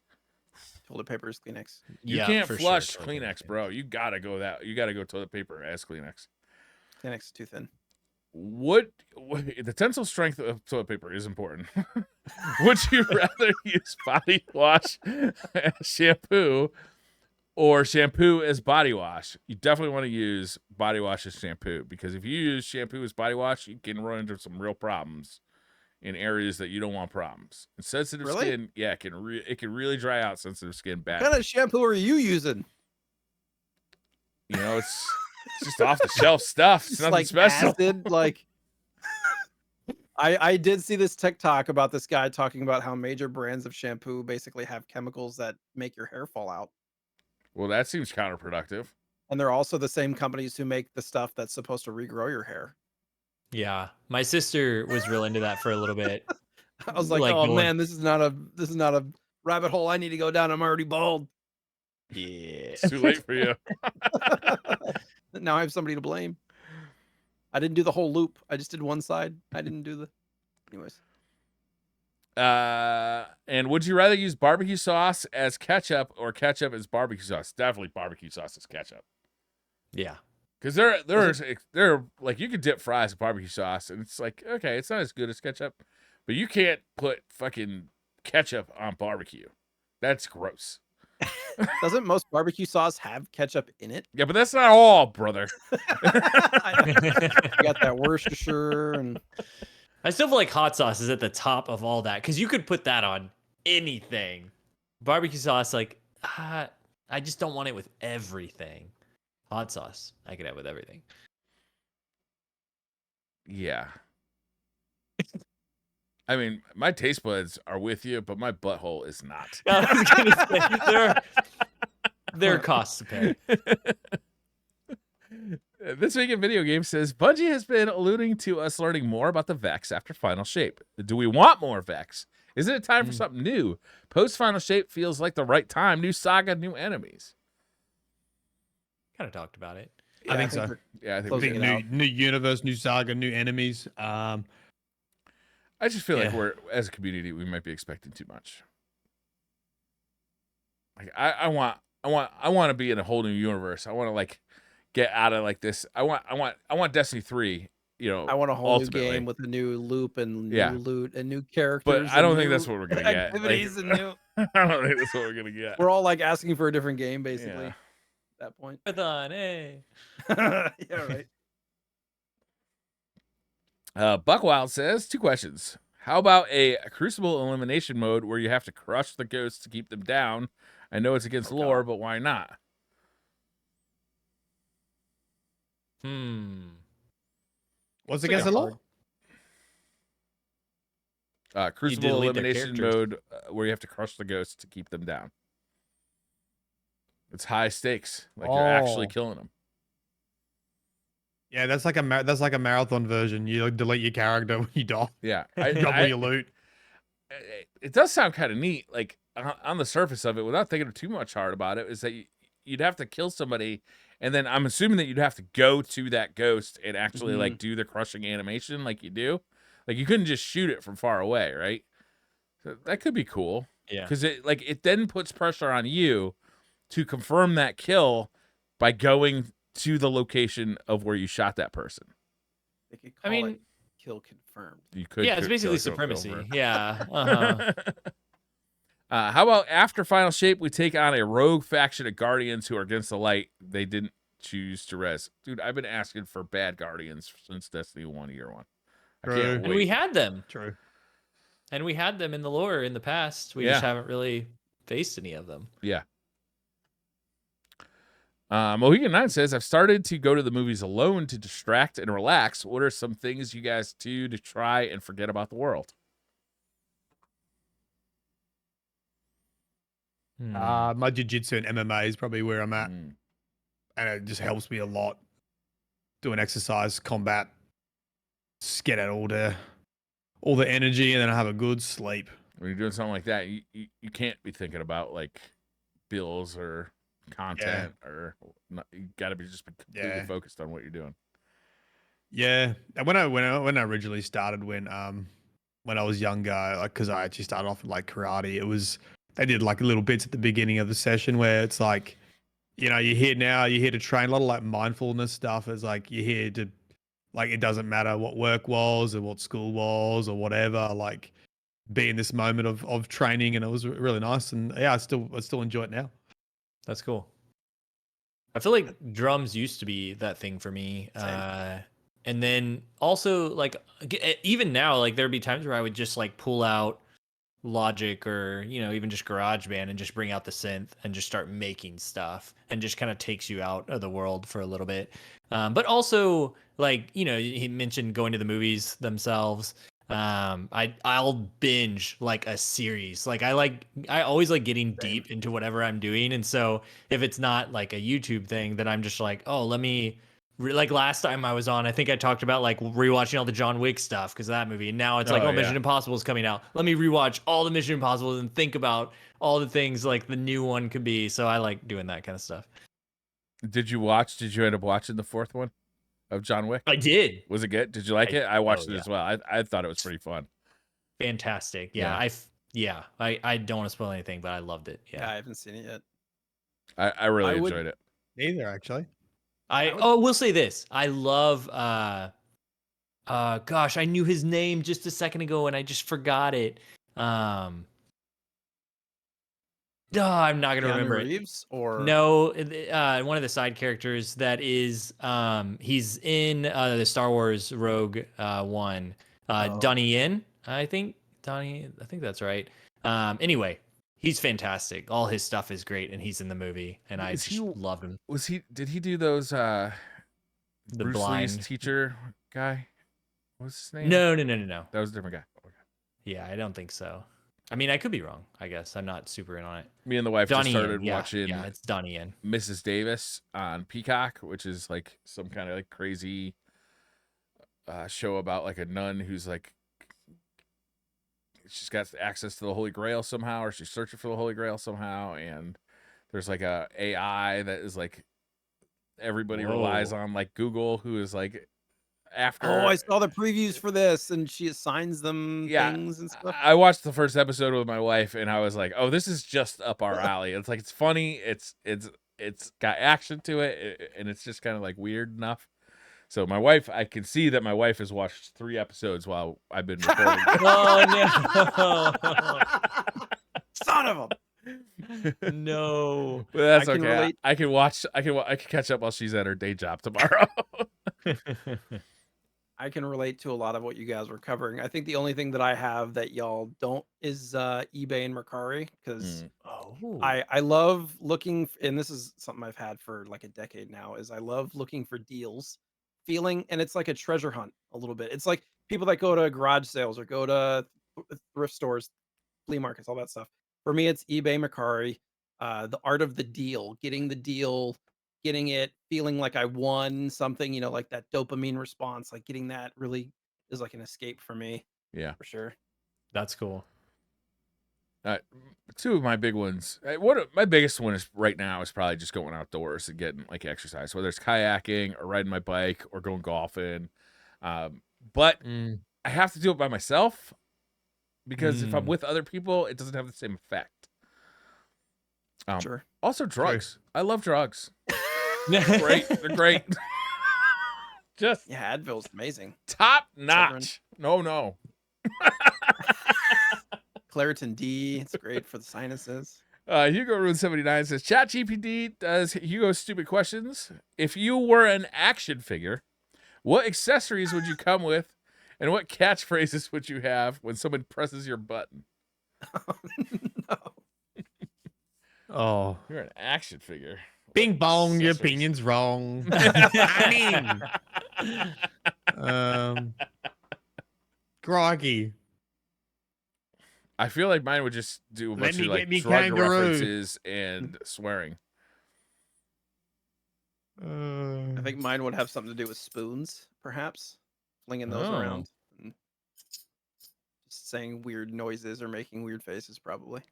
Toilet paper is Kleenex. You Yeah, can't for flush sure. Kleenex, bro. You gotta go toilet paper as Kleenex. Kleenex is too thin. The tensile strength of toilet paper is important. Would you rather use body wash as shampoo or shampoo as body wash? You definitely want to use body wash as shampoo, because if you use shampoo as body wash, you can run into some real problems in areas that you don't want problems. And sensitive Really? skin, yeah, it can really dry out sensitive skin bad. What kind of shampoo are you using? You know, it's just off the shelf stuff. It's It's nothing like special. acid, like I did see this TikTok about this guy talking about how major brands of shampoo basically have chemicals that make your hair fall out. Well, that seems counterproductive. And they're also the same companies who make the stuff that's supposed to regrow your hair. Yeah, my sister was real into that for a little bit. I was like, Like oh going- man, this is not a rabbit hole I need to go down. I'm already bald. Yeah. It's too late for you. Now I have somebody to blame. I didn't do the whole loop. I just did one side. I didn't do the anyways. And would you rather use barbecue sauce as ketchup or ketchup as barbecue sauce? Definitely barbecue sauce as ketchup. Yeah. Because they're like, you can dip fries with barbecue sauce, and it's like, okay, it's not as good as ketchup, but you can't put fucking ketchup on barbecue. That's gross. Doesn't most barbecue sauce have ketchup in it? Yeah, but that's not all, brother. You got that Worcestershire and I still feel like hot sauce is at the top of all that, because you could put that on anything. Barbecue sauce, like, I just don't want it with everything. Hot sauce, I could have with everything. Yeah. I mean, my taste buds are with you, but my butthole is not. I was gonna say, there are costs to pay. This Week in Video Games says, Bungie has been alluding to us learning more about the Vex after Final Shape. Do we want more Vex? Isn't it time for something new? Post Final Shape feels like the right time. New saga, new enemies. Kind of talked about it. I think so. they're Yeah, I think closing we it do. out. New universe, new saga, new enemies. I just feel like Yeah. we're, as a community, we might be expecting too much. Like I want to be in a whole new universe. I want to like get out of like this. I want Destiny 3, you know, I want a whole ultimately. new game with a new loop and Yeah. new loot and new But characters. I don't and think new that's what we're gonna get. Like, activities and new. I don't think that's what we're gonna get. We're all like asking for a different game, basically. Yeah. At that point. Python, hey. Yeah, right. Buckwild says 2 questions. How about a Crucible elimination mode where you have to crush the ghosts to keep them down? I know it's against lore, but why not? What's It's like against a the law? Crucible delete their elimination characters. mode where you have to crush the ghosts to keep them down. It's high stakes, like you're actually Oh. killing them. Yeah, that's like a marathon version. You like, delete your character when you die. Yeah, Double your loot. It does sound kind of neat. Like on the surface of it, without thinking too much hard about it, is that you'd have to kill somebody, and then I'm assuming that you'd have to go to that ghost and actually like do the crushing animation, like you do. Like you couldn't just shoot it from far away, right? So that could be cool. Yeah. Because it then puts pressure on you to confirm that kill by going to the location of where you shot that person. They could I call mean, it kill confirmed. You could. yeah, it's basically kill supremacy. over. Yeah. Uh-huh. How about after Final Shape, we take on a rogue faction of Guardians who are against the light they didn't choose to res. Dude, I've been asking for bad Guardians since Destiny 1 year 1. I True. can't And wait. we had them. True. And we had them in the lore in the past. We Yeah. just haven't really faced any of them. Yeah. Mohegan 9 says, I've started to go to the movies alone to distract and relax. What are some things you guys do to try and forget about the world? My jiu-jitsu and MMA is probably where I'm at. Mm. And it just helps me a lot. Doing exercise, combat, just get out all the energy, and then I have a good sleep. When you're doing something like that, you can't be thinking about like bills or content or not, you got to be just completely focused on what you're doing. Yeah, and when I originally started, when I was younger, like because I actually started off in like karate, they did like little bits at the beginning of the session where it's like, you know, you're here to train, a lot of like mindfulness stuff. It's like you're here to, like, it doesn't matter what work was or what school was or whatever, like be in this moment of training, and it was really nice. And yeah, I still enjoy it now. That's cool. I feel like drums used to be that thing for me. And then also like even now, like there'd be times where I would just like pull out Logic or, you know, even just GarageBand and just bring out the synth and just start making stuff, and just kind of takes you out of the world for a little bit. But also, like, you know, he mentioned going to the movies themselves. I'll binge like a series. Like I always like getting deep into whatever I'm doing, and so if it's not like a YouTube thing, then I'm just like, oh, let me. Like last time I was on, I think I talked about like rewatching all the John Wick stuff because of that movie. And now it's like, Mission Impossible is coming out. Let me rewatch all the Mission Impossibles and think about all the things like the new one could be. So I like doing that kind of stuff. Did you end up watching the 4th one of John Wick? I did. Was it good? Did you like it? I watched it as well. I thought it was pretty fun. Fantastic. Yeah. I don't want to spoil anything, but I loved it. Yeah, I haven't seen it yet. I really enjoyed it. Neither, actually. We'll say this. I love gosh, I knew his name just a second ago and I just forgot it. I'm not gonna remember Reeves, it. or No, one of the side characters that is he's in the Star Wars Rogue one. Donnie Yen, I think that's right. Anyway, he's fantastic. All his stuff is great, and he's in the movie, and I just loved him. Did he do those The Bruce blind Lee's teacher guy? What's his name? No. That was a different guy. Okay. Yeah, I don't think so. I mean, I could be wrong. I guess I'm not super in on it. Me and the wife Donnie just started Yen, watching Yeah, it's Donnie Yen. Mrs. Davis on Peacock, which is like some kind of like crazy show about like a nun who's like she's got access to the Holy Grail somehow, or she's searching for the Holy Grail somehow, and there's like a AI that is like everybody relies Whoa. on, like Google, who is like after. Oh, I saw the previews for this, and she assigns them Yeah, things and stuff. I watched the first episode with my wife, and I was like, "Oh, this is just up our alley." It's like it's funny, it's got action to it, and it's just kind of like weird enough. So my wife, I can see that my wife has watched 3 episodes while I've been recording. Oh no. Son of a. No. But that's I can okay. relate. I can catch up while she's at her day job tomorrow. I can relate to a lot of what you guys were covering. I think the only thing that I have that y'all don't is eBay and Mercari, because Oh. I love looking, and this is something I've had for like a decade now, is I love looking for deals, feeling, and it's like a treasure hunt a little bit. It's like people that go to garage sales or go to thrift stores, flea markets, all that stuff. For me, it's eBay, Mercari, the art of the deal, getting the deal, getting it, feeling like I won something, like that dopamine response, like getting that really is like an escape for me, Yeah. for sure. That's cool. 2 of my big ones. My biggest one is right now is probably just going outdoors and getting like exercise, whether it's kayaking or riding my bike or going golfing. But I have to do it by myself because if I'm with other people, it doesn't have the same effect. Sure. Also, drugs. I love drugs. Great. They're great. Just Yeah, Advil's amazing. top notch. No. Claritin D, it's great for the sinuses. Hugo Rune 79 says, ChatGPT does Hugo's stupid questions. If you were an action figure, what accessories would you come with, and what catchphrases would you have when someone presses your button? No. Oh, You're an action figure. bing bong, your Accessories. opinion's wrong. I mean, groggy. I feel like mine would just do a Let bunch me of like get me drug kangaroo. references and swearing. I think mine would have something to do with spoons, perhaps. Flinging those Oh. around. And just saying weird noises or making weird faces, probably.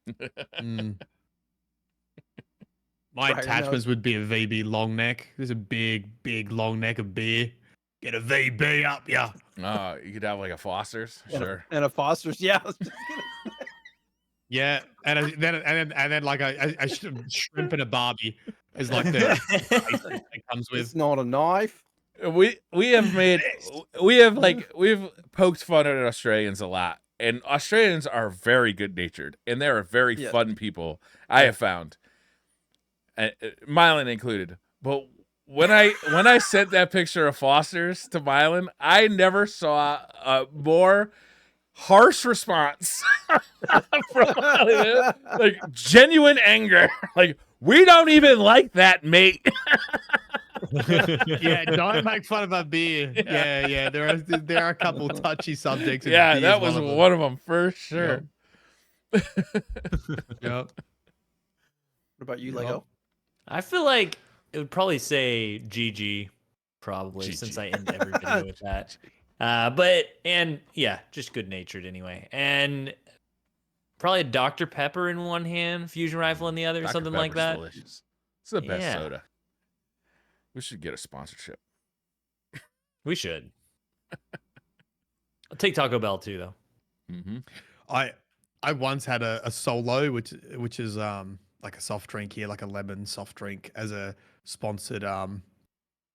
My Brian attachments knows. would be a VB long neck. There's a big long neck of beer. Get a VB up, yeah. You could have like a Foster's, sure. And a Foster's, yeah. I was just gonna say. Yeah, and then like a shrimp and a Barbie is like the that comes It's with. not a knife. We've poked fun at Australians a lot, and Australians are very good natured, and they are very Yes. fun people. I have found, Mylan included. But when I sent that picture of Foster's to Mylan, I never saw a more harsh response from Mylan. Like genuine anger. Like, we don't even like that, mate. Yeah, don't make fun of our beer. Yeah. There are a couple touchy subjects. And Yeah, beer's that was one one of them for sure. Yep. What about you, Lego? I feel like it would probably say GG, probably, GG. since I end every video with that. But just good natured anyway. And probably a Dr. Pepper in one hand, fusion rifle in the other, Dr. something like Pepper's that. Delicious. It's the best Yeah. soda. We should get a sponsorship. We should. I'll take Taco Bell too, though. Mm-hmm. I once had a solo, which is like a soft drink here, like a lemon soft drink, as a sponsored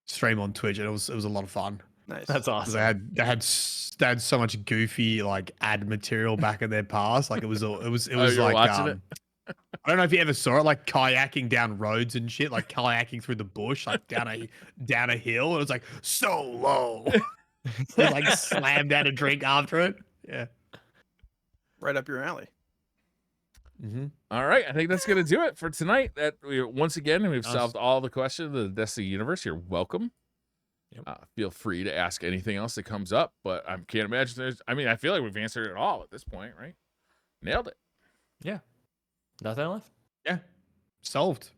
stream on Twitch, and it was a lot of fun. Nice. That's 'Cause awesome. they had so much goofy like ad material back in their past. Like it was you were like watching it? I don't know if you ever saw it, like kayaking down roads and shit, like kayaking through the bush, like down a hill. And it was like so low. They like slammed out a drink after it. Yeah. Right up your alley. Mm-hmm. All right, I think that's gonna do it for tonight. Once again, we've Nice. solved all the questions of the Destiny universe. You're welcome. Yep. Feel free to ask anything else that comes up, but I can't imagine I feel like we've answered it all at this point, right? Nailed it. Yeah. Nothing left. Yeah. Solved.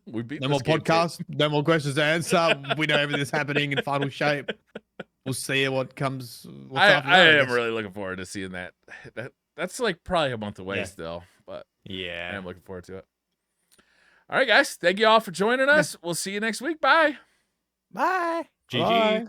We beat No this more game, kid. podcasts, no more questions to answer. We know everything's happening in final shape. We'll see what comes. What's after I that, am guess. really looking forward to seeing that. That's like probably a month away Yeah. still, but I Yeah. am looking forward to it. All right, guys. Thank you all for joining us. We'll see you next week. Bye. Bye. GG. Bye.